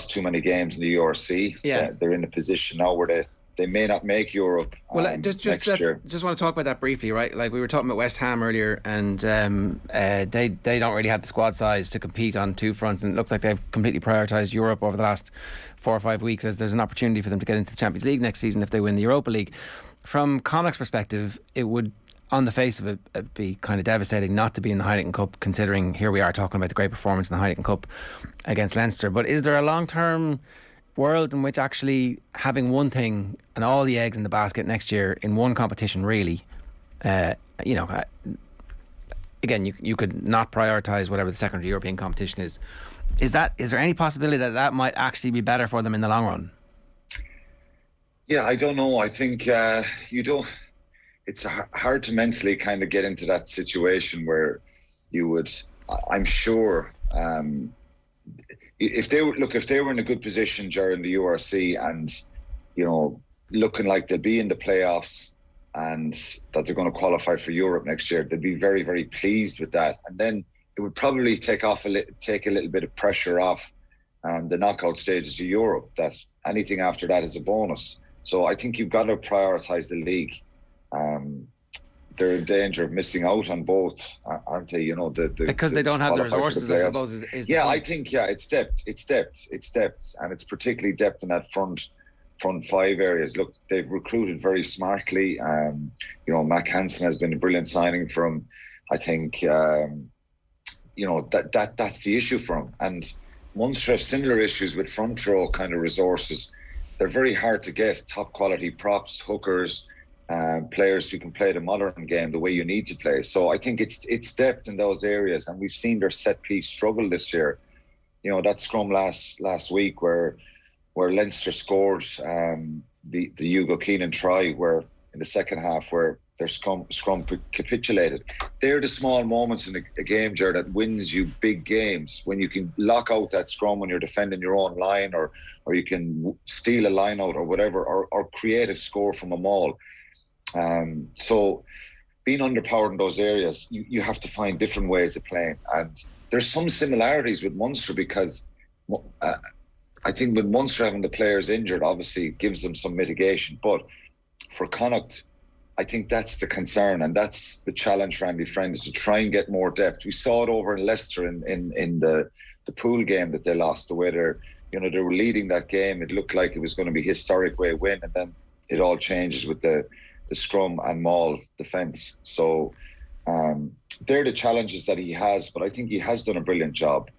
too many games in the URC. Yeah. They're in a position now where they may not make Europe next year. Just want to talk about that briefly, right? Like we were talking about West Ham earlier, and they don't really have the squad size to compete on two fronts, and it looks like they've completely prioritised Europe over the last 4 or 5 weeks, as there's an opportunity for them to get into the Champions League next season if they win the Europa League. From Connacht's perspective, it would, on the face of it, be kind of devastating not to be in the Heineken Cup, considering here we are talking about the great performance in the Heineken Cup against Leinster. But is there a long-term world in which actually having one thing and all the eggs in the basket next year in one competition, really, again, you could not prioritise whatever the secondary European competition is. Is there any possibility that might actually be better for them in the long run? Yeah, I don't know. I think it's hard to mentally kind of get into that situation where you would, I'm sure, if they were in a good position during the URC and, looking like they'll be in the playoffs and that they're going to qualify for Europe next year, they'd be very, very pleased with that. And then it would probably take a little bit of pressure off the knockout stages of Europe, that anything after that is a bonus. So I think you've got to prioritise the league. They're in danger of missing out on both, aren't they? Because they don't have the resources, I suppose. Is the point. I think it's depth, and it's particularly depth in that front five areas. Look, they've recruited very smartly. Mac Hansen has been a brilliant signing for him. I think that's the issue for him. And Munster have similar issues with front row kind of resources. They're very hard to get top quality props, hookers. Players who can play the modern game the way you need to play. So I think it's depth in those areas, and we've seen their set piece struggle this year. That scrum last week where Leinster scored the Hugo Keenan try, where in the second half where their scrum capitulated. They're the small moments in a game, Ger, that wins you big games, when you can lock out that scrum when you're defending your own line, or you can steal a line out or whatever, or create a score from a maul. So being underpowered in those areas, you have to find different ways of playing. And there's some similarities with Munster, because I think with Munster having the players injured, obviously gives them some mitigation. But for Connacht, I think that's the concern, and that's the challenge for Andy Friend, is to try and get more depth. We saw it over in Leicester in the pool game that they lost, the way they were leading that game. It looked like it was going to be a historic way win, and then it all changes with the scrum and maul defence. So they're the challenges that he has, but I think he has done a brilliant job.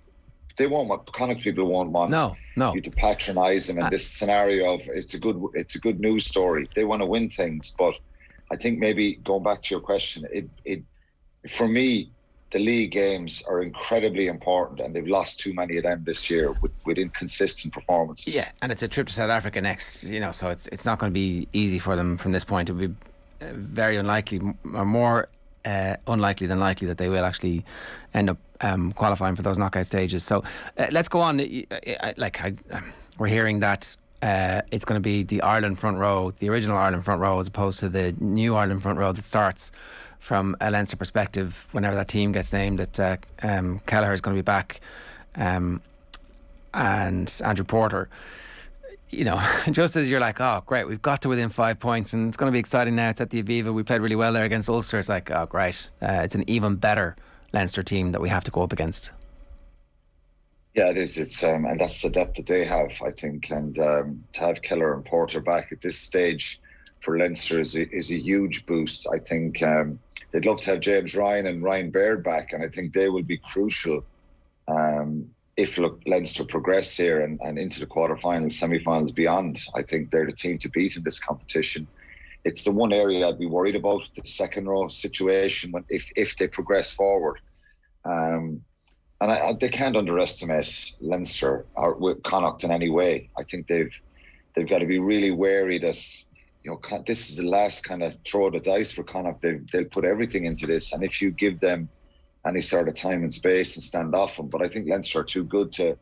Connacht people won't want you to patronise him in this scenario of it's a good news story. They want to win things, but I think maybe going back to your question, it for me, the league games are incredibly important, and they've lost too many of them this year with inconsistent performances. Yeah, and it's a trip to South Africa next, so it's not going to be easy for them from this point. It would be very unlikely, or more unlikely than likely, that they will actually end up qualifying for those knockout stages. So let's go on. We're hearing that it's going to be the Ireland front row, the original Ireland front row, as opposed to the new Ireland front row that starts from a Leinster perspective whenever that team gets named, that Kelleher is going to be back, and Andrew Porter. Just as you're like, oh great, we've got to within 5 points and it's going to be exciting now, it's at the Aviva, we played really well there against Ulster, it's like, oh great, it's an even better Leinster team that we have to go up against. Yeah, it is. It's and that's the depth that they have, I think, and to have Kelleher and Porter back at this stage for Leinster is a huge boost. I think they'd love to have James Ryan and Ryan Baird back, and I think they will be crucial if Leinster progress here and into the quarterfinals, semi-finals, beyond. I think they're the team to beat in this competition. It's the one area I'd be worried about, the second row situation, if they progress forward. And they can't underestimate Leinster or with Connacht in any way. I think they've got to be really wary that this is the last kind of throw of the dice for Connacht. They'll put everything into this, and if you give them any sort of time and space and stand off them, but I think Leinster are too good to,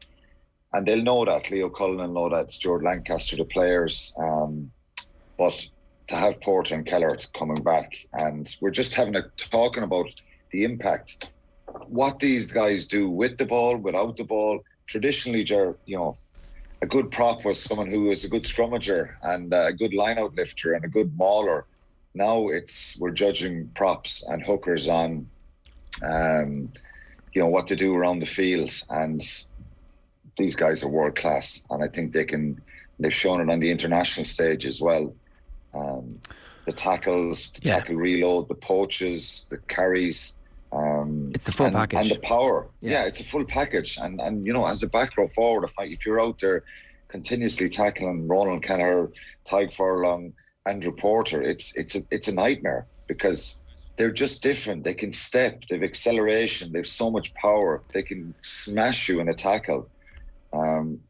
and they'll know that. Leo Cullen will know that. Stuart Lancaster, the players, but to have Porter and Kelleher coming back, and we're just talking about the impact. What these guys do with the ball, without the ball. Traditionally, a good prop was someone who was a good scrummager and a good line-out lifter and a good mauler. Now we're judging props and hookers on, what to do around the field. And these guys are world class, and I think they've shown it on the international stage as well. The tackles, the tackle reload, the poaches, the carries. It's a full package. And the power. Yeah, it's a full package. And as a back row forward, if you're out there continuously tackling Ronan Kelleher, Tyg Furlong, Andrew Porter, it's a nightmare, because they're just different. They can step, they've acceleration, they've so much power, they can smash you in a tackle.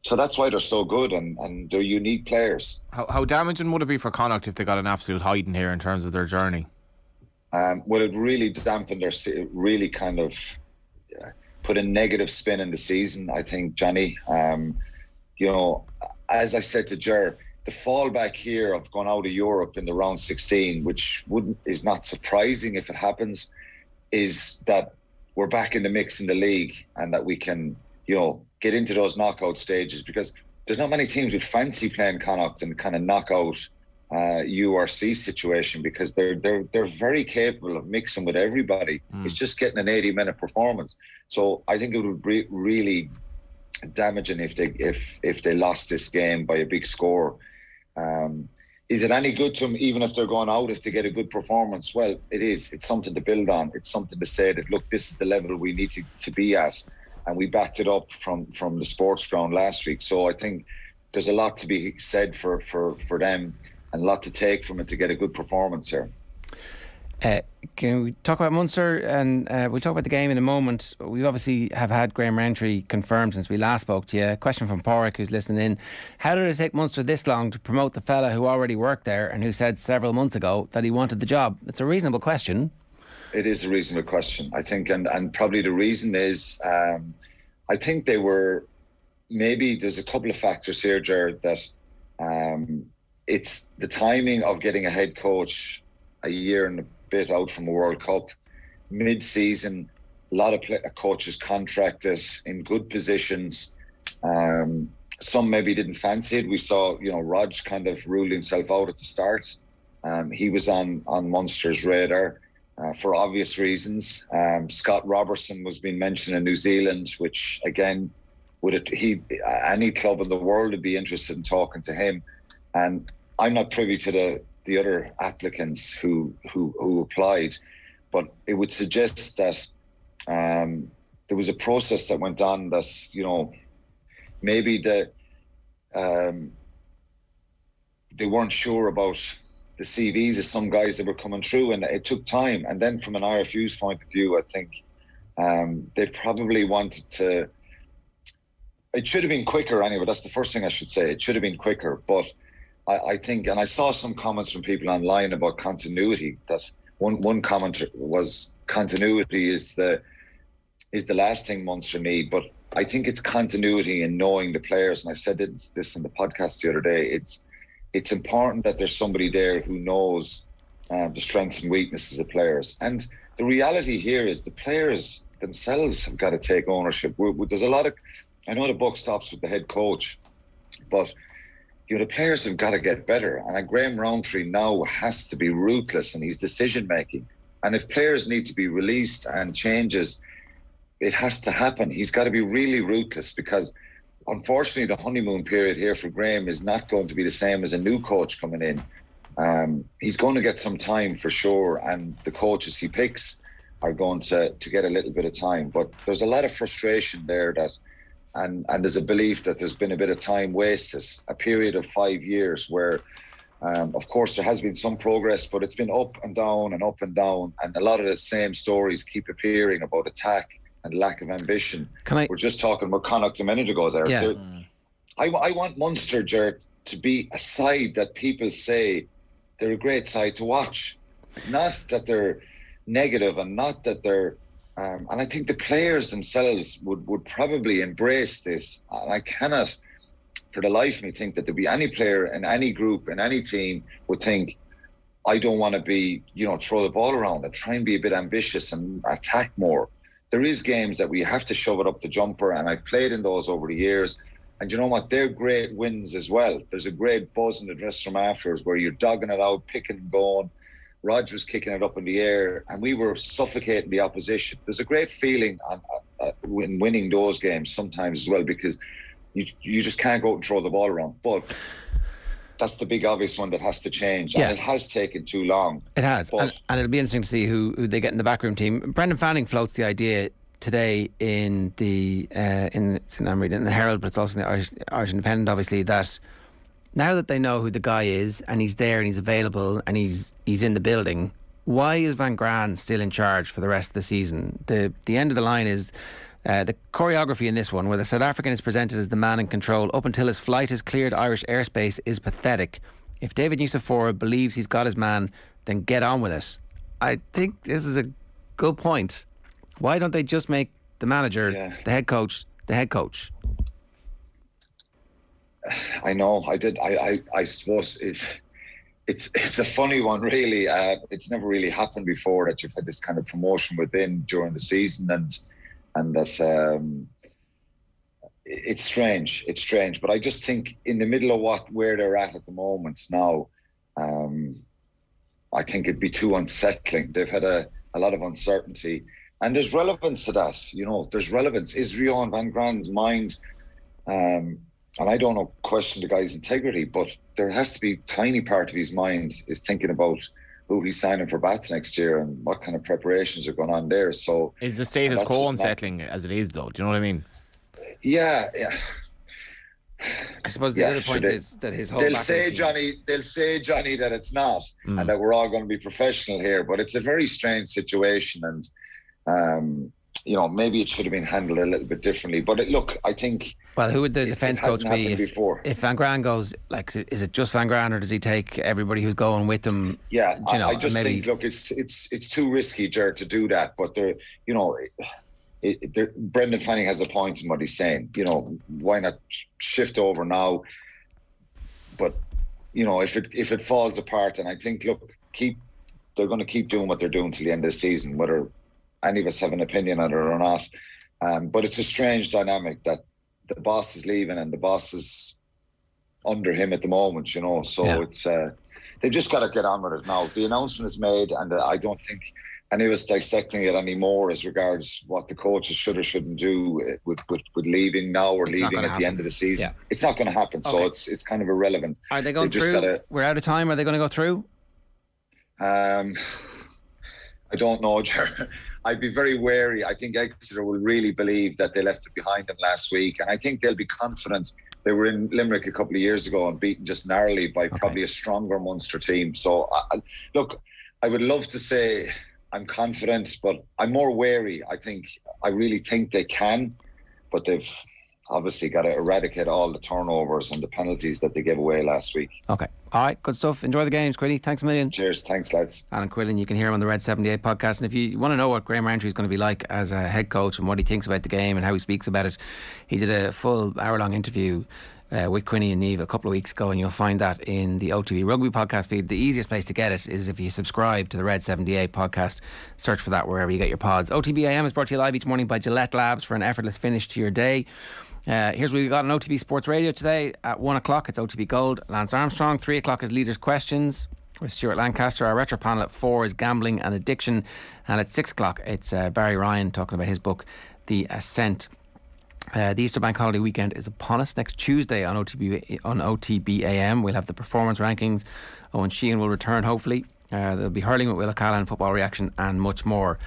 So that's why they're so good, and they're unique players. How damaging would it be for Connacht if they got an absolute hiding here in terms of their journey? Well, it really dampened really kind of put a negative spin in the season, I think, Johnny. As I said to Ger, the fallback here of going out of Europe in the round 16, which is not surprising if it happens, is that we're back in the mix in the league, and that we can, get into those knockout stages, because there's not many teams would fancy playing Connacht and kind of knockout URC situation, because they're very capable of mixing with everybody. It's just getting an 80-minute performance. So I think it would be really damaging if they lost this game by a big score. Is it any good to them, even if they're going out, if they get a good performance? Well, it is. It's something to build on. It's something to say that, look, this is the level we need to be at. And we backed it up from the sports ground last week. So I think there's a lot to be said for them, and a lot to take from it to get a good performance here. Can we talk about Munster? And we'll talk about the game in a moment. We obviously have had Graham Rowntree confirmed since we last spoke to you. A question from Porrick, who's listening in. How did it take Munster this long to promote the fella who already worked there and who said several months ago that he wanted the job? It's a reasonable question. It is a reasonable question, I think. And probably the reason is, I think they were, maybe there's a couple of factors here, Ger, that it's the timing of getting a head coach a year and a bit out from a World Cup, mid-season, a lot of coaches contracted in good positions. Some maybe didn't fancy it. We saw, Rog kind of ruled himself out at the start. He was on Munster's radar for obvious reasons. Scott Robertson was being mentioned in New Zealand, which again, any club in the world would be interested in talking to him. And I'm not privy to the other applicants who applied, but it would suggest that there was a process that went on that, maybe they weren't sure about the CVs of some guys that were coming through, and it took time. And then from an RFU's point of view, I think they probably wanted to, it should have been quicker anyway. That's the first thing I should say. It should have been quicker, but I think, and I saw some comments from people online about continuity, that one comment was continuity is the last thing Munster need, but I think it's continuity in knowing the players. And I said this in the podcast the other day. It's important that there's somebody there who knows the strengths and weaknesses of players. And the reality here is the players themselves have got to take ownership. There's a lot of, I know the buck stops with the head coach, but the players have got to get better. And Graham Rowntree now has to be ruthless in his decision making. And if players need to be released and changes, it has to happen. He's got to be really ruthless, because unfortunately the honeymoon period here for Graham is not going to be the same as a new coach coming in. He's going to get some time for sure, and the coaches he picks are going to get a little bit of time. But there's a lot of frustration there and there's a belief that there's been a bit of time wasted, a period of 5 years where, of course, there has been some progress, but it's been up and down and up and down. And a lot of the same stories keep appearing about attack and lack of ambition. We're just talking about Connacht a minute ago there. Yeah. I want Munster, Ger, to be a side that people say they're a great side to watch. Not that they're negative, and not that they're... and I think the players themselves would probably embrace this. And I cannot, for the life of me, think that there'd be any player in any group, in any team, would think, I don't want to be, throw the ball around. I try and be a bit ambitious and attack more. There is games that we have to shove it up the jumper, and I've played in those over the years. And you know what? They're great wins as well. There's a great buzz in the dressing room afterwards where you're dogging it out, picking and going. Rog was kicking it up in the air, and we were suffocating the opposition. There's a great feeling in winning those games sometimes as well, because you just can't go out and throw the ball around. But that's the big obvious one that has to change. Yeah. And it has taken too long. It has. And it'll be interesting to see who they get in the backroom team. Brendan Fanning floats the idea today in the I'm reading in the Herald, but it's also in the Irish Independent, obviously, that now that they know who the guy is and he's there and he's available and he's in the building, why is Van Graan still in charge for the rest of the season? The end of the line is the choreography in this one, where the South African is presented as the man in control up until his flight has cleared Irish airspace, is pathetic. If David Nucifora believes he's got his man, then get on with it. I think this is a good point. Why don't they just make the manager, the head coach, the head coach? I know. I suppose it's a funny one, really. It's never really happened before that you've had this kind of promotion within during the season, and that's it's strange. It's strange, but I just think in the middle of where they're at the moment now, I think it'd be too unsettling. They've had a lot of uncertainty, and there's relevance to that. You know, there's relevance. Is Rian Van Graan's mind? And I don't question the guy's integrity, but there has to be a tiny part of his mind is thinking about who he's signing for Bath next year and what kind of preparations are going on there. So is the status quo unsettling as it is, though? Do you know what I mean? Yeah. I suppose the other point is that his whole they'll say Johnny that it's not, and that we're all going to be professional here. But it's a very strange situation, and you know, maybe it should have been handled a little bit differently. But look, I think. Well, who would the defence coach be if Van Graan goes? Like, is it just Van Graan, or does he take everybody who's going with him? Yeah, I just think, look, it's too risky, Ger, to do that. But Brendan Fanning has a point in what he's saying. You know, why not shift over now? But you know, if it falls apart, and I think, look, they're going to keep doing what they're doing till the end of the season, whether any of us have an opinion on it or not. But it's a strange dynamic that the boss is leaving and the boss is under him at the moment, you know. So it's they've just got to get on with it now. The announcement is made, and I don't think any of us dissecting it anymore as regards what the coaches should or shouldn't do with leaving now or leaving at the end of the season. Yeah. It's not going to happen. Okay. So it's kind of irrelevant. Are they going through? We're out of time. Are they going to go through? I don't know, Ger. I'd be very wary. I think Exeter will really believe that they left it behind them last week, and I think they'll be confident. They were in Limerick a couple of years ago and beaten just narrowly by probably a stronger Munster team. So, look, I would love to say I'm confident, but I'm more wary. I really think they can, but they've obviously got to eradicate all the turnovers and the penalties that they gave away last week. Okay. All right. Good stuff. Enjoy the games, Quilly. Thanks a million. Cheers. Thanks, lads. Alan Quinlan, you can hear him on the Red 78 podcast. And if you want to know what Graham Rowntree is going to be like as a head coach and what he thinks about the game and how he speaks about it, he did a full hour-long interview with Quinny and Neve a couple of weeks ago, and you'll find that in the OTB Rugby podcast feed. The easiest place to get it is if you subscribe to the Red 78 podcast. Search for that wherever you get your pods. OTB AM is brought to you live each morning by Gillette Labs for an effortless finish to your day. Here's what we got on OTB Sports Radio today. At 1 o'clock it's OTB Gold, Lance Armstrong. 3 o'clock is Leaders Questions with Stuart Lancaster. Our retro panel at 4 is Gambling and Addiction, and at 6 o'clock it's Barry Ryan talking about his book The Ascent. The Easter Bank Holiday weekend is upon us. Next Tuesday on OTB AM we'll have the performance rankings. Owen Sheehan will return hopefully. There'll be hurling with Will Callahan, football reaction and much more.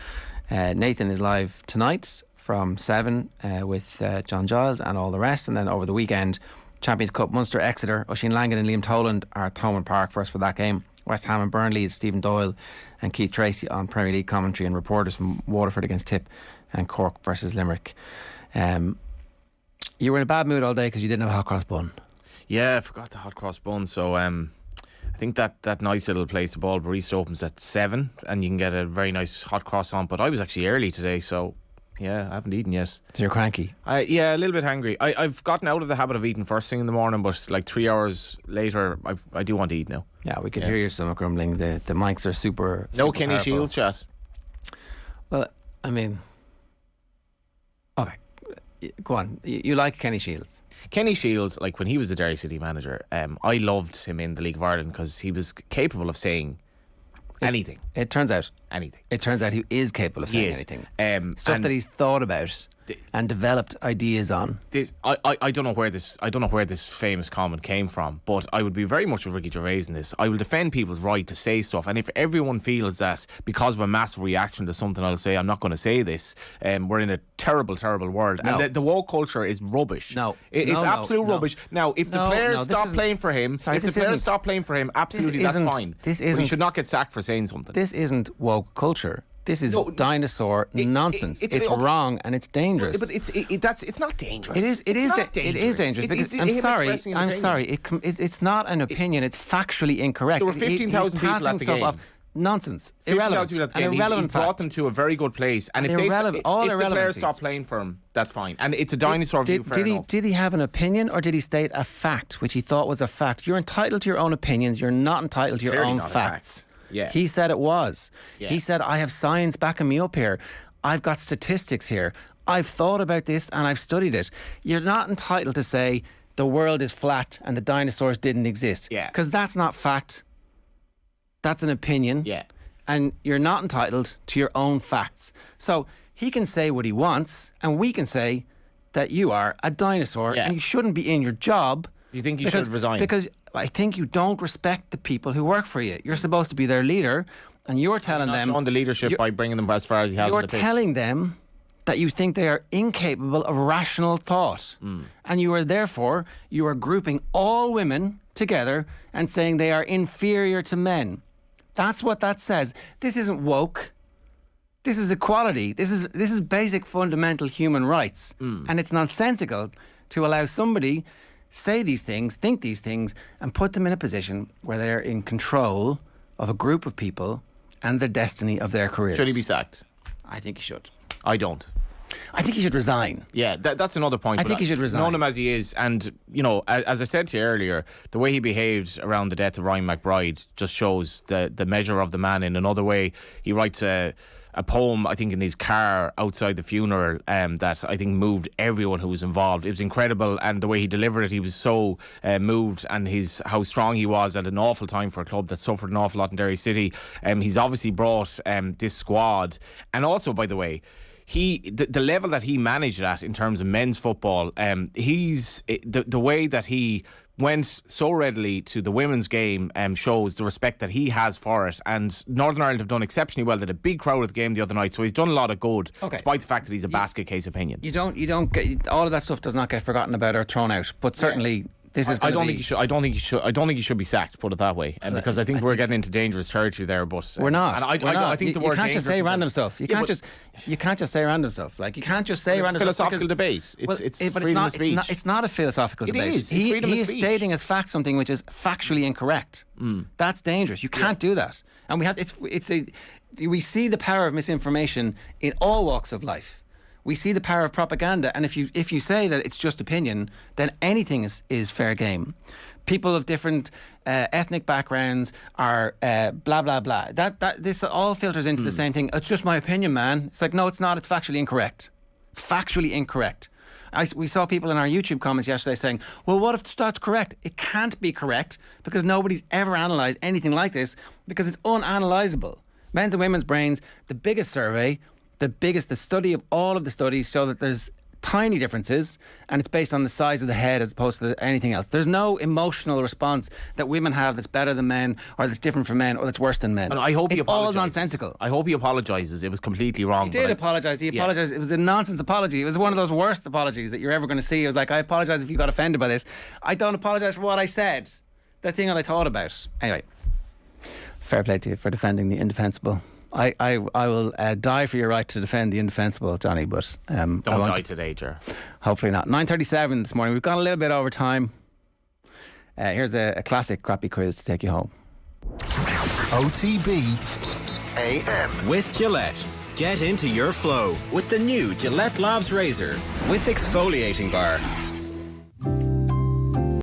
Nathan is live tonight from 7 with John Giles and all the rest, and then over the weekend Champions Cup, Munster, Exeter. Oisin Langan and Liam Toland are at Thomond Park for us for that game. West Ham and Burnley is Stephen Doyle and Keith Tracy on Premier League commentary, and reporters from Waterford against Tip and Cork versus Limerick. You were in a bad mood all day because you didn't have a hot cross bun. Yeah, I forgot the hot cross bun. So I think that nice little place, the Ball Barista, opens at 7 and you can get a very nice hot cross on. But I was actually early today, so yeah, I haven't eaten yet. So you're cranky? Yeah, a little bit hungry. I've gotten out of the habit of eating first thing in the morning, but like 3 hours later I do want to eat now. Yeah, we can hear your stomach grumbling. The mics are super no Kenny powerful. Shields chat. Well, I mean, okay, Go on. You like Kenny Shields? Kenny Shields, like when he was the Derry City manager, I loved him in the League of Ireland because he was capable of saying anything. It turns out anything. It turns out he is capable of saying anything. Stuff and that he's thought about and developed ideas on. This I don't know where this famous comment came from, but I would be very much with Ricky Gervais in this. I will defend people's right to say stuff, and if everyone feels that because of a massive reaction to something, I'll say I'm not going to say this. We're in a terrible world, and the woke culture is rubbish. It's absolute rubbish. Now, if the players stop playing for him, absolutely that's fine. But he should not get sacked for saying something. This isn't woke culture. This is dinosaur nonsense. It's wrong and it's dangerous. But it's not dangerous. It is dangerous. Because I'm sorry. It's not an opinion. It's factually incorrect. There were 15,000 people at the game. Nonsense. Irrelevant. He's brought them to a very good place. And if the players stop playing for him, that's fine. And it's a dinosaur view. Did he have an opinion, or did he state a fact which he thought was a fact? You're entitled to your own opinions. You're not entitled to your own facts. Yeah. He said it was. Yeah. He said, I have science backing me up here. I've got statistics here. I've thought about this and I've studied it. You're not entitled to say the world is flat and the dinosaurs didn't exist. Yeah. Because that's not fact. That's an opinion. Yeah. And you're not entitled to your own facts. So he can say what he wants, and we can say that you are a dinosaur and you shouldn't be in your job. You think you should resign? Because I think you don't respect the people who work for you. You're supposed to be their leader, and you're telling them... on the leadership by bringing them as far as he has on the pitch. You're telling them that you think they are incapable of rational thought. And you are grouping all women together and saying they are inferior to men. That's what that says. This isn't woke. This is equality. This is basic fundamental human rights. And it's nonsensical to allow somebody say these things, think these things, and put them in a position where they're in control of a group of people and the destiny of their careers. Should he be sacked? I think he should. I don't. I think he should resign. Yeah, that's another point. I think he should resign. Knowing him as he is, and, you know, as I said to you earlier, the way he behaved around the death of Ryan McBride just shows the measure of the man in another way. He writes a poem, I think, in his car outside the funeral that I think moved everyone who was involved. It was incredible, and the way he delivered it, he was so moved, and how strong he was at an awful time for a club that suffered an awful lot in Derry City. He's obviously brought this squad, and also, by the way, the level that he managed at in terms of men's football, the way that he went so readily to the women's game shows the respect that he has for it. And Northern Ireland have done exceptionally well. They had a big crowd at the game the other night, so he's done a lot of good, despite the fact that he's a basket case opinion. You don't get all of that stuff does not get forgotten about or thrown out, but certainly. I don't think he should be sacked. Put it that way, because I think we're getting into dangerous territory there. But we're not. And I think the word you can't just say random stuff. You can't just say random stuff. Like you can't just say random stuff. Philosophical debate. It's freedom of speech. It's not a philosophical debate. It is. He is stating as fact something which is factually incorrect. That's dangerous. You can't do that. And we see the power of misinformation in all walks of life. We see the power of propaganda, and if you say that it's just opinion, then anything is fair game. People of different ethnic backgrounds are blah blah blah. This all filters into the same thing. It's just my opinion, man. It's like, no, it's not. It's factually incorrect. It's factually incorrect. We saw people in our YouTube comments yesterday saying, well, what if that's correct? It can't be correct because nobody's ever analysed anything like this because it's unanalysable. Men's and women's brains, the biggest survey. The study of all of the studies show that there's tiny differences, and it's based on the size of the head as opposed to anything else. There's no emotional response that women have that's better than men, or that's different from men, or that's worse than men. And I hope it's all nonsensical. I hope he apologises. It was completely wrong. He did apologise. He apologised. It was a nonsense apology. It was one of those worst apologies that you're ever going to see. It was like, I apologise if you got offended by this. I don't apologise for what I said. The thing that I thought about. Anyway, fair play to you for defending the indefensible. I will die for your right to defend the indefensible, Johnny, but don't die today, Ger. Hopefully not. 9:37 this morning. We've gone a little bit over time. Here's a classic crappy quiz to take you home. OTB AM with Gillette. Get into your flow with the new Gillette Labs Razor with exfoliating bar.